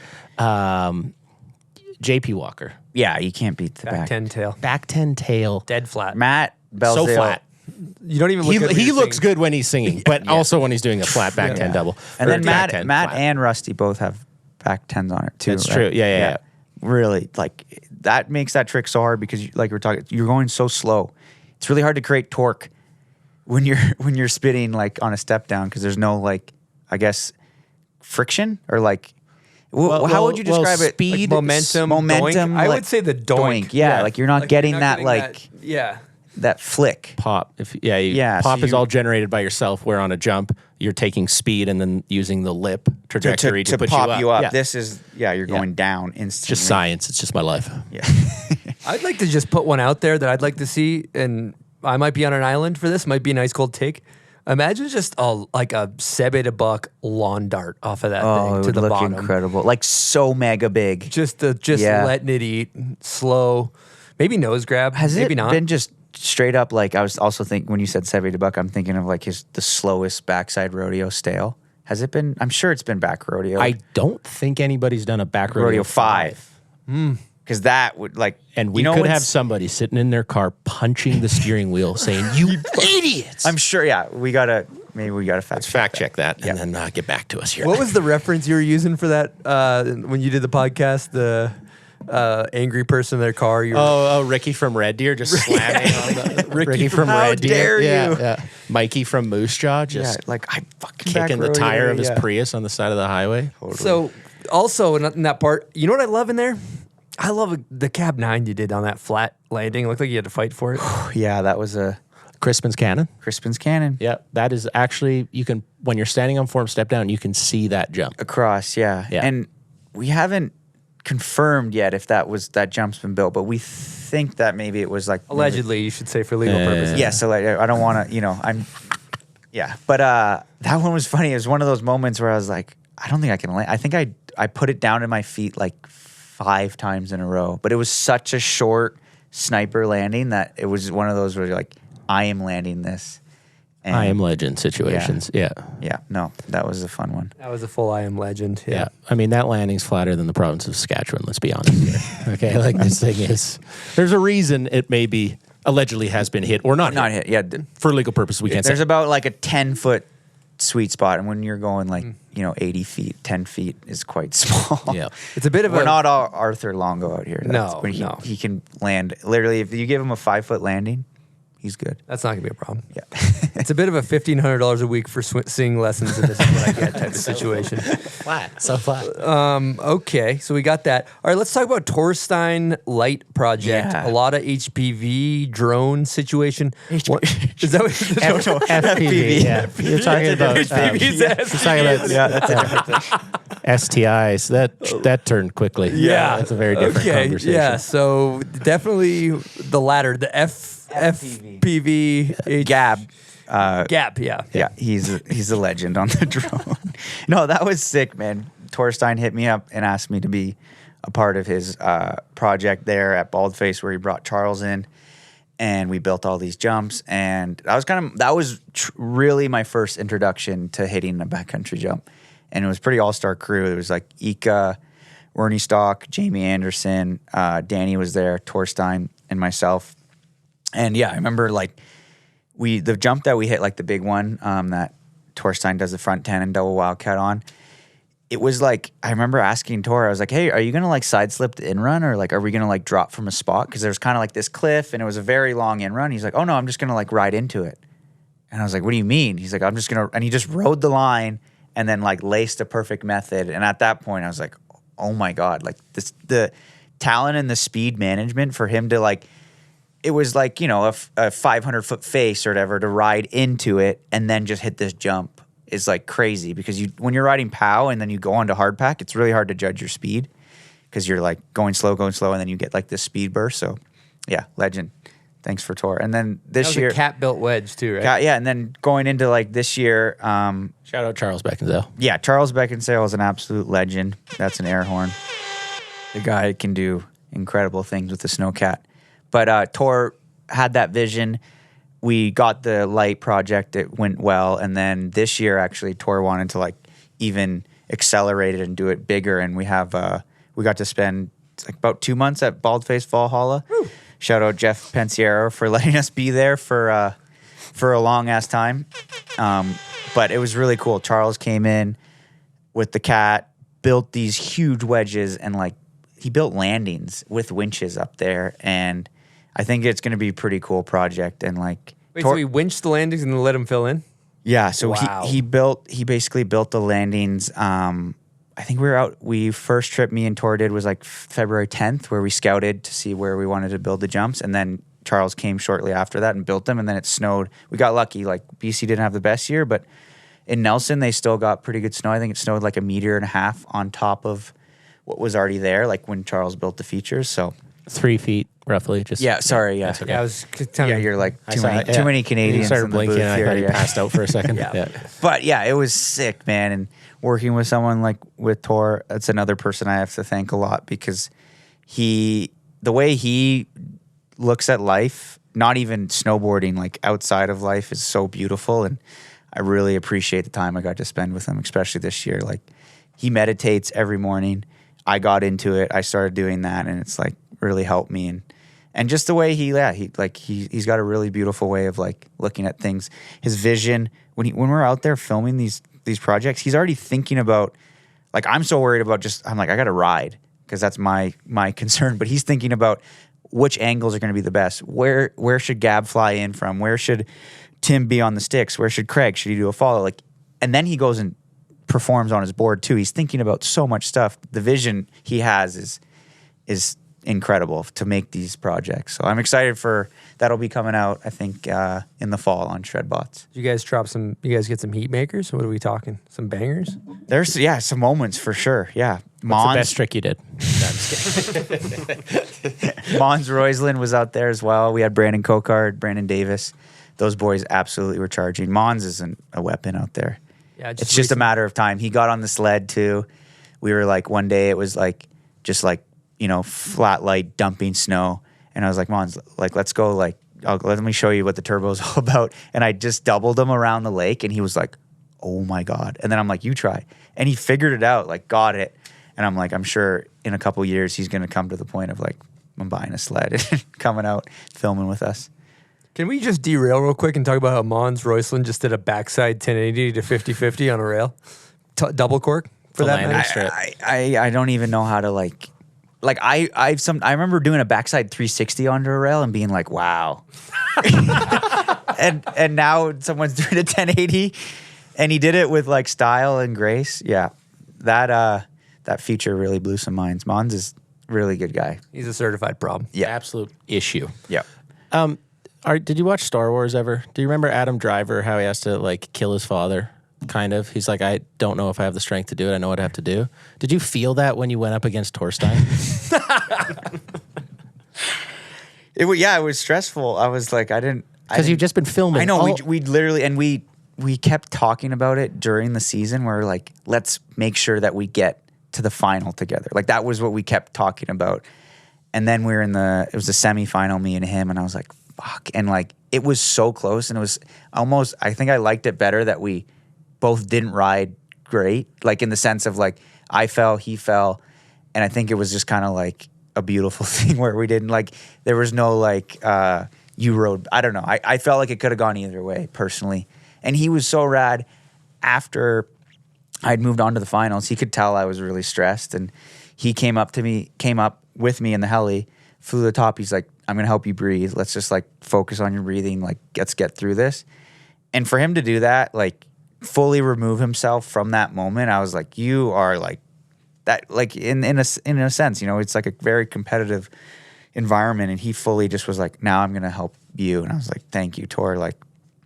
JP Walker. Yeah, you can't beat the back 10 tail. Back 10 tail. Dead flat. Matt Belzale. So flat. You don't even look good. He looks good when he's singing, but also when he's doing a flat back 10 double. And then Matt and Rusty both have back 10s on it too. That's true. Yeah. Really, like that makes that trick so hard, because like we're talking, you're going so slow. It's really hard to create torque when you're spitting like on a step down, because there's no like, I guess, friction or like. How would you describe it? Speed, like momentum. Doink. I would say the doink. Yeah, like you're not getting that like. That flick. Pop. Pop is all generated by yourself, where on a jump, you're taking speed and then using the lip trajectory to put pop you up. Yeah. This is, you're going down instantly. It's just science. It's just my life. Yeah. I'd like to just put one out there that I'd like to see, and I might be on an island for this. Might be a nice cold take. Imagine just like a Sebe de Buck lawn dart off of that thing to the bottom. Incredible. Like so mega big. Just letting it eat slow. Maybe nose grab. Maybe not. Been just straight up, like I was also thinking when you said Sebe de Buck, I'm thinking of like the slowest backside rodeo stale. Has it been? I'm sure it's been back rodeo. I don't think anybody's done a back rodeo 5. Because that would like, and we could have somebody sitting in their car punching the steering wheel saying, "You idiots!" I'm sure. Yeah, we gotta fact check that and then get back to us here. What was the reference you were using for that when you did the podcast? angry person in their car. Ricky from Red Deer just slamming on the Ricky from How Red Deer. dare you? Yeah. Mikey from Moose Jaw just like I fucking kicking the back row tire here, of his yeah. Prius on the side of the highway. So also in that part, you know what I love in there? I love the cab 9 you did on that flat landing. It looked like you had to fight for it. Yeah, that was a Crispin's Cannon. Crispin's Cannon. Yeah, that is actually, you can, when you're standing on form step down, you can see that jump. Across, yeah. And we haven't confirmed yet if that jump's been built, but we think that maybe it was like allegedly, you should say for legal purposes. Yeah, so like, I don't want to, but that one was funny. It was one of those moments where I was like, I don't think I can land. I think I put it down in my feet like 5 times in a row, but it was such a short sniper landing that it was one of those where you're like, I am landing this. And I am legend situations. Yeah. No, that was a fun one. That was a full I am legend. Yeah. I mean, that landing's flatter than the province of Saskatchewan, let's be honest here. Okay. Like this thing is, there's a reason it may be allegedly has been hit or not hit. Yeah. For legal purposes, we can't say. There's about like a 10-foot sweet spot. And when you're going like, 80 feet, 10 feet is quite small. Yeah. It's a bit of We're not all Arthur Longo out here. No, He can land. Literally, if you give him a 5-foot landing, he's good. That's not going to be a problem. Yeah. It's a bit of a $1,500 a week for singing lessons in this is what I get type of situation. So flat. Okay, so we got that. All right, let's talk about Torstein Light Project. Yeah. A lot of HPV drone situation. What, is that what FPV? Yeah. You're talking about STIs. That turned quickly. Yeah. That's a very different conversation. Yeah, so definitely the latter, the FPV. Gab. Gap, yeah. Yeah, he's a legend on the drone. No, that was sick, man. Torstein hit me up and asked me to be a part of his project there at Baldface, where he brought Charles in, and we built all these jumps. And that was really my first introduction to hitting a backcountry jump, and it was pretty all-star crew. It was like Ika, Wernie Stock, Jamie Anderson, Danny was there, Torstein, and myself. And yeah, I remember like the jump that we hit, like the big one that Torstein does the front 10 and double wildcat on. It was like, I remember asking Tor, I was like, hey, are you going to like side slip the in run, or like, are we going to like drop from a spot? Because there's kind of like this cliff and it was a very long in run. He's like, oh no, I'm just going to like ride into it. And I was like, what do you mean? He's like, I'm just going to, and he just rode the line and then like laced a perfect method. And at that point I was like, oh my God, like the talent and the speed management for him to like, it was like, a 500-foot face or whatever to ride into it and then just hit this jump is like crazy, because when you're riding POW and then you go onto hardpack, it's really hard to judge your speed because you're like going slow, and then you get like this speed burst. So yeah, legend. Thanks for Tor. And then this year, a cat-built wedge too, right? Yeah, and then going into like this year, shout out Charles Beckinsale. Yeah, Charles Beckinsale is an absolute legend. That's an air horn. The guy can do incredible things with the Snowcat. But Tor had that vision. We got the light project. It went well. And then this year, actually, Tor wanted to like even accelerate it and do it bigger. And we got to spend like about 2 months at Baldface Valhalla. Woo. Shout out Jeff Pensiero for letting us be there for a long ass time. But it was really cool. Charles came in with the cat, built these huge wedges, and like he built landings with winches up there. And I think it's going to be a pretty cool project. And like, wait, so he winched the landings and then let him fill in? Yeah. So wow. he basically built the landings. I think we first trip me and Tor did was like February 10th, where we scouted to see where we wanted to build the jumps. And then Charles came shortly after that and built them. And then it snowed. We got lucky. Like BC didn't have the best year, but in Nelson, they still got pretty good snow. I think it snowed like 1.5 meters on top of what was already there, like when Charles built the features. So 3 feet roughly. Just sorry. Okay. Yeah, I was you're like too many Canadians. You started in the blinking booth and I here, thought he passed out for a second. Yeah. But yeah, it was sick, man. And working with someone like with Tor, that's another person I have to thank a lot, because the way he looks at life, not even snowboarding, like outside of life, is so beautiful. And I really appreciate the time I got to spend with him, especially this year. Like, he meditates every morning. I got into it. I started doing that, and it's like really helped me. And just the way he's got a really beautiful way of like looking at things. His vision, when we're out there filming these projects, he's already thinking about, like, I'm so worried about I'm like, I got to ride. because that's my concern. But he's thinking about which angles are going to be the best. Where should Gab fly in from? Where should Tim be on the sticks? Where should Craig? Should he do a follow? Like, and then he goes and performs on his board too. He's thinking about so much stuff. The vision he has is incredible to make these projects. So I'm excited for that'll be coming out, I think, in the fall on Shredbots. You guys get some heat makers? What are we talking? Some bangers? There's some moments for sure. Yeah. What's the best trick you did? Mons Roisland was out there as well. We had Brandon Cocard, Brandon Davis. Those boys absolutely were charging. Mons isn't a weapon out there. Yeah, it's just a matter of time. He got on the sled too. We were like, one day it was like, just like, flat light dumping snow. And I was like, Mons, like, let's go. Like, let me show you what the turbo is all about. And I just doubled him around the lake. And he was like, oh my God. And then I'm like, you try. And he figured it out, like got it. And I'm like, I'm sure in a couple years, he's going to come to the point of like, I'm buying a sled and coming out filming with us. Can we just derail real quick and talk about how Mons Roisland just did a backside 1080 to 50-50 on a rail? Double cork for that matter? I don't even know how to I remember doing a backside 360 onto a rail and being like, wow. and now someone's doing a 1080 and he did it with like style and grace. Yeah. That feature really blew some minds. Mons is a really good guy. He's a certified prob. Yeah. Absolute issue. Yeah. Did you watch Star Wars ever? Do you remember Adam Driver, how he has to like kill his father? Kind of. He's like, I don't know if I have the strength to do it. I know what I have to do. Did you feel that when you went up against Torstein? It was stressful. I was like, because you've just been filming. I know. We literally, and we kept talking about it during the season. Where like, let's make sure that we get to the final together. Like that was what we kept talking about. And then we were it was a semifinal, me and him, and I was like, fuck. And like, it was so close, and it was almost, I think I liked it better that we both didn't ride great, like in the sense of like, I fell, he fell, and I think it was just kind of like a beautiful thing where we didn't like, there was no like, you rode, I don't know. I felt like it could have gone either way personally. And he was so rad after I'd moved on to the finals. He could tell I was really stressed, and he came up with me in the heli, flew the top. He's like, I'm going to help you breathe. Let's just like focus on your breathing. Like, let's get through this. And for him to do that, like fully remove himself from that moment, I was like, you are like that, like in a sense, it's like a very competitive environment. And he fully just was like, now I'm going to help you. And I was like, thank you, Tor. Like,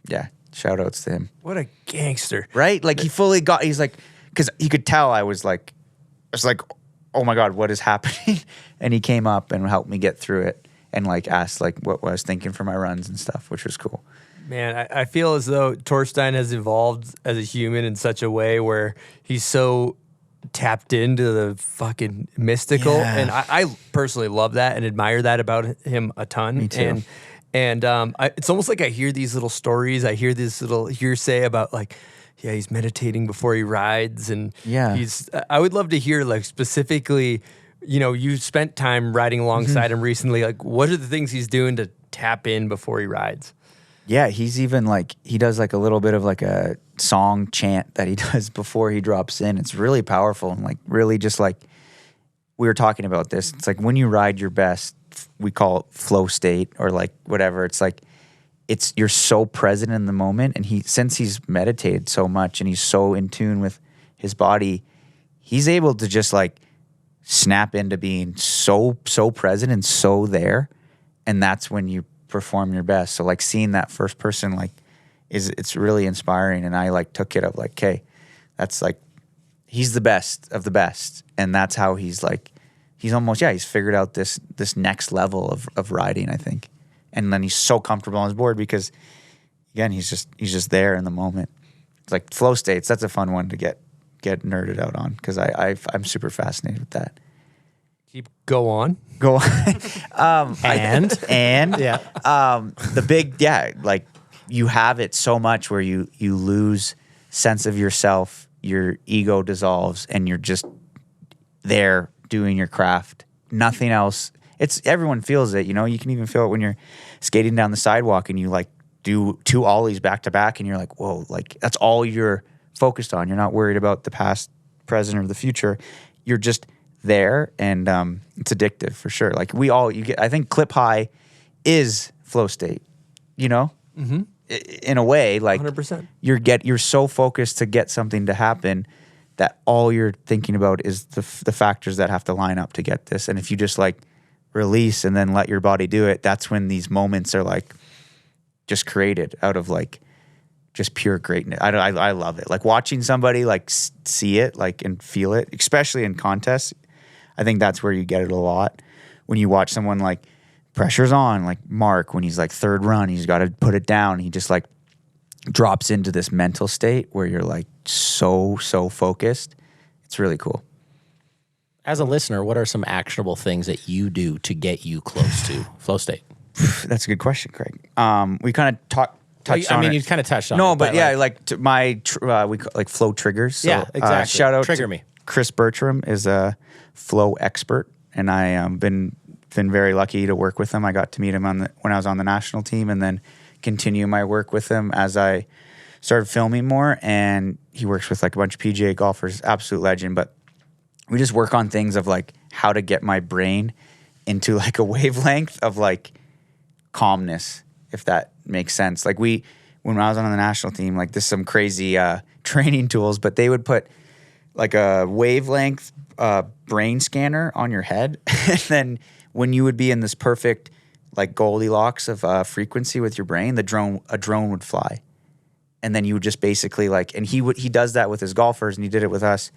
yeah, shout outs to him. What a gangster. Right? Like he's like, because he could tell I was like, oh my God, what is happening? And he came up and helped me get through it and like asked like what I was thinking for my runs and stuff, which was cool. Man, I feel as though Torstein has evolved as a human in such a way where he's so tapped into the fucking mystical. Yeah. And I personally love that and admire that about him a ton. Me too. And it's almost like I hear these little stories. I hear this little hearsay about like, yeah, he's meditating before he rides. And yeah, I would love to hear like specifically, you spent time riding alongside him recently. Like, what are the things he's doing to tap in before he rides? Yeah, he's even like, he does like a little bit of like a song chant that he does before he drops in. It's really powerful and like really just like, we were talking about this. It's like when you ride your best, we call it flow state or like whatever. It's like, you're so present in the moment. And since he's meditated so much and he's so in tune with his body, he's able to just like snap into being so present and so there. And that's when you perform your best. So like seeing that first person, like it's really inspiring. And I like took it of like, okay, that's like, he's the best of the best. And that's how he's like, he's figured out this next level of riding, I think. And then he's so comfortable on his board because again, he's just there in the moment. It's like flow states. That's a fun one to get nerded out on because I'm super fascinated with that. Go on. And yeah. The big, like you have it so much where you lose sense of yourself, your ego dissolves, and you're just there doing your craft. Nothing else. Everyone feels it, you can even feel it when you're skating down the sidewalk and you like do 2 ollies back to back and you're like, whoa, like that's all you're focused on. You're not worried about the past, present, or the future. You're just there, and it's addictive for sure. Like I think clip high is flow state, you know, in a way, like 100%. You're so focused to get something to happen that all you're thinking about is the factors that have to line up to get this. And if you just like release and then let your body do it, that's when these moments are like just created out of like just pure greatness. I love it. Like watching somebody like see it like and feel it, especially in contests. I think that's where you get it a lot. When you watch someone like pressure's on, like Mark, when he's like third run, he's got to put it down. He just like drops into this mental state where you're like so focused. It's really cool. As a listener, what are some actionable things that you do to get you close to flow state? That's a good question, Craig. We kind of touched on it. You kind of touched on it. No, but yeah, we call like flow triggers. So, yeah, exactly. Shout out Trigger to me. Chris Bertram is a flow expert, and I been very lucky to work with him. I got to meet him when I was on the national team, and then continue my work with him as I started filming more. And he works with like a bunch of PGA golfers, absolute legend. But we just work on things of like how to get my brain into like a wavelength of like calmness, if that makes sense. Like when I was on the national team, like there's some crazy training tools, but they would put like a wavelength brain scanner on your head. And then when you would be in this perfect like Goldilocks of frequency with your brain, a drone would fly. And then you would just basically like, and he does that with his golfers, and he did it with us.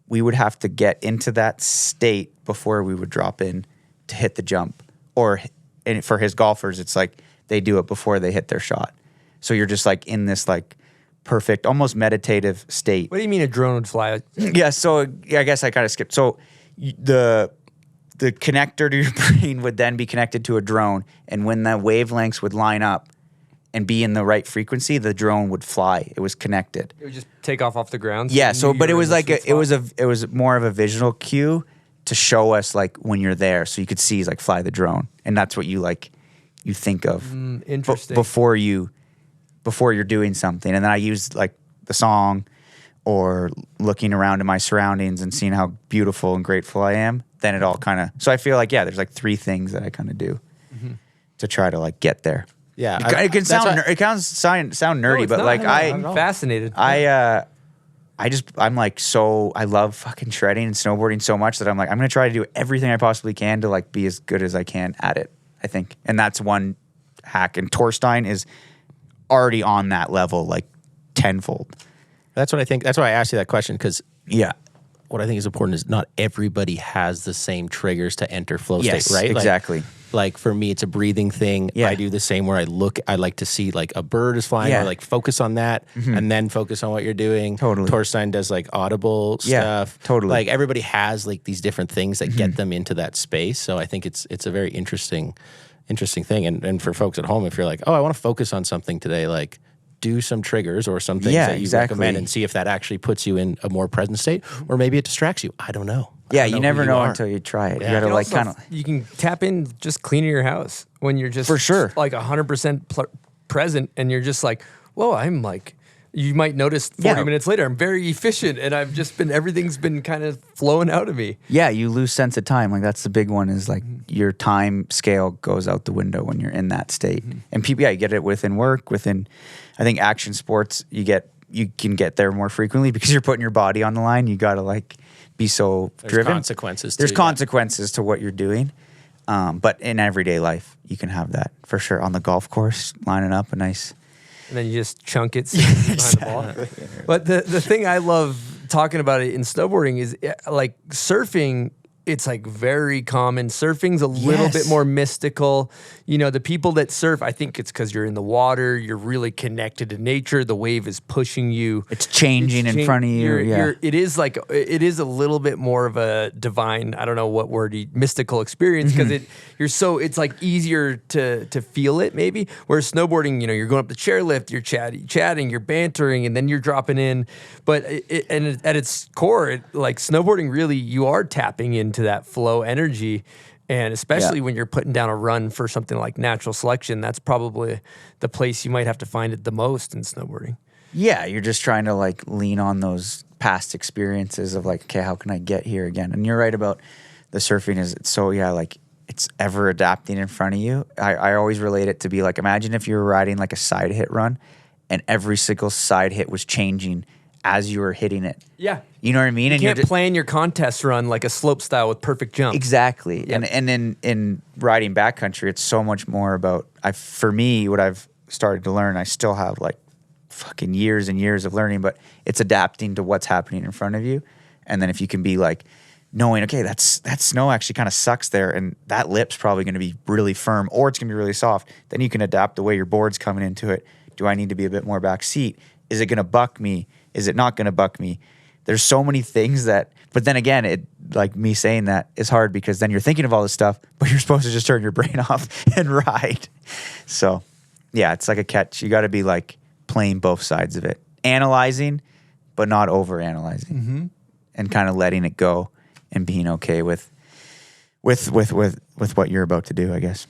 We would have to get into that state before we would drop in to hit the jump. And for his golfers, it's like they do it before they hit their shot. So you're just like in this like perfect, almost meditative state. What do you mean a drone would fly? Yeah, so I guess I kind of skipped. So the connector to your brain would then be connected to a drone, and when the wavelengths would line up and be in the right frequency, the drone would fly. It was connected. It would just take off the ground. So yeah. So, but it was like it was more of a visual cue to show us like when you're there, so you could see like fly the drone, and that's what you think of interesting before you're doing something. And then I used like the song or looking around at my surroundings and seeing how beautiful and grateful I am. Then it all kind of, so I feel like, yeah, there's like three things that I kind of do to try to like get there. Yeah. It can sound nerdy, but like I'm fascinated. I'm like, so I love fucking shredding and snowboarding so much that I'm like, I'm going to try to do everything I possibly can to like be as good as I can at it, I think. And that's one hack. And Torstein is already on that level, like tenfold. That's what I think. That's why I asked you that question, because yeah, what I think is important is not everybody has the same triggers to enter flow state, right? Exactly. Like for me, it's a breathing thing. Yeah. I do the same where I like to see like a bird is flying, or like focus on that and then focus on what you're doing. Totally. Torstein does like audible stuff. Totally. Like everybody has like these different things that get them into that space. So I think it's a very interesting thing. And for folks at home, if you're like, oh, I want to focus on something today, like do some triggers or some things that you recommend and see if that actually puts you in a more present state, or maybe it distracts you. I don't know. Yeah, you never know until you try it. Yeah. You gotta like kind of. You can tap in just cleaning your house when you're just for sure like 100% present, and you're just like, whoa, I'm like. You might notice 40 minutes later, I'm very efficient, and everything's been kind of flowing out of me. Yeah, you lose sense of time. Like that's the big one, is like your time scale goes out the window when you're in that state. And people, you get it within work, I think action sports, you can get there more frequently because you're putting your body on the line. You got to like be so driven. There's consequences to what you're doing. But in everyday life, you can have that for sure. On the golf course, lining up a nice. And then you just chunk it behind the ball. But the thing I love talking about it in snowboarding is like surfing. It's like very common. Surfing's a little bit more mystical. You know, the people that surf, I think it's because you're in the water. You're really connected to nature. The wave is pushing you. It's changing in front of you. It is a little bit more of a divine, I don't know what word, mystical experience, because it's like easier to feel it maybe. Whereas snowboarding, you're going up the chairlift, you're chatting, you're bantering, and then you're dropping in. But at its core, like snowboarding, really, you are tapping into that flow energy. And especially when you're putting down a run for something like natural selection, that's probably the place you might have to find it the most in snowboarding. Yeah, you're just trying to like lean on those past experiences of like, okay, how can I get here again? And you're right about the surfing is like it's ever adapting in front of you. I always relate it to be like, imagine if you were riding like a side hit run and every single side hit was changing as you were hitting it. Yeah. You know what I mean? You And can't you're plan your contest run like a slope style with perfect jump. exactly. Yep. And in riding backcountry, it's so much more about for me, what I've started to learn, I still have like fucking years and years of learning, but it's adapting to what's happening in front of you. And then if you can be like knowing, okay, that snow actually kind of sucks there and that lip's probably going to be really firm or it's going to be really soft, then you can adapt the way your board's coming into it. Do I need to be a bit more back seat? Is it going to buck me? Is it not going to buck me? There's so many things that, but then again, it like me saying that is hard because then you're thinking of all this stuff, but you're supposed to just turn your brain off and ride. So yeah, it's like a catch. You got to be like playing both sides of it, analyzing, but not over analyzing, and kind of letting it go and being okay with what you're about to do, I guess.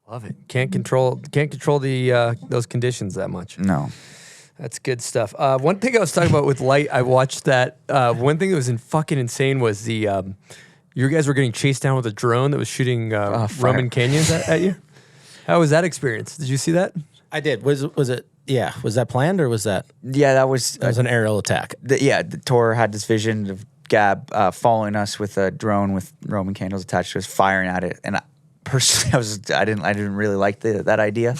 Love it. Can't control the those conditions that much. No. That's good stuff. One thing I was talking about with light, I watched that. One thing that was fucking insane was the you guys were getting chased down with a drone that was shooting Roman canyons at you. How was that experience? Did you see that? I did. Was it? Yeah. Was that planned or was that? Yeah, that was an aerial attack. The Tor had this vision of Gab following us with a drone with Roman candles attached to us, firing at it, and personally, I didn't really like that idea.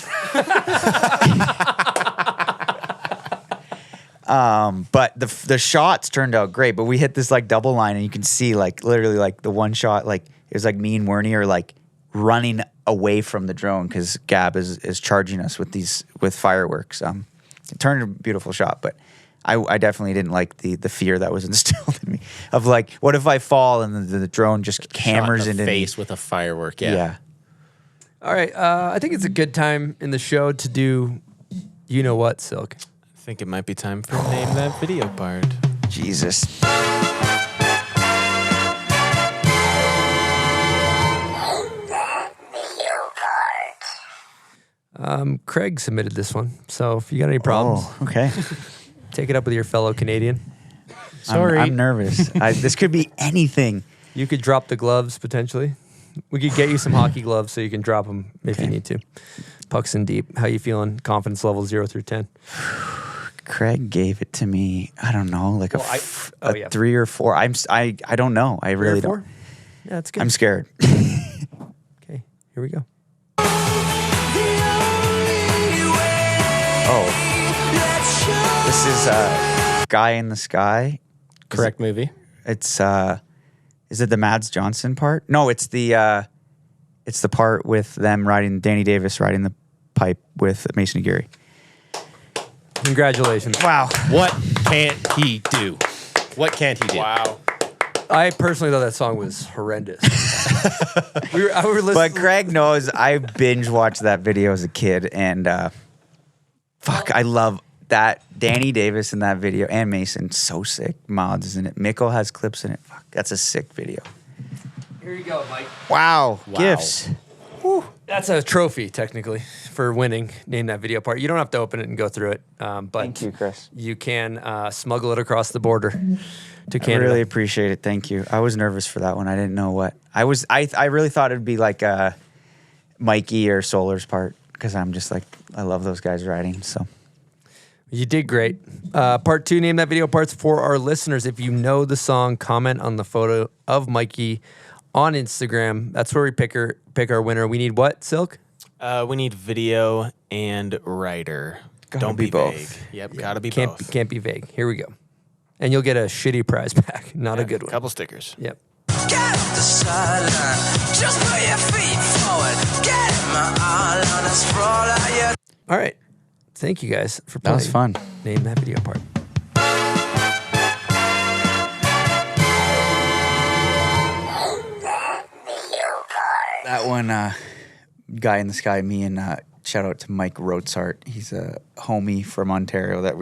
But the shots turned out great. But we hit this like double line, and you can see like literally like the one shot, like it was like me and Wernie are like running away from the drone because Gab is charging us with fireworks. It turned a beautiful shot, but I definitely didn't like the fear that was instilled in me of like, what if I fall and the drone just hammers into me with a firework? Yeah. All right. I think it's a good time in the show to do, you know what, Silk? I think it might be time for Name That Video part. Jesus. Craig submitted this one, so if you got any problems, okay, take it up with your fellow Canadian. Sorry, I'm nervous. This could be anything. You could drop the gloves potentially. We could get you some hockey gloves so you can drop them if you need to. Pucks in deep. How you feeling? Confidence level 0 through 10. Craig gave it to me. I don't know, like a 3 or 4. I don't know. I really don't. Yeah, that's good. I'm scared. Okay, here we go. Oh, this is Guy in the Sky. Correct movie. It's is it the Mads Johnson part? No, it's the part with them Danny Davis riding the pipe with Mason Aguirre. Congratulations. Wow. What can't he do? What can't he do? Wow. I personally thought that song was horrendous. I were listening. But Craig knows I binge watched that video as a kid, and I love that Danny Davis in that video and Mason. So sick. Mods is in it. Mikkel has clips in it. Fuck, that's a sick video. Here you go, Mike. Wow. Gifts. Whew. That's a trophy, technically, for winning. Name That Video part. You don't have to open it and go through it. But Thank you, Chris. You can smuggle it across the border to Canada. I really appreciate it. Thank you. I was nervous for that one. I didn't know what. I really thought it'd be like a Mikey or Sollors part because I'm just like, I love those guys riding. So you did great. Part 2, Name That Video parts for our listeners. If you know the song, comment on the photo of Mikey on Instagram. That's where we pick our winner. We need what, Silk? We need video and writer. Don't be both. Vague. Yep, gotta be both. Can't be vague. Here we go. And you'll get a shitty prize back, not a good one. Couple stickers. Yep. Get the sideline. Just put your feet forward. Get my all on a sprawl. All right. Thank you guys for playing. That was fun. Name That Video part. that one, Guy in the Sky, me and shout out to Mike Rotzart. He's a homie from Ontario that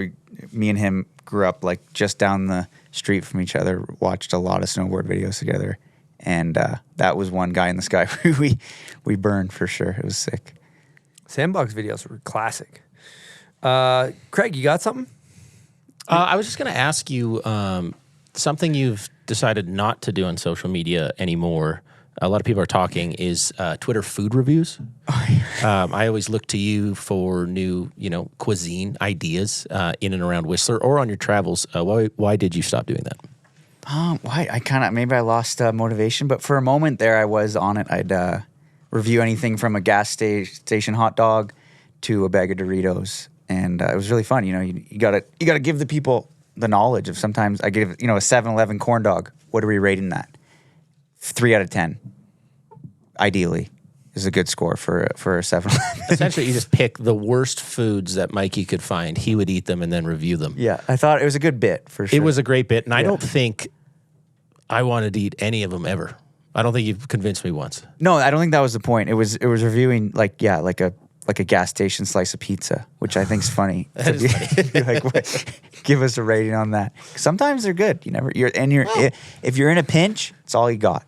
me and him grew up like just down the street from each other, watched a lot of snowboard videos together. And that was one Guy in the Sky we burned for sure. It was sick. Sandbox videos were classic. Craig, you got something? I was just going to ask you something you've decided not to do on social media anymore. A lot of people are talking is Twitter food reviews. I always look to you for new, cuisine ideas in and around Whistler or on your travels. Why did you stop doing that? Why? Maybe I lost motivation, but for a moment there I was on it. I'd review anything from a gas station hot dog to a bag of Doritos. And it was really fun. You gotta give the people the knowledge of sometimes I give, a 7-Eleven corn dog. What are we rating that? 3 out of 10, ideally, is a good score for a 7-Eleven. Essentially, you just pick the worst foods that Mikey could find. He would eat them and then review them. Yeah, I thought it was a good bit, for sure. It was a great bit, and I don't think I wanted to eat any of them ever. I don't think you've convinced me once. No, I don't think that was the point. It was reviewing, like a gas station slice of pizza, which I think is funny. That is funny. Give us a rating on that. Sometimes they're good. If you're in a pinch, it's all you got.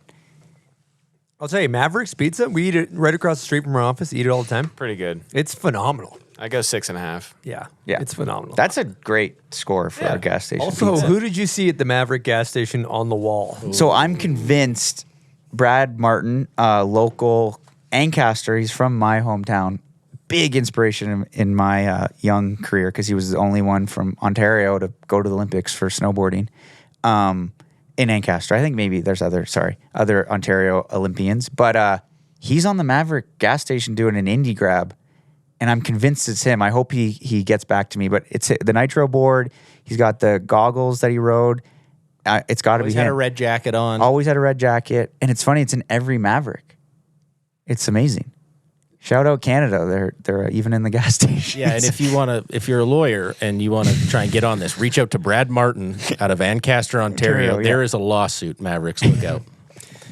I'll tell you, Mavericks Pizza, we eat it right across the street from our office. Eat it all the time. Pretty good. It's phenomenal. I go 6.5. Yeah. Yeah. It's phenomenal. That's a great score for our gas station Also, pizza. who did you see at the Maverick gas station on the wall? So I'm convinced Brad Martin, local Ancaster, he's from my hometown, big inspiration in my young career because he was the only one from Ontario to go to the Olympics for snowboarding in Ancaster. I think maybe there's other Ontario Olympians, but he's on the Maverick gas station doing an indie grab, and I'm convinced it's him. I hope he gets back to me, but it's the nitro board. He's got the goggles that he rode. It's got to be him. Always had a red jacket on. Always had a red jacket, and it's funny. It's in every Maverick. It's amazing. Shout out Canada. They're even in the gas station. Yeah, and if you're a lawyer and you want to try and get on this, reach out to Brad Martin out of Ancaster, Ontario. There is a lawsuit, Mavericks. Look out.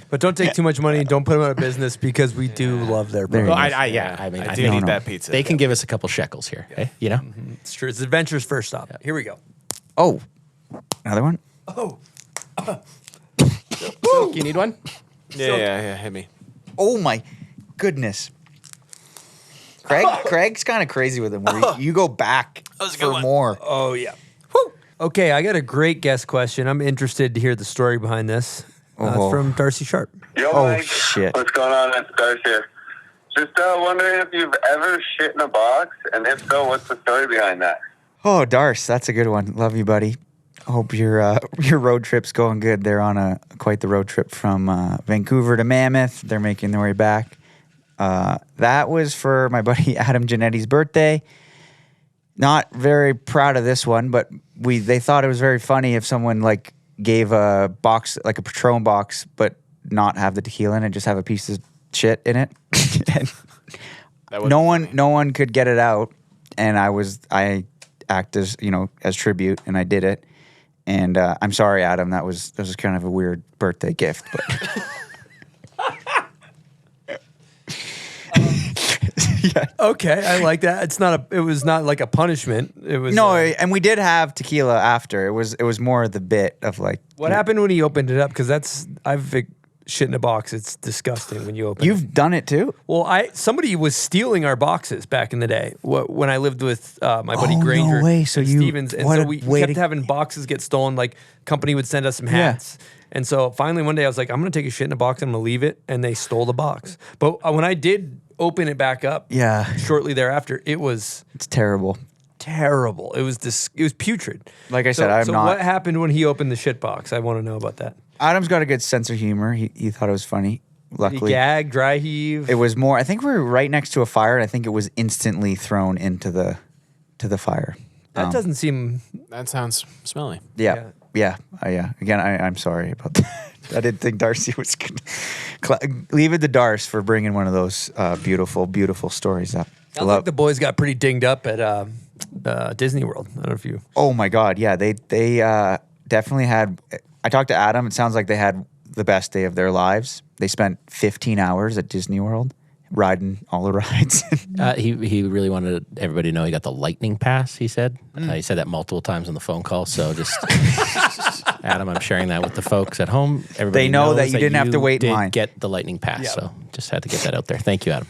But don't take too much money and don't put them out of business because we do love their product. I do need that pizza. They can give us a couple shekels here. Yeah. It's true. It's Adventure's first stop. Here we go. Oh, another one? Oh. Silk, you need one? Yeah, hit me. Oh my goodness. Craig's kind of crazy with him. Where you go back for more. Oh, yeah. Woo. Okay, I got a great guest question. I'm interested to hear the story behind this. It's from Darcy Sharp. Yo, Mike. Shit. What's going on? It's Darcy here. Just wondering if you've ever shit in a box, and if so, what's the story behind that? Oh, Darce, that's a good one. Love you, buddy. Hope your road trip's going good. They're on quite the road trip from Vancouver to Mammoth. They're making their way back. That was for my buddy Adam Genetti's birthday. Not very proud of this one, but they thought it was very funny if someone gave a box, like a Patron box, but not have the tequila in it, just have a piece of shit in it. No one could get it out, and I act as as tribute, and I did it. And I'm sorry, Adam. That was kind of a weird birthday gift, but. Yeah. Okay, I like that. It was not like a punishment. It was and we did have tequila after. It was more the bit of what happened when he opened it up, because I've shit in a box. It's disgusting when you open You've done it too? Well, somebody was stealing our boxes back in the day when I lived with my buddy Granger. No way. So Stevens, and so we kept having boxes get stolen. Like, company would send us some hats. Yeah. And so finally one day I was like, I'm going to take a shit in a box, I'm going to leave it, and they stole the box. But when I did open it back up, shortly thereafter, it's terrible. Terrible. It was putrid. Like I said, So what happened when he opened the shit box? I want to know about that. Adam's got a good sense of humor. He thought it was funny. Luckily, he gagged, dry heave. It was more. I think we were right next to a fire, and I think it was instantly thrown into the fire. That doesn't seem. That sounds smelly. Yeah. Again, I'm sorry about that. I didn't think Darcy was good. Leave it to Darce for bringing one of those beautiful, beautiful stories up. Sounds like the boys got pretty dinged up at Disney World. I don't know if you. Oh my God, yeah, they definitely had. I talked to Adam. It sounds like they had the best day of their lives. They spent 15 hours at Disney World riding all the rides. He really wanted everybody to know he got the lightning pass, he said. He said that multiple times on the phone call. So just, Adam, I'm sharing that with the folks at home. Everybody they know knows that you didn't have to wait in line. Get the lightning pass. Yep. So just had to get that out there. Thank you, Adam.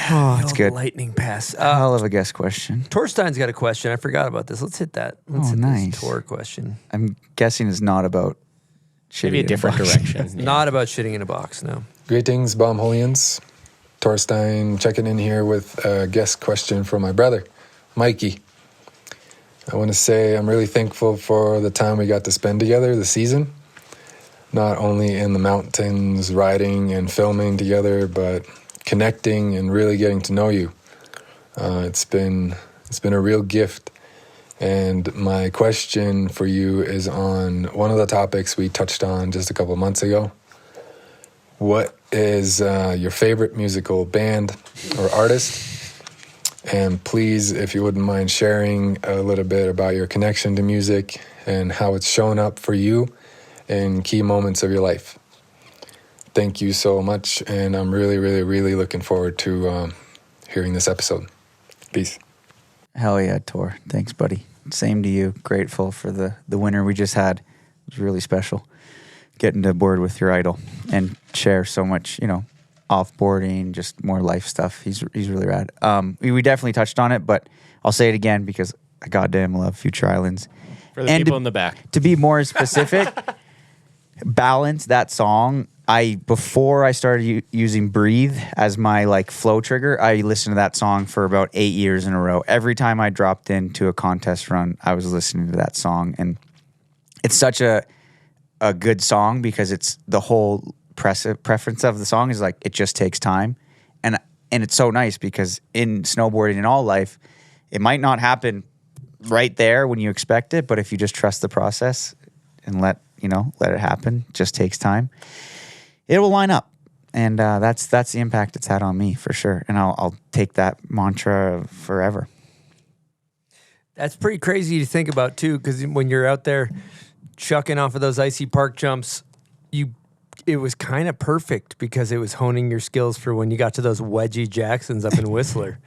Oh, it's good. Lightning pass. Hell of a guess question. Torstein's got a question. I forgot about this. Let's hit that. Let's hit nice. this Tor question. I'm guessing it's not about shitting Maybe a in different box. direction. Not about shitting in a box, no. Greetings, Bombholians. Torstein checking in here with a guest question from my brother, Mikey. I want to say I'm really thankful for the time we got to spend together this season. Not only in the mountains, riding and filming together, but connecting and really getting to know you. It's been a real gift. And my question for you is on one of the topics we touched on just a couple of months ago. What is your favorite musical band or artist? And please, if you wouldn't mind sharing a little bit about your connection to music and how it's shown up for you in key moments of your life. Thank you so much, and I'm really, really, really looking forward to hearing this episode. Peace. Hell yeah, Tor. Thanks, buddy. Same to you. Grateful for the winter we just had. It was really special. Getting to board with your idol and share so much, offboarding, just more life stuff. He's really rad. We definitely touched on it, but I'll say it again because I goddamn love Future Islands. For the people in the back. To be more specific, Balance, that song, before I started using Breathe as my flow trigger, I listened to that song for about 8 years in a row. Every time I dropped into a contest run, I was listening to that song. And it's such a good song because it's the whole preference of the song is it just takes time. And it's so nice because in snowboarding in all life, it might not happen right there when you expect it, but if you just trust the process and let it happen, just takes time, it will line up. And that's the impact it's had on me for sure. And I'll take that mantra forever. That's pretty crazy to think about too, because when you're out there chucking off of those icy park jumps, it was kind of perfect because it was honing your skills for when you got to those wedgie Jacksons up in Whistler.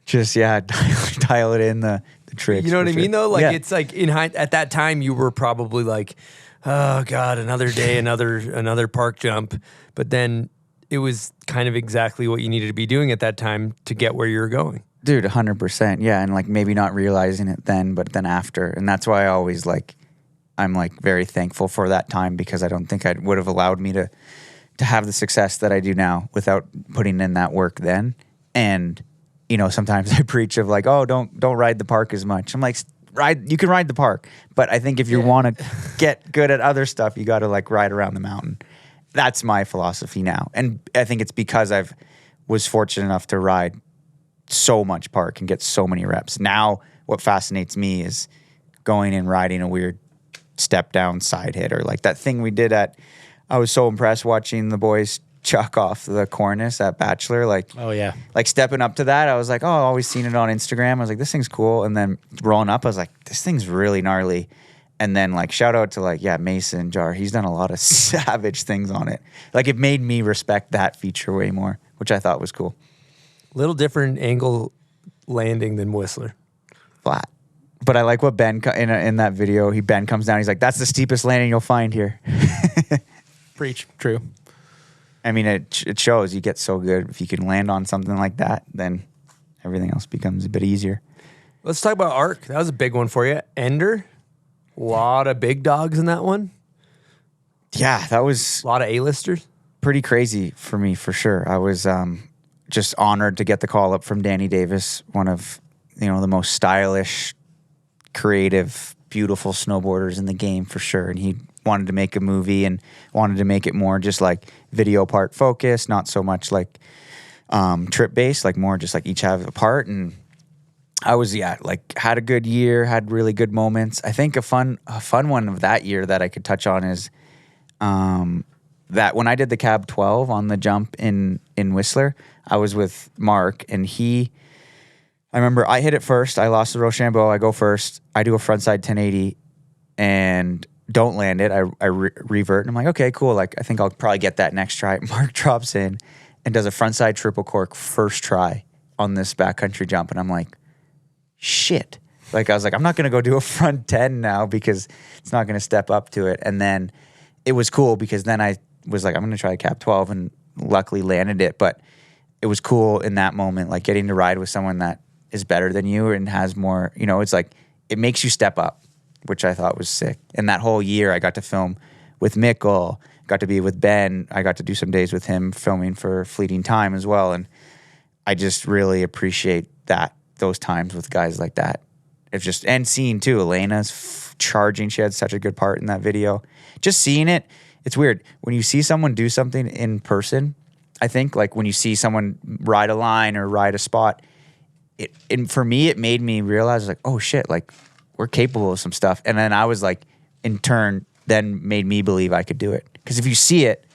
Just dial it in the tricks. You know what I mean though? It's at that time you were probably oh God, another day, another park jump. But then it was kind of exactly what you needed to be doing at that time to get where you were going. Dude, 100%. Yeah, and maybe not realizing it then, but then after. And that's why I always I'm very thankful for that time because I don't think I would have allowed me to have the success that I do now without putting in that work then. And sometimes I preach of oh, don't ride the park as much. I'm you can ride the park, but I think if you want to get good at other stuff, you got to ride around the mountain. That's my philosophy now. And I think it's because was fortunate enough to ride so much park and get so many reps. Now what fascinates me is going and riding a weird step down side hit or that thing we did I was so impressed watching the boys chuck off the cornice at Bachelor. Oh yeah. Stepping up to that, I was I've always seen it on Instagram. I was this thing's cool. And then rolling up, I was this thing's really gnarly. And then shout out to Mason Jar. He's done a lot of savage things on it. It made me respect that feature way more, which I thought was cool. Little different angle landing than Whistler. Flat. But I like what Ben, in that video, Ben comes down, he's that's the steepest landing you'll find here. Preach. True. I mean, it shows you get so good. If you can land on something like that, then everything else becomes a bit easier. Let's talk about Arc. That was a big one for you. Ender, a lot of big dogs in that one. Yeah, that was a lot of A-listers. Pretty crazy for me, for sure. I was just honored to get the call up from Danny Davis, one of the most stylish, creative, beautiful snowboarders in the game for sure. And he wanted to make a movie and wanted to make it more just video park focused, not so much trip based, more just each have a part. And I was had a good year, had really good moments. I think a fun one of that year that I could touch on is that when I did the cab 12 on the jump in Whistler, I was with Mark and I remember I hit it first. I lost the Rochambeau. I go first. I do a frontside 1080 and don't land it. I revert and I'm okay, cool. I think I'll probably get that next try. Mark drops in and does a frontside triple cork first try on this backcountry jump. And I'm shit. I was I'm not going to go do a front 10 now because it's not going to step up to it. And then it was cool because then I was I'm going to try a cap 12 and luckily landed it. But it was cool in that moment, like getting to ride with someone that is better than you and has more, it's like, it makes you step up, which I thought was sick. And that whole year I got to film with Mikkel, got to be with Ben. I got to do some days with him filming for Fleeting Time as well. And I just really appreciate those times with guys like that. It's just, and seeing too, Elena's charging. She had such a good part in that video. Just seeing it, it's weird. When you see someone do something in person, I think, like when you see someone ride a line or ride a spot, and for me, it made me realize, like, oh shit, like we're capable of some stuff. And then I was like, in turn, then made me believe I could do it. Because if you see it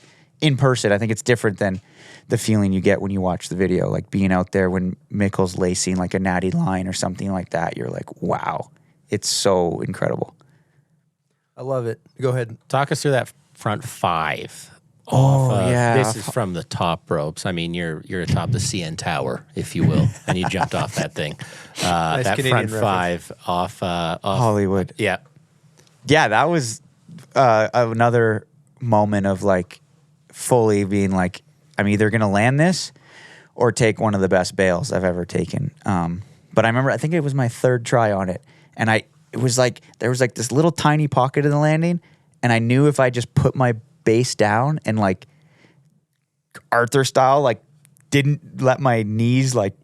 in person, I think it's different than the feeling you get when you watch the video. Like being out there when Mikkel's lacing like a natty line or something like that, you're like, wow, it's so incredible. I love it. Go ahead. Talk us through that front five. Yeah. This is from the top ropes. I mean, you're atop the CN Tower, if you will, and you jumped off that thing. Nice that Canadian front reference. five off Hollywood. Yeah. Yeah, that was another moment of like fully being like, I'm either going to land this or take one of the best bails I've ever taken. But I remember, I think it was my third try on it. And it was like, there was like this little tiny pocket in the landing. And I knew if I just put my base down and like Arthur style, like didn't let my knees like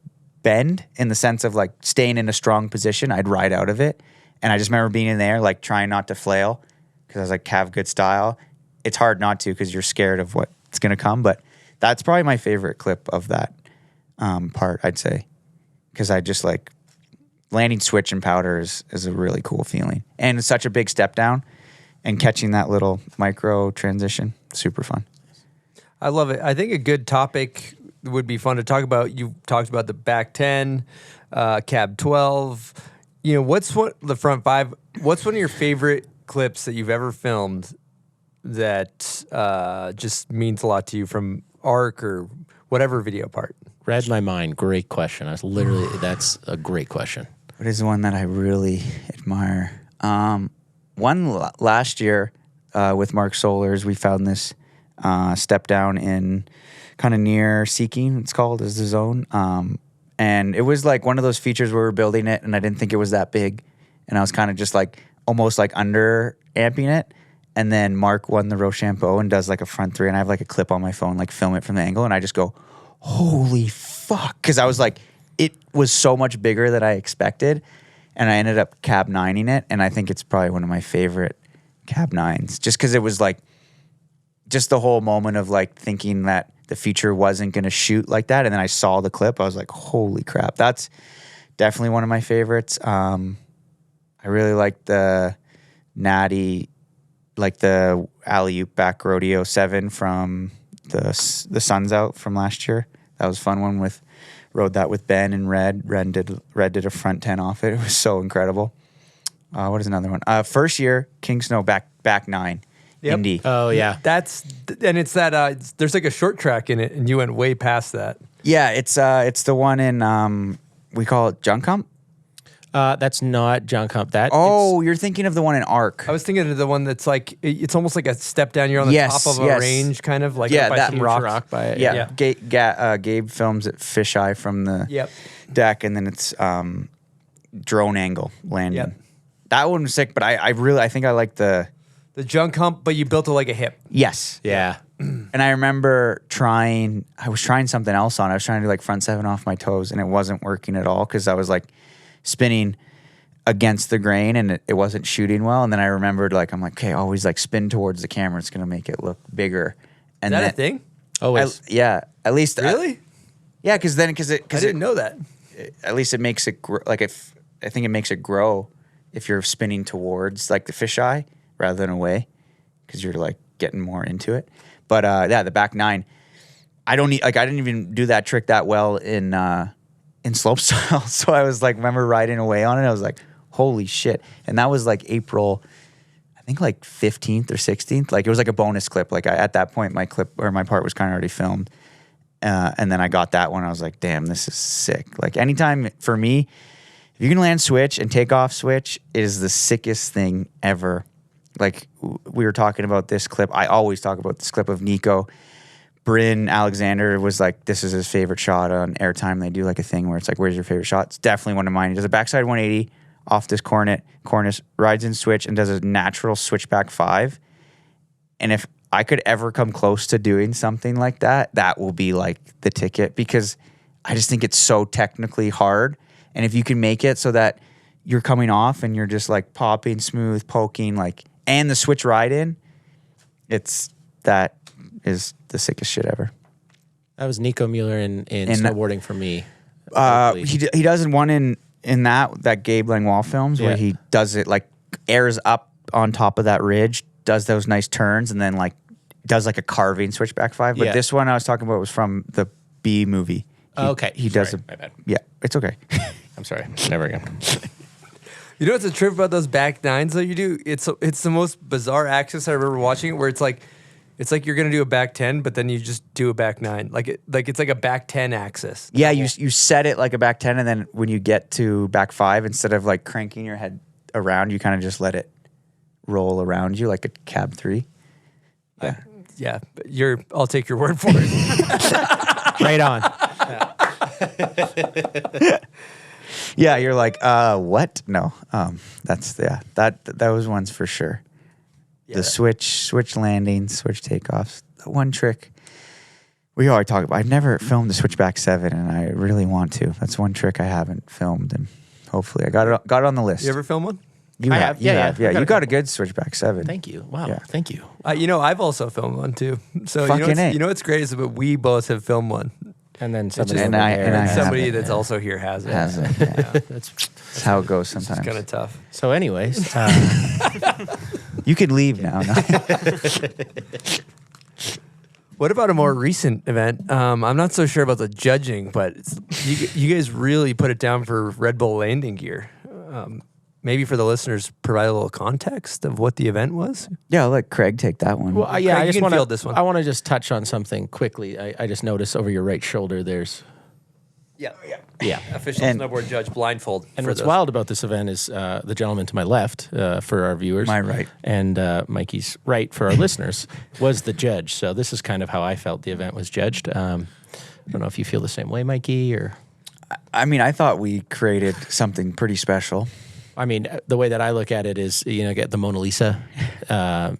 bend in the sense of like staying in a strong position, I'd ride out of it. And I just remember being in there, like trying not to flail because I was like, have good style. It's hard not to because you're scared of what's going to come. But that's probably my favorite clip of that part, I'd say. Because I just like landing switch and powder is a really cool feeling. And it's such a big step down. And catching that little micro transition, super fun. I love it. I think a good topic would be fun to talk about. You talked about the back 10, cab 12. What's the front 5? What's one of your favorite clips that you've ever filmed that just means a lot to you from ARC or whatever video part? Read my mind. Great question. That's a great question. What is the one that I really admire? One last year with Mark Sollors, we found this step down in kind of near Seeking, it's called, is the zone. And it was like one of those features where we were building it and I didn't think it was that big. And I was kind of just like almost like under amping it. And then Mark won the Rochambeau and does like a front 3 and I have like a clip on my phone, like film it from the angle. And I just go, holy fuck. Because I was like, it was so much bigger than I expected. And I ended up cab 9ing it. And I think it's probably one of my favorite cab 9s. Just because it was like, just the whole moment of like thinking that the feature wasn't going to shoot like that. And then I saw the clip. I was like, holy crap. That's definitely one of my favorites. I really like the natty, like the alley-oop back rodeo 7 from the Sun's Out from last year. That was a fun one rode that with Ben and Red. Red did a front 10 off it. It was so incredible. What is another one? First year, King Snow back 9. Yep. Indy. Oh yeah. It's that there's like a short track in it and you went way past that. Yeah, it's the one in we call it Junk Hump. That's not Junk Hump. You're thinking of the one in Arc. I was thinking of the one that's like it's almost like a step down. You're on the top of a range, kind of like yeah, by that some rock by it. Yeah, Gabe films at Fisheye from the deck, and then it's drone angle landing. Yep. That one was sick, but I think I like the Junk Hump, but you built it like a hip. Yes. Yeah. And I remember I was trying something else on. I was trying to do like front 7 off my toes, and it wasn't working at all because I was like spinning against the grain and it wasn't shooting well. And then I remembered I'm like, okay, always like spin towards the camera. It's going to make it look bigger. And is that a thing? Always. At least. Really? Yeah. Cause I didn't know that. At least it makes it I think it makes it grow if you're spinning towards like the fisheye rather than away. Cause you're like getting more into it. But the back 9, I didn't even do that trick that well in slopestyle. So I was like, remember riding away on it. I was like, holy shit. And that was like April, I think like 15th or 16th. Like it was like a bonus clip. Like at that point, my part was kind of already filmed. And then I got that one. I was like, damn, this is sick. Like anytime for me, if you can land switch and take off switch, it is the sickest thing ever. Like we were talking about this clip. I always talk about this clip of Nico Bryn Alexander was like, this is his favorite shot on airtime. They do like a thing where it's like, where's your favorite shot? It's definitely one of mine. He does a backside 180 off this cornice, rides in switch, and does a natural switchback 5. And if I could ever come close to doing something like that, that will be like the ticket, because I just think it's so technically hard. And if you can make it so that you're coming off and you're just like popping, smooth, poking, like, and the switch ride in, that is the sickest shit ever. That was Nico Mueller in snowboarding for me. He does one in that Gabe Langlois films where he does it like airs up on top of that ridge, does those nice turns, and then like does like a carving switchback 5. But this one I was talking about was from the B movie. He does my bad. Yeah, it's okay. I'm sorry. Never again. You know what's a trip about those back nines that you do? It's the most bizarre access I remember watching it, where it's like you're gonna do a back 10, but then you just do a back 9. It's like a back 10 axis. Yeah, you set it like a back 10, and then when you get to back 5, instead of like cranking your head around, you kind of just let it roll around you like a cab 3. Yeah. I'll take your word for it. Right on. Yeah, you're like, what? No, those ones for sure. The switch landings, switch takeoffs. The one trick we always talk about. I've never filmed the switchback 7, and I really want to. That's one trick I haven't filmed, and hopefully I got it on the list. You ever film one? You have. Yeah. You got a good switchback 7. Thank you. Wow. Yeah. Thank you. I've also filmed one too. So you know what's great is that we both have filmed one. And then somebody that's also here has it. Yeah. That's how it goes sometimes. It's kind of tough. So anyways. You can leave now. What about a more recent event? I'm not so sure about the judging, but you guys really put it down for Red Bull landing gear. Maybe for the listeners, provide a little context of what the event was. Yeah, I'll let Craig take that one. Well, Craig, I just want to field this one. I want to just touch on something quickly. I just noticed over your right shoulder there's. Yeah. Official And- snowboard judge blindfold. And for what's those. wild about this event is the gentleman to my left, for our viewers. My right. And Mikey's right for our listeners was the judge. So this is kind of how I felt the event was judged. I don't know if you feel the same way, Mikey, or... I mean, I thought we created something pretty special. I mean, the way that I look at it is, get the Mona Lisa,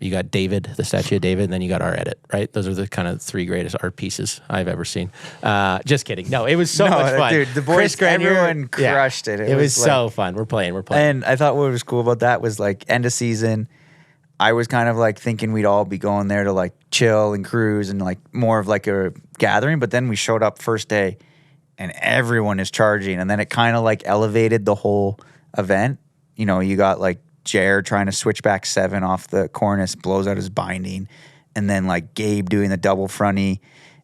you got David, the statue of David, and then you got our edit, right? Those are the kind of 3 greatest art pieces I've ever seen. Just kidding. No, it was so much fun. Dude, the boys, everyone crushed it. It was so fun. We're playing. And I thought what was cool about that was like end of season, I was kind of like thinking we'd all be going there to like chill and cruise and like more of like a gathering. But then we showed up first day and everyone is charging. And then it kind of like elevated the whole event. You got like Jared trying to switch back 7 off the cornice, blows out his binding. And then like Gabe doing the double fronty.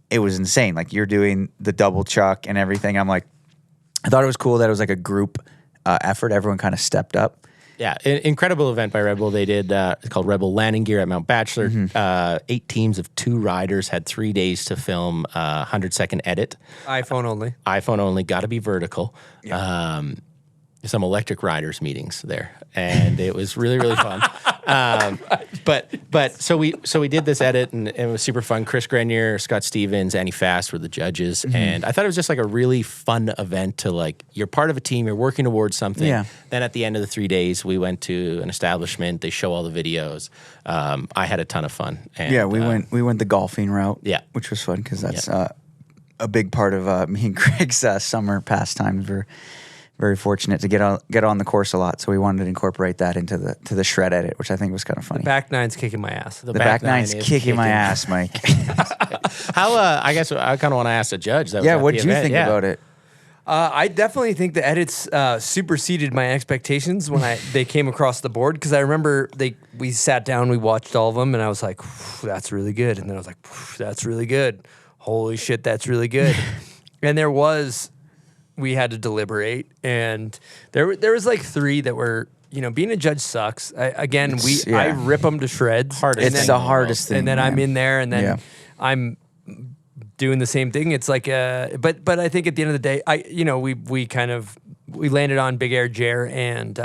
It was insane. Like you're doing the double chuck and everything. I'm like, I thought it was cool that it was like a group effort. Everyone kind of stepped up. Yeah, incredible event by Red Bull. They did, it's called Red Bull Landing Gear at Mount Bachelor. 8 teams of 2 riders had 3 days to film 100-second edit. iPhone only. Got to be vertical. Yeah. Some electric riders meetings there, and it was really, really fun. So we did this edit, and it was super fun. Chris Grenier, Scott Stevens, Annie Fast were the judges, and I thought it was just like a really fun event to like, you're part of a team, you're working towards something. Yeah. Then at the end of the 3 days, we went to an establishment. They show all the videos. I had a ton of fun. And, we went the golfing route. Yeah, which was fun because that's a big part of me and Craig's summer pastimes. We're very fortunate to get on the course a lot, so we wanted to incorporate that into the shred edit, which I think was kind of funny. The back nine's kicking my ass. The back nine's kicking my ass, Mike. How? I guess I kind of want to ask the judge. What did you think about it? I definitely think the edits superseded my expectations when they came across the board, because I remember we sat down, we watched all of them, and I was like, that's really good. And then I was like, that's really good. Holy shit, that's really good. And we had to deliberate, and there was like 3 that were, being a judge sucks. I rip them to shreds. It's the hardest thing. And then I'm in there, and then I'm doing the same thing. It's like but I think at the end of the day, we landed on Big Air Jer, and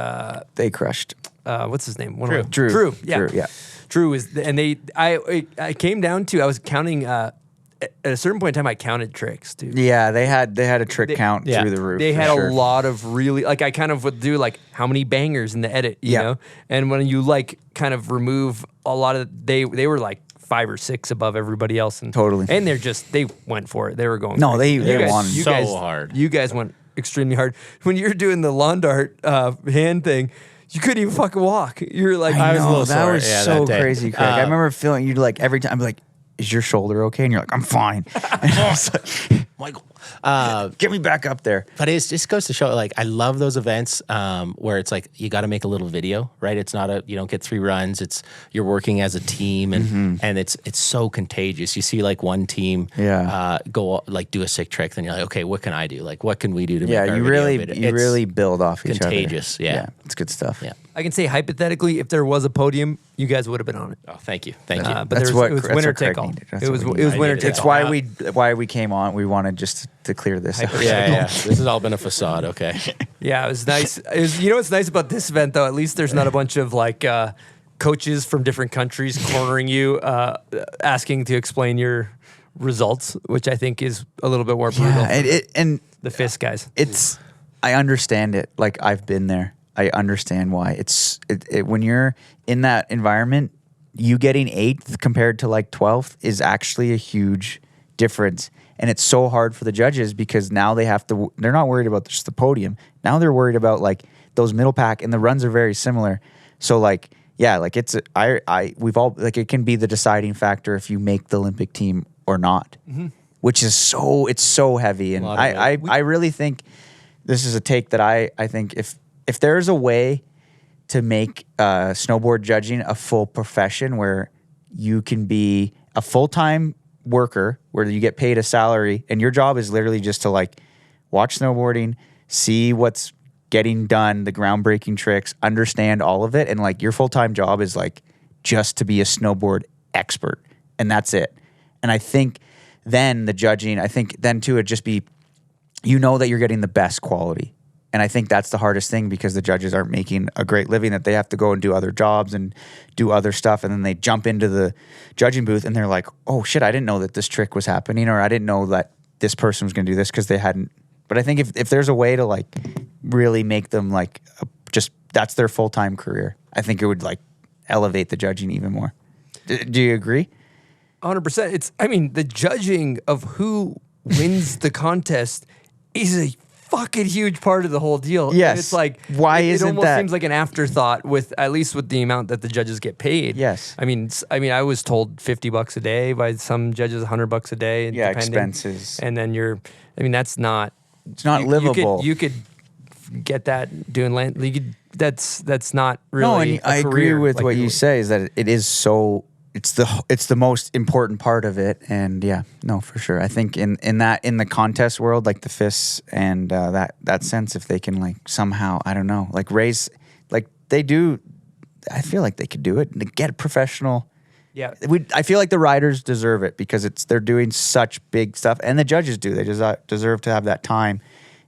they crushed. What's his name? Drew. Yeah. Drew is, and I came down to, I was counting at a certain point in time, I counted tricks, dude. Yeah, they had a trick count through the roof. They for had sure. a lot of really, like, I kind of would do like how many bangers in the edit, you know? And when you like kind of remove a lot of, they were like 5 or 6 above everybody else. And Totally. And they went for it. They were going. No, crazy. they wanted you so guys, hard. You guys went extremely hard. When you're doing the lawn dart hand thing, you couldn't even fucking walk. You're like, I was a little that sore. was Yeah, so that day. crazy, Craig. I remember feeling you like every time. I'm like, is your shoulder okay? And you're like, I'm fine. And I was like, Michael. get me back up there. But it just goes to show, like, I love those events where it's like you got to make a little video, right? It's not you don't get 3 runs. It's you're working as a team, and it's so contagious. You see like one team go like do a sick trick, then you're like, okay, what can I do? Like, what can we do to make our you video really better? you It's really build off each other. contagious. Yeah, it's good stuff. Yeah. I can say hypothetically, if there was a podium, you guys would have been on it. Oh, thank you, thank you. But That's it was that's winner what Craig take all. needed. That's It what was we it was needed. winner needed take It's all. why we came on. We wanted just to clear this up. Yeah. This has all been a facade. Okay. Yeah, it was nice. You know what's nice about this event, though? At least there's not a bunch of like coaches from different countries cornering you, asking to explain your results, which I think is a little bit more brutal. Yeah, and the FIS guys. I understand it. Like, I've been there. I understand why. When you're in that environment, you getting 8th compared to like 12th is actually a huge difference. And it's so hard for the judges because now they're not worried about just the podium. Now they're worried about like those middle pack, and the runs are very similar. So like, yeah, like we've all, like, it can be the deciding factor if you make the Olympic team or not, which is it's so heavy. And I really think this is a take that I think if there's a way to make snowboard judging a full profession where you can be a full-time worker where you get paid a salary and your job is literally just to like watch snowboarding, see what's getting done, the groundbreaking tricks, understand all of it, and like your full-time job is like just to be a snowboard expert, and that's it. And I think then the judging, it'd just be, you know, that you're getting the best quality. And I think that's the hardest thing because the judges aren't making a great living, that they have to go and do other jobs and do other stuff. And then they jump into the judging booth and they're like, oh shit, I didn't know that this trick was happening, or I didn't know that this person was going to do this because they hadn't. But I think if there's a way to like really make them like just that's their full-time career, I think it would like elevate the judging even more. Do you agree? 100%. The judging of who wins the contest is a fucking huge part of the whole deal. Yes. And it's like, why it isn't almost that? Seems like an afterthought at least with the amount that the judges get paid. Yes. I was told $50 a day by some judges, $100 a day. Yeah, depending. expenses. And then that's not. It's not livable. You could get that doing land. That's not really. No, and I agree career with like what it you would. say is that it is so. It's the most important part of it, and yeah, no, for sure. I think in the contest world, like the FIS and that sense, if they can like somehow, I don't know, like raise, like they do, I feel like they could do it and get a professional. Yeah, I feel like the riders deserve it because they're doing such big stuff, and the judges do. They deserve to have that time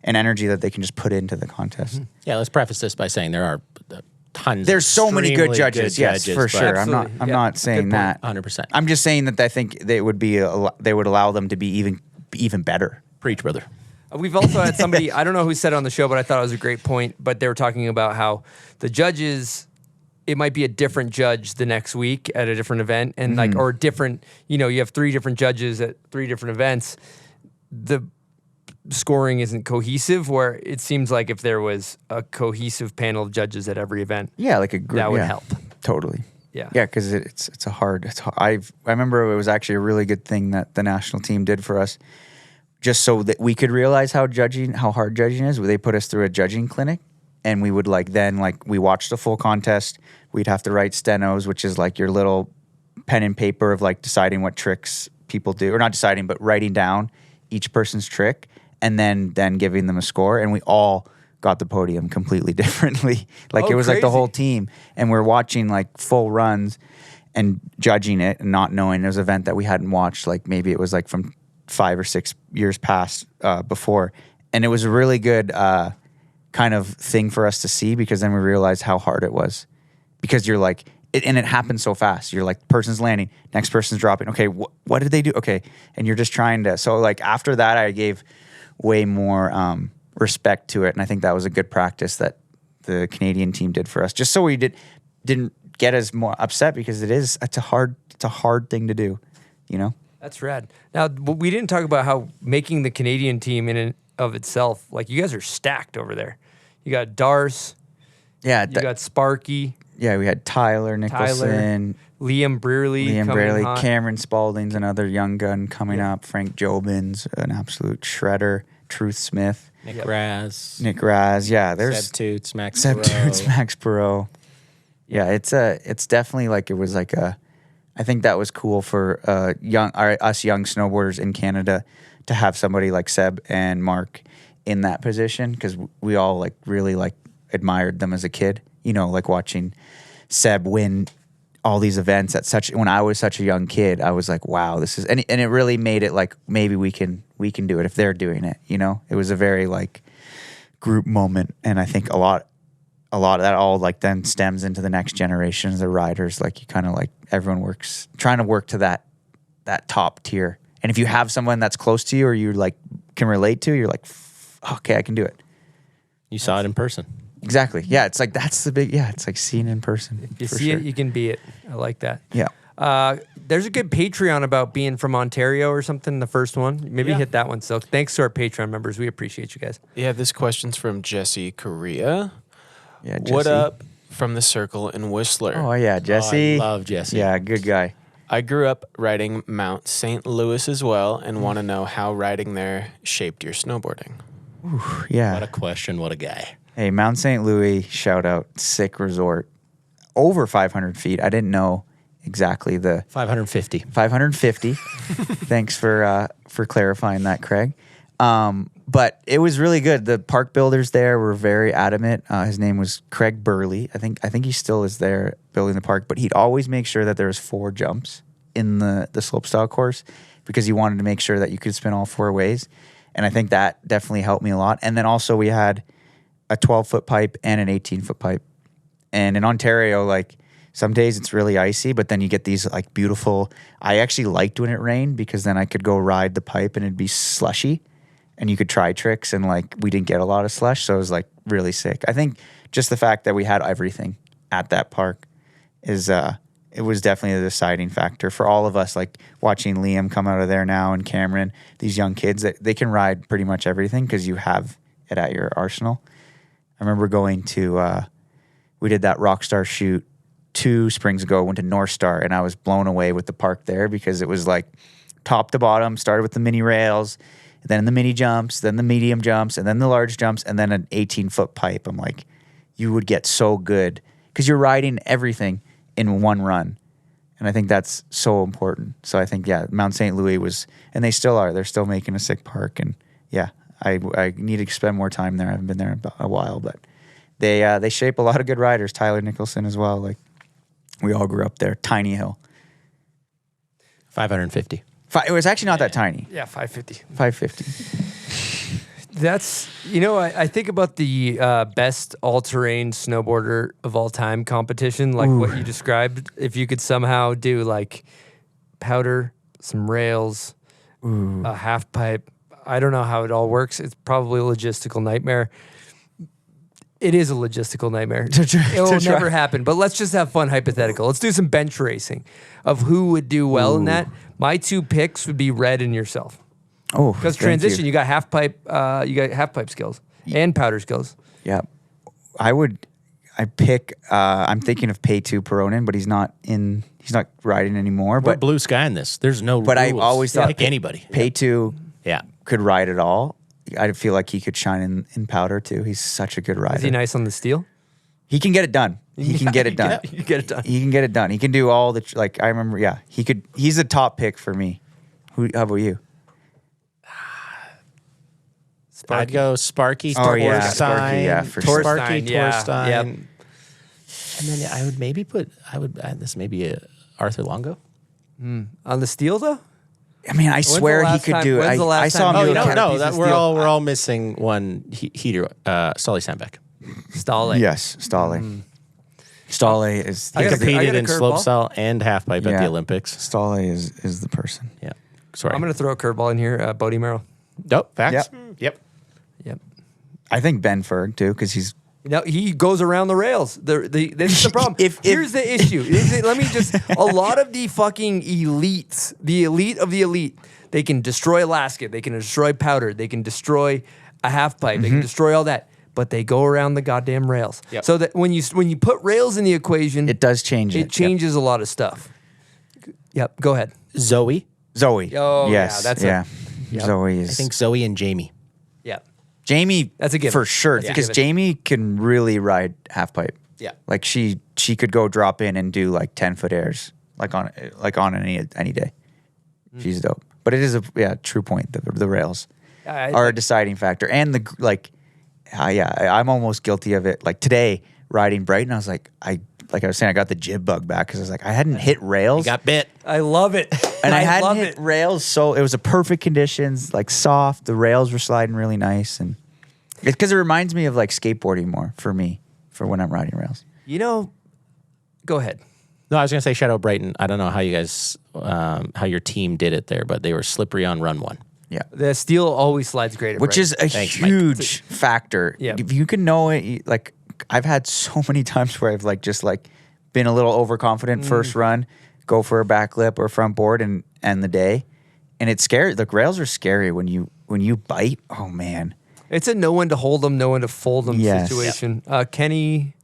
and energy that they can just put into the contest. Yeah, let's preface this by saying there are tons. There's so many good judges, yes, for but- sure. I'm not saying that. 100%. I'm just saying that I think they would allow them to be even better. Preach, brother. We've also had somebody, I don't know who said it on the show, but I thought it was a great point. But they were talking about how the judges, it might be a different judge the next week at a different event, and like, or different, you have 3 different judges at 3 different events. The scoring isn't cohesive, where it seems like if there was a cohesive panel of judges at every event, like a group, that would help. Totally. Yeah, because it's hard. I remember it was actually a really good thing that the national team did for us, just so that we could realize how hard judging is. They put us through a judging clinic, and we would we watched the full contest. We'd have to write stenos, which is like your little pen and paper of like deciding what tricks people do, or not deciding, but writing down each person's trick, and then giving them a score. And we all got the podium completely differently. It was like the whole team, and we're watching like full runs and judging it and not knowing it was an event that we hadn't watched. Like maybe it was like from 5 or 6 years past before. And it was a really good kind of thing for us to see, because then we realized how hard it was. Because you're like, and it happens so fast. You're like, person's landing, next person's dropping. Okay, what did they do? Okay, and you're just trying to. So like after that, I gave way more respect to it, and I think that was a good practice that the Canadian team did for us, just so we didn't get as more upset, because it's a hard thing to do, you know. That's rad. Now, we didn't talk about how making the Canadian team in and of itself, like you guys are stacked over there. You got Darce. Yeah. You got Sparky. Yeah, we had Tyler Nicholson. Liam Brearley. Cameron Spalding's another young gun coming up. Frank Jobins, an absolute shredder. Truth Smith. Nick Raz. Yeah, there's Seb Toots, Max Perot. Yeah, it's definitely like, it was like I think that was cool for us young snowboarders in Canada to have somebody like Seb and Mark in that position, because we all like really like admired them as a kid. You know, like watching Seb win all these events when I was such a young kid. I was like, wow, this is, and it really made it like, maybe we can do it if they're doing it. You know, it was a very like group moment, and I think a lot of that all like then stems into the next generation of the riders. Like you kind of like, everyone trying to work to that top tier. And if you have someone that's close to you or you like can relate to, you're like, okay, I can do it. You saw it in person. Exactly. Yeah, it's like that's the big. Yeah, it's like seeing in person. If you see it, you can be it. I like that. Yeah. There's a good Patreon about being from Ontario or something. The first one, maybe hit that one. So thanks to our Patreon members, we appreciate you guys. Yeah, this question's from Jesse Correa. Yeah, Jesse. What up from the Circle in Whistler? Oh yeah, Jesse. I love Jesse. Yeah, good guy. I grew up riding Mount St. Louis as well, and want to know how riding there shaped your snowboarding. Ooh, yeah. What a question. What a guy. Hey, Mount St. Louis, shout out, sick resort. Over 500 feet. I didn't know exactly the 550. 550. Thanks for clarifying that, Craig. But it was really good. The park builders there were very adamant. His name was Craig Burley. I think he still is there building the park, but he'd always make sure that there was 4 jumps in the slopestyle course, because he wanted to make sure that you could spin all 4 ways. And I think that definitely helped me a lot. And then also we had a 12-foot pipe and an 18-foot pipe. And in Ontario, like some days it's really icy, but then you get these like beautiful, I actually liked when it rained, because then I could go ride the pipe and it'd be slushy and you could try tricks, and like we didn't get a lot of slush. So it was like really sick. I think just the fact that we had everything at that park it was definitely a deciding factor for all of us, like watching Liam come out of there now and Cameron, these young kids that they can ride pretty much everything because you have it at your arsenal. I remember going to, we did that Rockstar shoot 2 springs ago, went to North Star, and I was blown away with the park there, because it was like top to bottom, started with the mini rails, then the mini jumps, then the medium jumps, and then the large jumps, and then an 18-foot pipe. I'm like, you would get so good because you're riding everything in one run. And I think that's so important. So I think, yeah, Mount St. Louis was, and they still are, they're still making a sick park. And yeah, I need to spend more time there. I haven't been there in a while, but they shape a lot of good riders. Tyler Nicholson as well. Like we all grew up there. Tiny hill. 550. It was actually not that tiny. Yeah, 550. 550. That's, I think about the best all-terrain snowboarder of all time competition, like what you described. If you could somehow do like powder, some rails, a half pipe. I don't know how it all works. It's probably a logistical nightmare. It is a logistical nightmare. It will never happen, but let's just have fun hypothetical. Let's do some bench racing of who would do well in that. My 2 picks would be Red and yourself. Oh, because transition, you got half pipe skills and powder skills. Yeah, I'm thinking of Peitu Peronen, but he's not riding anymore. We're But blue sky in this. There's no But rules. I always thought pick anybody. Peitu Yeah. could ride it all. I feel like he could shine in powder too. He's such a good rider. Is he nice on the steel? He can get it done. He can get it done. You get it done. He can get it done. He can do all the I remember. Yeah, he could. He's a top pick for me. How about you? I'd go Sparky, Oh, yeah. Torstein. Sparky, yeah, for sure. Sparky, yeah. Torstein. Yep. And then I would maybe add this maybe Arthur Longo. On the steel though? I mean, I swear he could do it. When's the last I saw him time do you it. had a piece of steel? We're all missing one heater. Solly Sandbeck. Stale. Yes, Stale. Stolle is. He competed in curveball. slopestyle and halfpipe at the Olympics. Stolle is the person. Yeah. Sorry. I'm going to throw a curveball in here. Bodie Merrill. Nope. Facts. Yep. Yep. I think Ben Ferg too, because he's. No, he goes around the rails. This is the problem. Here's the issue. Let me just. A lot of the fucking elites, the elite of the elite, they can destroy a lasket, they can destroy powder, they can destroy a half pipe, they can destroy all that, but they go around the goddamn rails. Yep. So that when you put rails in the equation, It does change it. it changes a lot of stuff. Yep. Go ahead. Zoe. Oh, yes. yeah, that's Yep. Yep. Zoe I is. think Zoe and Jamie. Yeah. Jamie, That's a given. for sure, That's a because given. Jamie can really ride half pipe. Yeah. Like she could go drop in and do like 10-foot airs like on any day. She's dope. But it is a true point. The rails are a deciding factor, and I'm almost guilty of it. Like today riding Brighton, I was like I was saying, I got the jib bug back because I was like I hadn't hit rails. You got bit. I love it. And I hadn't love hit it. rails, so it was a perfect conditions, like soft. The rails were sliding really nice, and it's because it reminds me of like skateboarding more for me for when I'm riding rails. Go ahead. No, I was going to say shout out Brighton. I don't know how you guys, how your team did it there, but they were slippery on run one. Yeah, The steel always slides great at which is a Thanks, Mike. huge factor. Yeah. If you can know it, like I've had so many times where I've been a little overconfident first run, go for a back lip or front board and end the day, and it's scary. The rails are scary when you bite. Oh man. It's a no one to hold them, no one to fold them Yes. situation. Kenny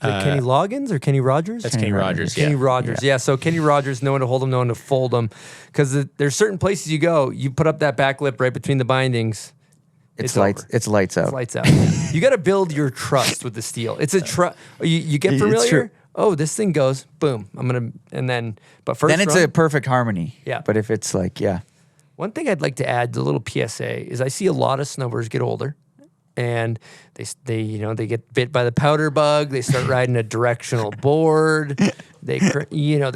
Loggins or Kenny Rogers? That's Kenny Rogers. Kenny Yeah. Rogers. Yeah. So Kenny Rogers, no one to hold them, no one to fold them. Because there's certain places you go, you put up that back lip right between the bindings. It's over. lights. It's lights out. It's lights out. You got to build your trust with the steel. It's a trust. You get It's familiar. true. Oh, this thing goes boom. But first Then it's run, a perfect harmony. Yeah. But if it's like, One thing I'd like to add, the little PSA, is I see a lot of snowboarders get older, and they get bit by the powder bug. They start riding a directional board. They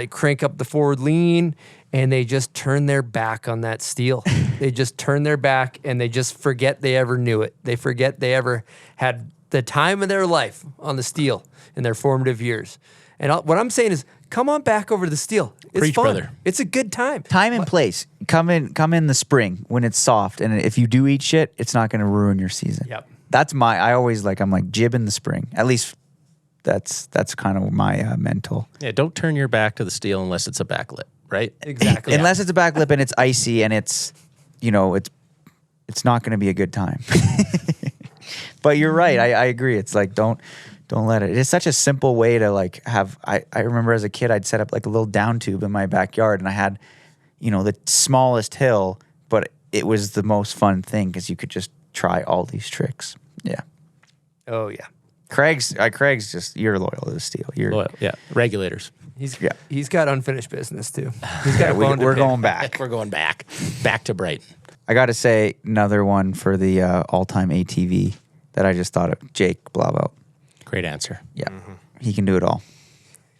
crank up the forward lean, and they just turn their back on that steel. They just turn their back, and they just forget they ever knew it. They forget they ever had the time of their life on the steel in their formative years. And what I'm saying is, come on back over to the steel. It's Preach, fun. brother. It's a good time. time and place. Come in the spring when it's soft, and if you do eat shit, it's not going to ruin your season. Yep. That's I'm like jib in the spring. At least that's kind of my mental. Yeah, don't turn your back to the steel unless it's a back lip, right? Exactly. Unless it's a back lip and it's icy and it's not going to be a good time. But you're right. I agree. It's like don't let it. It's such a simple way to like have. I remember as a kid, I'd set up like a little down tube in my backyard, and I had, the smallest hill, but it was the most fun thing because you could just try all these tricks. Yeah. Oh yeah. Craig's just you're loyal to the steel. You're Loyal. Yeah, regulators. He's got unfinished business too. He's got a we, bone to we're pick. going back. We're going back to Brighton. I got to say another one for the all-time ATV that I just thought of. Jake Blauvelt. Great answer. Yeah, he can do it all.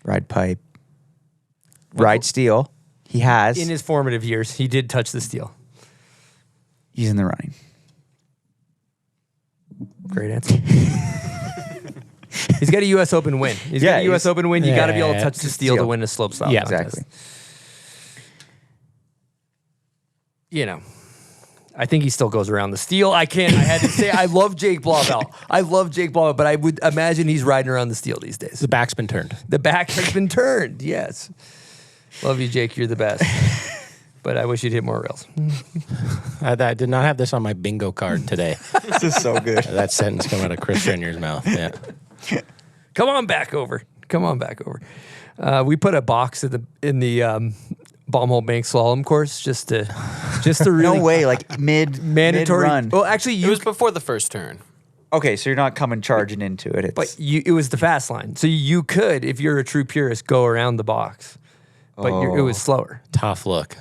Ride pipe, ride steel. He has In his formative years, he did touch the steel. He's in the running. Great answer. He's got a U.S. Open win. He's got a U.S. Open win. You got to be able to touch the steel to win a slopestyle. Yeah, contest. Exactly. I think he still goes around the steel. I had to say, I love Jake Blauvelt. But I would imagine he's riding around the steel these days. The back's been turned. The back has been turned, yes. Love you, Jake. You're the best. But I wish you'd hit more rails. I did not have this on my bingo card today. This is so good. That sentence come out of Chris Jenner's mouth. Yeah. Come on back over. We put a box in the Bombhole Bank slalom course just to really No way, like mandatory mid-run. Well, actually, It was before the first turn. Okay, so you're not coming charging into it. it was the fast line, so you could, if you're a true purist, go around the box, but it was slower. Tough look.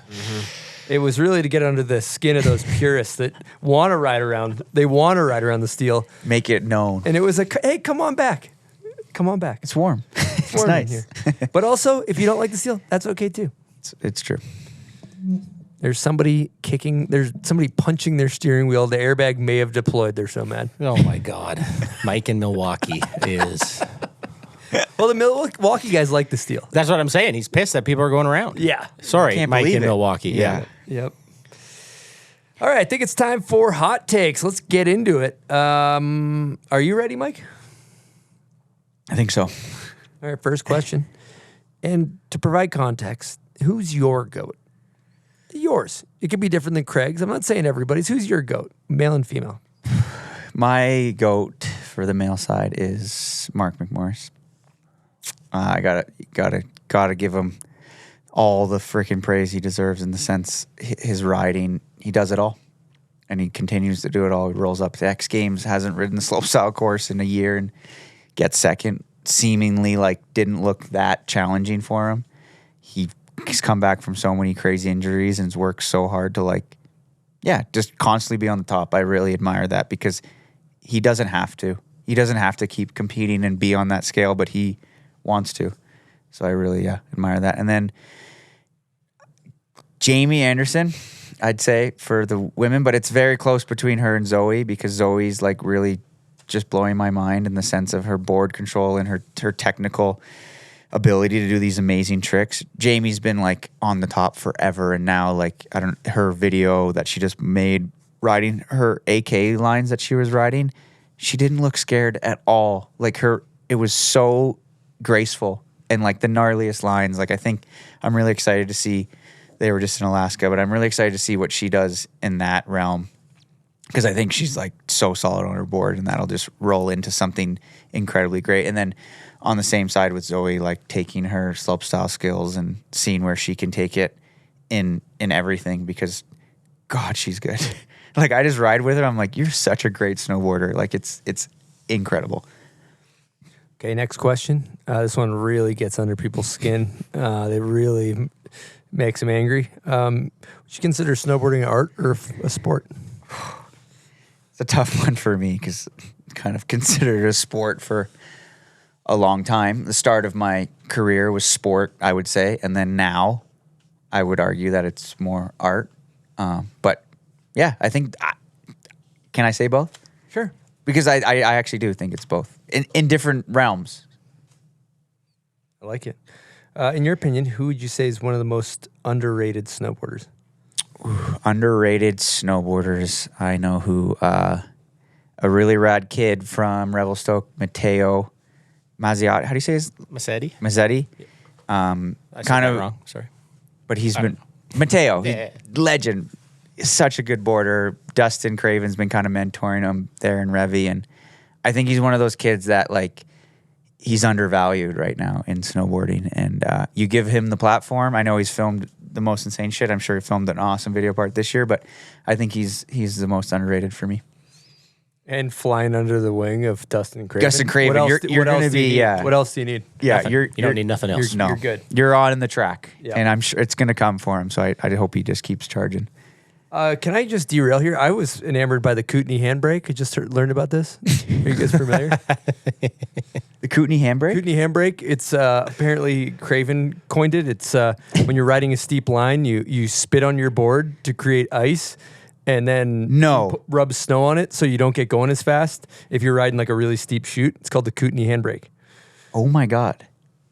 It was really to get under the skin of those purists that want to ride around. They want to ride around the steel, make it known. and it was hey, come on back. It's warm. It's Warm in nice. here. But also, if you don't like the steel, that's okay too. It's true. There's somebody punching their steering wheel. The airbag may have deployed. They're so mad. Oh my God. Mike in Milwaukee is Well, the Milwaukee guys like the steel. That's what I'm saying. He's pissed that people are going around. Yeah. Sorry, Can't Mike believe in it. Milwaukee. Yeah. Yep. All right, I think it's time for hot takes. Let's get into it. Are you ready, Mike? I think so. All right, first question. And to provide context, who's your GOAT? Yours. It could be different than Craig's. I'm not saying everybody's. Who's your GOAT, male and female? My GOAT for the male side is Mark McMorris. I gotta give him all the freaking praise he deserves in the sense his riding, he does it all. And he continues to do it all. He rolls up to X Games, hasn't ridden the slopestyle course in a year and gets second. Seemingly like didn't look that challenging for him. He's come back from so many crazy injuries and has worked so hard to just constantly be on the top. I really admire that because he doesn't have to. He doesn't have to keep competing and be on that scale, but he wants to. So I really admire that. And then Jamie Anderson, I'd say for the women, but it's very close between her and Zoe because Zoe's like really just blowing my mind in the sense of her board control and her technical ability to do these amazing tricks. Jamie's been like on the top forever, and now like her video that she just made riding her AK lines that she was riding, she didn't look scared at all. Like it was so graceful and like the gnarliest lines. Like I think I'm really excited to see. They were just in Alaska, but I'm really excited to see what she does in that realm because I think she's like so solid on her board, and that'll just roll into something incredibly great. And then on the same side with Zoe, like taking her slopestyle skills and seeing where she can take it in everything because, God, she's good. Like I just ride with her. I'm like, you're such a great snowboarder. Like it's incredible. Okay, next question. This one really gets under people's skin. They really makes them angry. Would you consider snowboarding an art or a sport? It's a tough one for me because kind of considered it a sport for a long time. The start of my career was sport, I would say, and then now I would argue that it's more art. But yeah, I think. Can I say both? Sure. Because I actually do think it's both in different realms. I like it. In your opinion, who would you say is one of the most underrated snowboarders? Underrated snowboarders. I know who. A really rad kid from Revelstoke, Matteo Maziotti. How do you say his? Mazzetti. Mazzetti. I said that wrong. Sorry. But he's been Matteo, legend. Such a good boarder. Dustin Craven's been kind of mentoring him there in Revy, and I think he's one of those kids that like he's undervalued right now in snowboarding. And you give him the platform. I know he's filmed the most insane shit. I'm sure he filmed an awesome video part this year, but I think he's the most underrated for me. And flying under the wing of Dustin Craven. Dustin Craven, you're going to be, What else do you need? Yeah, Nothing. You don't need nothing else. You're good. You're on the track, Yeah. and I'm sure it's going to come for him. So I hope he just keeps charging. Can I just derail here? I was enamored by the Kootenai handbrake. I just learned about this. Are you guys familiar? The Kootenai handbrake? Kootenai handbrake. It's apparently Craven coined it. It's when you're riding a steep line, you spit on your board to create ice, and then rub snow on it so you don't get going as fast. If you're riding like a really steep chute, it's called the Kootenai handbrake. Oh my God.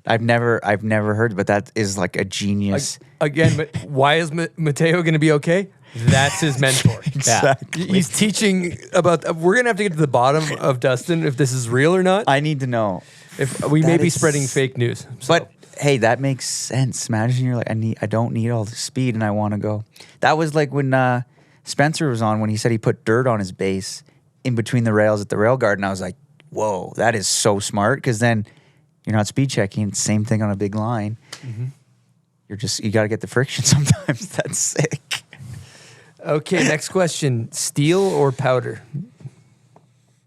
I've never heard, but that is like a genius. Again, why is Matteo going to be okay? That's his mentor. Exactly. He's teaching about. We're going to have to get to the bottom of Dustin if this is real or not. I need to know. If we may be spreading fake news. So. But hey, that makes sense. Imagine you're like, I don't need all the speed and I want to go. That was like when Spencer was on when he said he put dirt on his base in between the rails at the rail guard, and I was like, whoa, that is so smart because then you're not speed checking. Same thing on a big line. Mm-hmm. You got to get the friction sometimes. That's sick. Okay, next question: steel or powder?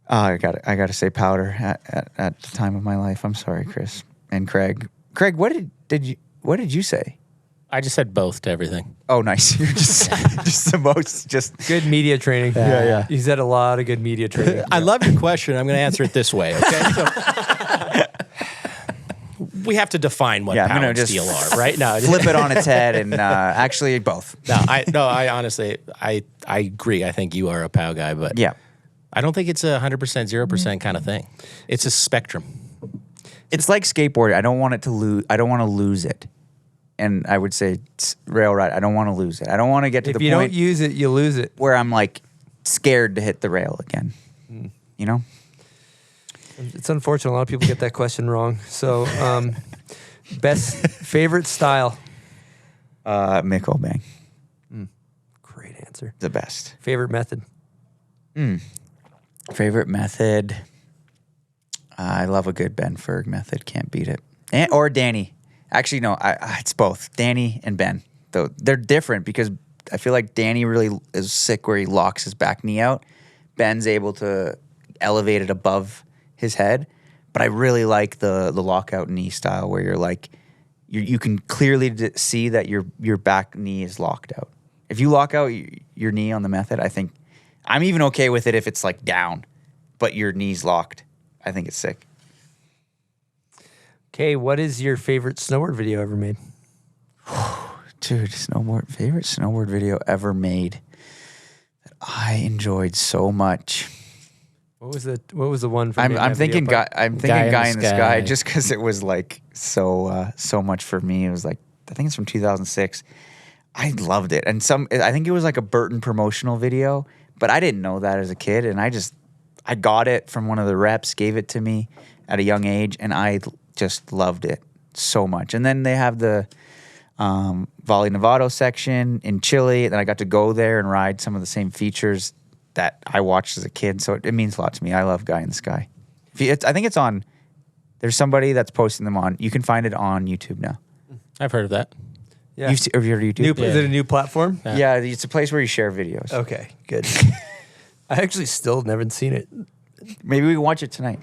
I got to say powder at the time of my life. I'm sorry, Chris and Craig. Craig, what did you say? I just said both to everything. Oh, nice. You're just the most good media training. Yeah. He's had a lot of good media training. I love your question. I'm going to answer it this way. Okay. So, we have to define what power and steel are, right? No, flip it on its head, and actually both. I honestly, I agree. I think you are a POW guy, but yeah, I don't think it's 100%, 0% kind of thing. It's a spectrum. It's like skateboarding. I don't want it to lose. I don't want to lose it. And I would say rail ride. I don't want to lose it. I don't want to get to the point. If you don't use it, you lose it. Where I'm like scared to hit the rail again. You know? It's unfortunate. A lot of people get that question wrong. So, best favorite style? Mick O'Bang. Great answer. The best. Favorite method? Favorite method? I love a good Ben Ferg method. Can't beat it. Or Danny. Actually, no. It's both. Danny and Ben. Though they're different because I feel like Danny really is sick where he locks his back knee out. Ben's able to elevate it above his head. But I really like the lockout knee style where you're like, you can clearly see that your back knee is locked out. If you lock out your knee on the method, I think I'm even okay with it if it's like down, but your knee's locked. I think it's sick. Okay, what is your favorite snowboard video ever made? Dude, favorite snowboard video ever made that I enjoyed so much. What was the one from I'm thinking Guy in the Sky just because it was like so much for me. It was like I think it's from 2006. I loved it. And I think it was like a Burton promotional video, but I didn't know that as a kid. And I got it from one of the reps, gave it to me at a young age, and I just loved it so much. And then they have the Valle Nevado section in Chile. And then I got to go there and ride some of the same features that I watched as a kid. So it means a lot to me. I love Guy in the Sky. I think it's on, there's somebody that's posting them on, you can find it on YouTube now. I've heard of that. Yeah. Have you heard of YouTube? Is it a new platform? Yeah, it's a place where you share videos. Okay, good. I actually still never seen it. Maybe we can watch it tonight.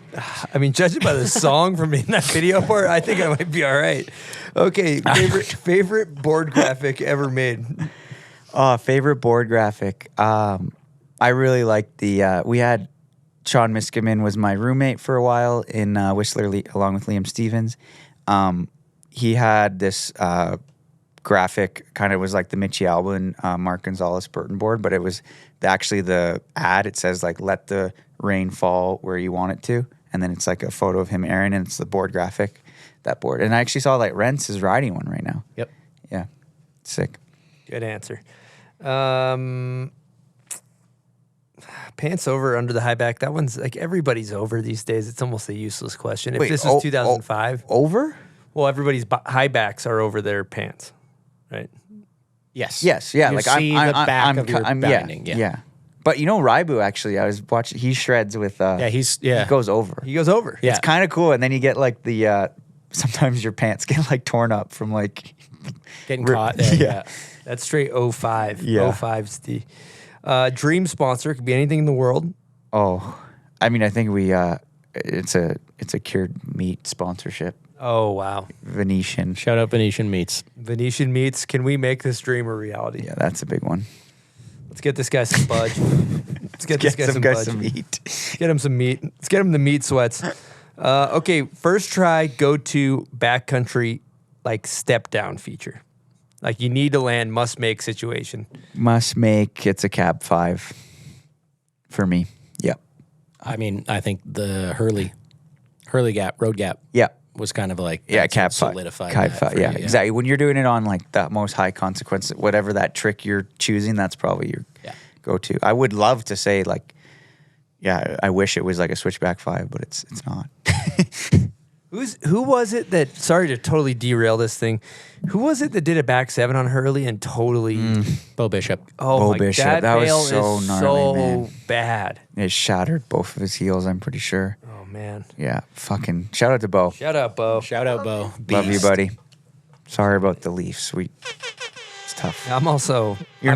I mean, judging by the song from in that video part, I think I might be all right. Okay, favorite board graphic ever made? Favorite board graphic. I really liked we had Sean Miskimin was my roommate for a while in Whistler along with Liam Stevens. He had this graphic, kind of was like the Mitchie Albin, Mark Gonzalez Burton board, but it was actually the ad. It says like, let the rain fall where you want it to. And then it's like a photo of him airing, and it's the board graphic, that board. And I actually saw like Rents is riding one right now. Yep. Yeah. Sick. Good answer. Pants over under the high back. That one's like everybody's over these days. It's almost a useless question. If this was 2005. Over? Well, everybody's high backs are over their pants, right? Yes. Yes. Yeah. You like see the back of your binding. Yeah. But you know, Raibu actually, I was watching. He shreds with. He goes over. He goes over. It's kind of cool, and then you get like the. Sometimes your pants get like torn up from like getting caught. There, yeah. That's straight 05. Yeah. 05's the dream sponsor. Could be anything in the world. Oh, I mean, I think we. It's a cured meat sponsorship. Oh wow. Venetian. Shout out Venetian Meats. Venetian Meats. Can we make this dream a reality? Yeah, that's a big one. Let's get this guy some budge. Let's get this guy some budge. Some meat. Let's get him some meat. Let's get him the meat sweats. Okay, first try, go to backcountry, like step down feature. Like you need to land, must make situation. Must make, it's a cab 5 for me. Yep. I mean, I think the Hurley gap, road gap. Yeah. Was kind of like cab 5. Solidified. Cab 5. Yeah, exactly. When you're doing it on like that most high consequence, whatever that trick you're choosing, that's probably your go-to. I would love to say like, yeah, I wish it was like a switchback 5, but it's not. Who was it that? Sorry to totally derail this thing. Who was it that did a back 7 on Hurley and totally? Bo Bishop. Oh, Bo Bishop. That was so gnarly, man. Bad. It shattered both of his heels. I'm pretty sure. Oh man. Yeah. Fucking shout out to Bo. Shout out Bo. Shout out Bo. Love you, buddy. Sorry about the Leafs. It's tough. I'm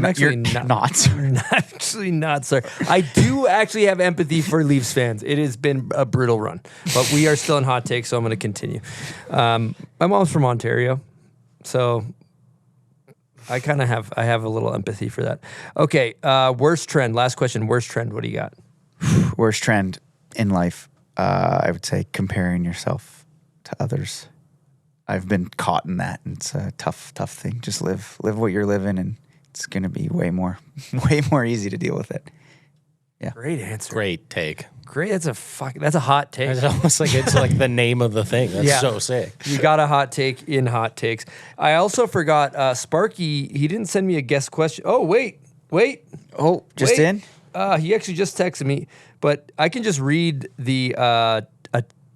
actually not sorry. Actually not sorry. I do actually have empathy for Leafs fans. It has been a brutal run, but we are still in hot takes, so I'm going to continue. My mom's from Ontario, so I kind of have a little empathy for that. Okay, worst trend. Last question. Worst trend. What do you got? Worst trend in life. I would say comparing yourself to others. I've been caught in that, and it's a tough thing. Just live what you're living, and it's gonna be way more easy to deal with it. Yeah. Great answer. Great take. Great. That's a hot take. It's almost like it's like the name of the thing. That's so sick. You got a hot take in hot takes. I also forgot Sparky. He didn't send me a guest question. Oh, wait. Oh, just wait. in? He actually just texted me, but I can just read the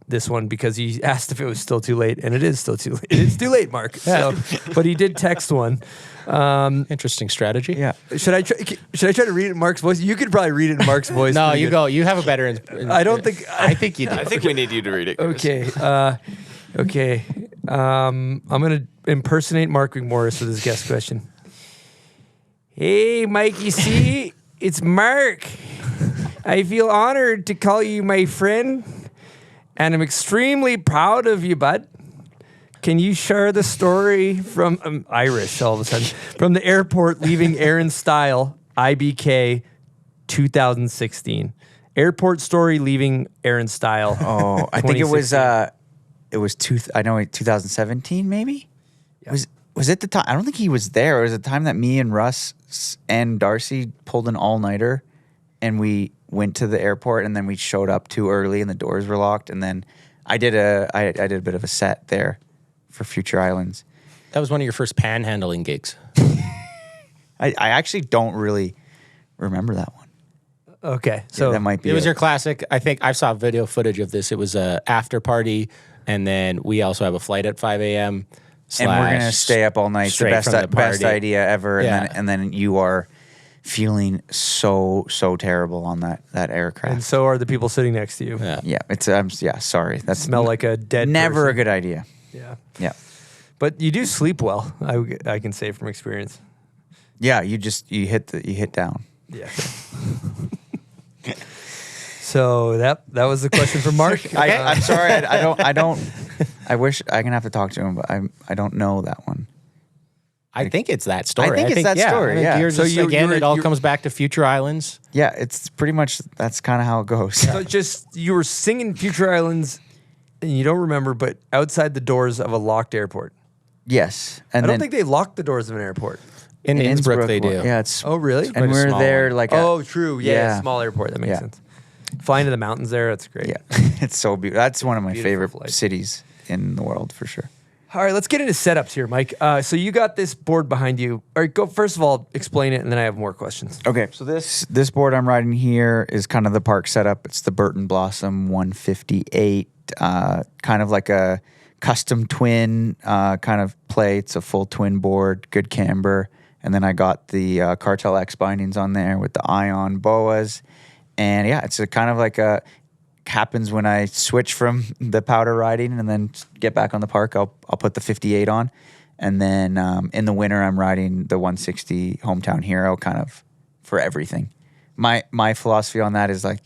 this one because he asked if it was still too late, and it is still too late. It is too late, Mark. So, but he did text one. Interesting strategy. Yeah. Should I try to read it in Mark's voice? You could probably read it in Mark's voice. No, you go. You have a better. I don't think. I think you do. I think we need you to read it, Chris. Okay. I'm gonna impersonate Mark McMorris with his guest question. Hey, Mikey C, it's Mark. I feel honored to call you my friend, and I'm extremely proud of you, bud. Can you share the story from I'm Irish all of a sudden from the airport leaving Aaron Style IBK 2016? Airport story leaving Aaron Style. Oh, I think it was 2017 maybe. Yeah. Was it the time? I don't think he was there. It was the time that me and Russ and Darcy pulled an all-nighter, and we went to the airport, and then we showed up too early, and the doors were locked, and then I did a bit of a set there for Future Islands. That was one of your first panhandling gigs. I actually don't really remember that one. Okay, so that might be. It was your classic. I think I saw video footage of this. It was a after party, and then we also have a flight at 5 a.m. And we're gonna stay up all night. The best idea ever. Yeah. And then you are feeling so terrible on that aircraft. And so are the people sitting next to you. Yeah. It's sorry. That smell like a dead. Never person. a good idea. Yeah. But you do sleep well. I can say from experience. Yeah. You hit down. Yeah. So that was the question from Mark. I'm sorry. I don't. I wish I'm gonna have to talk to him, but I don't know that one. I think it's that story. I think it's that story. Yeah. It all comes back to Future Islands. Yeah, it's pretty much that's kind of how it goes. So just you were singing Future Islands, and you don't remember, but outside the doors of a locked airport. Yes, and I don't think they lock the doors of an airport. In Innsbruck they do. Yeah, it's. Oh, really? And we're there like. True. Yeah, small airport. That makes sense. Flying to the mountains there. That's great. Yeah, it's so beautiful. That's one of my favorite cities in the world for sure. All right, let's get into setups here, Mike. So you got this board behind you. All right, go. First of all, explain it, and then I have more questions. Okay, so this board I'm riding here is kind of the park setup. It's the Burton Blossom 158, kind of like a custom twin kind of play. It's a full twin board, good camber, and then I got the Cartel X bindings on there with the Ion boas, and yeah, it's a kind of like a. Happens when I switch from the powder riding and then get back on the park. I'll put the 58 on, and then in the winter I'm riding the 160 Hometown Hero kind of for everything. My philosophy on that is like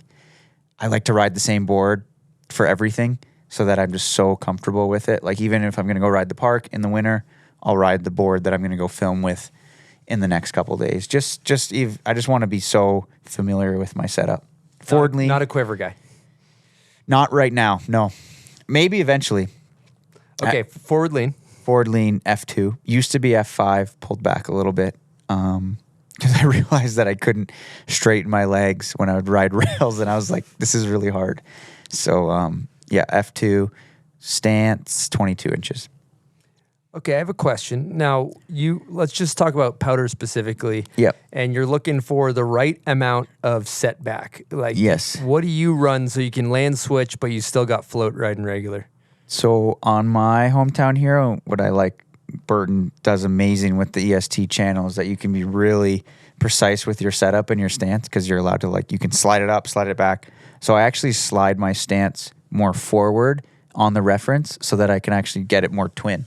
I like to ride the same board for everything so that I'm just so comfortable with it. Like even if I'm gonna go ride the park in the winter, I'll ride the board that I'm gonna go film with in the next couple of days. I just want to be so familiar with my setup. Forward lean, not a quiver guy. Not right now, no. Maybe eventually. Okay, forward lean. Forward lean, F2. Used to be F5, pulled back a little bit because I realized that I couldn't straighten my legs when I would ride rails, and I was like, this is really hard. So, yeah, F2, stance, 22 inches. Okay, I have a question. Now, let's just talk about powder specifically. Yep. And you're looking for the right amount of setback. Like, yes. What do you run so you can land switch, but you still got float riding regular? So on my Hometown Hero, what I like, Burton does amazing with the EST channels that you can be really precise with your setup and your stance because you're allowed to you can slide it up, slide it back. So I actually slide my stance more forward on the reference so that I can actually get it more twin.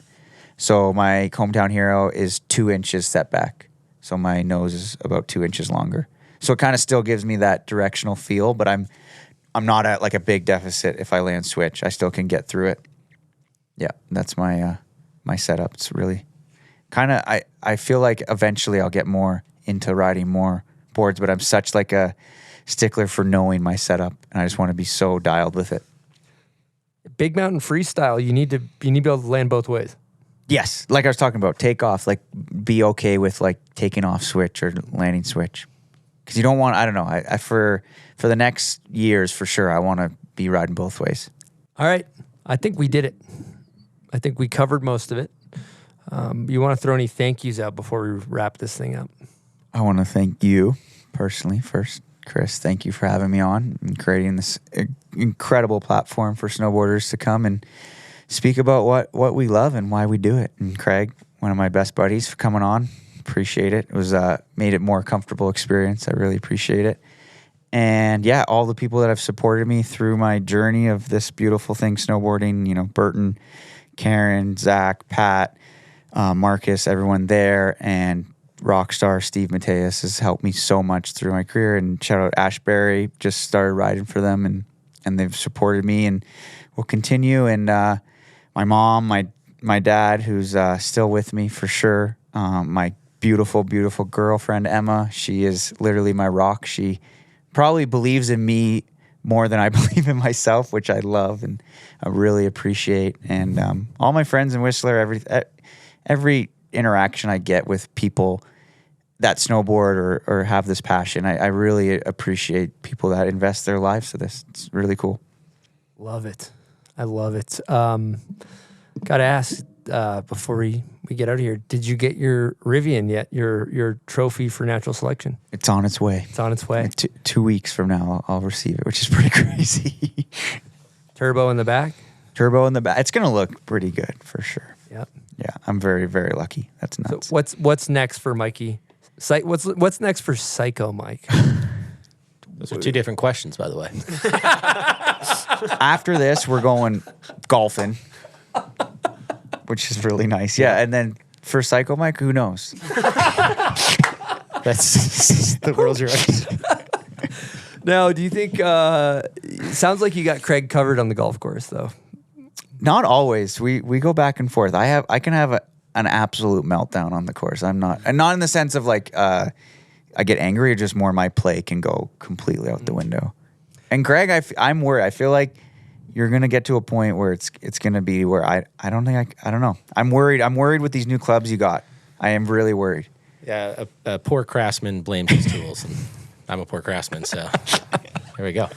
So my Hometown Hero is 2 inches setback. So my nose is about 2 inches longer. So it kind of still gives me that directional feel, but I'm not at like a big deficit if I land switch. I still can get through it. Yeah, that's my my setup. It's really kind of I feel like eventually I'll get more into riding more boards, but I'm such like a stickler for knowing my setup, and I just want to be so dialed with it. Big mountain freestyle, you need to be able to land both ways. Yes, like I was talking about, take off, like be okay with like taking off switch or landing switch. because you don't want. I don't know. I for the next years for sure, I want to be riding both ways. All right, I think we did it. I think we covered most of it. You want to throw any thank yous out before we wrap this thing up? I want to thank you personally first, Chris. Thank you for having me on and creating this incredible platform for snowboarders to come and speak about what we love and why we do it. And Craig, one of my best buddies, for coming on. Appreciate it. It was made it more comfortable experience. I really appreciate it. And yeah, all the people that have supported me through my journey of this beautiful thing, snowboarding, you know, Burton, Karen, Zach, Pat, Marcus, everyone there, and Rockstar Steve Mateus has helped me so much through my career. And shout out Ashbury, just started riding for them, and they've supported me and will continue. And my mom, my dad, who's still with me for sure. My beautiful, beautiful girlfriend Emma, she is literally my rock. She probably believes in me more than I believe in myself, which I love and I really appreciate. And all my friends in Whistler, every interaction I get with people that snowboard or have this passion, I really appreciate people that invest their lives to this. It's really cool. Love it. I love it. Got to ask before we get out of here, did you get your Rivian yet? Your trophy for natural selection? It's on its way. It's on its way. 2 weeks from now, I'll receive it, which is pretty crazy. Turbo in the back? Turbo in the back. It's going to look pretty good for sure. Yep. Yeah, I'm very, very lucky. That's nuts. So what's next for Mikey? What's next for Psycho Mike? Those are two different questions, by the way. After this, we're going golfing, which is really nice. Yeah, and then for Psycho Mike, who knows? That's the world's your oyster. Now, do you think? Sounds like you got Craig covered on the golf course, though. Not always. We go back and forth. I can have an absolute meltdown on the course. I'm not, and not in the sense of like I get angry, or just more my play can go completely out the window. And Greg, I'm worried. I feel like you're gonna get to a point where it's gonna be where I don't know. I'm worried. I'm worried with these new clubs you got. I am really worried. Yeah, a poor craftsman blames his tools, and I'm a poor craftsman, so there we go. All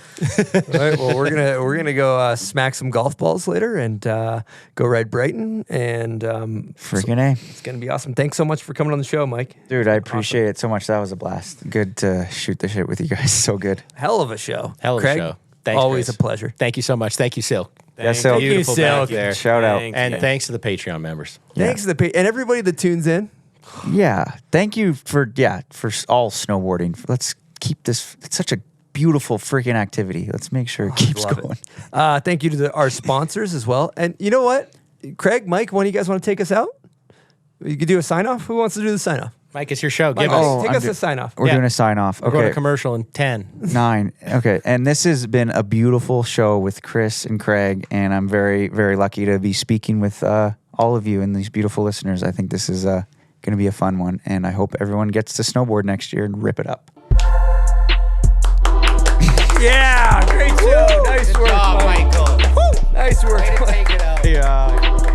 right, well, we're gonna go smack some golf balls later and go ride Brighton, and Freaking A. It's gonna be awesome. Thanks so much for coming on the show, Mike. Dude, I appreciate it so much. That was a blast. Good to shoot the shit with you guys. So good. Hell of a show. Hell of Craig, a show. Thanks, always Chris. a pleasure. Thank you so much. Thank you, Silk. Yes, Silk. Thank you, Silk. There. Shout out. And thanks to the Patreon members. Thanks to the and everybody that tunes in. Yeah. Thank you for all snowboarding. Let's keep this. It's such a beautiful freaking activity. Let's make sure it keeps going. Thank you to our sponsors as well. And you know what? Craig, Mike, one of you guys want to take us out? You could do a sign off. Who wants to do the sign off? Mike, it's your show. Mike, Give us. take us a sign off. We're doing a sign off. We're going to Okay. commercial in 10. 9. Okay. And this has been a beautiful show with Chris and Craig. And I'm very, very lucky to be speaking with all of you and these beautiful listeners. I think this is going to be a fun one. And I hope everyone gets to snowboard next year and rip it up. Yeah, great show. Nice work, Michael. Nice work. Take it out. Yeah.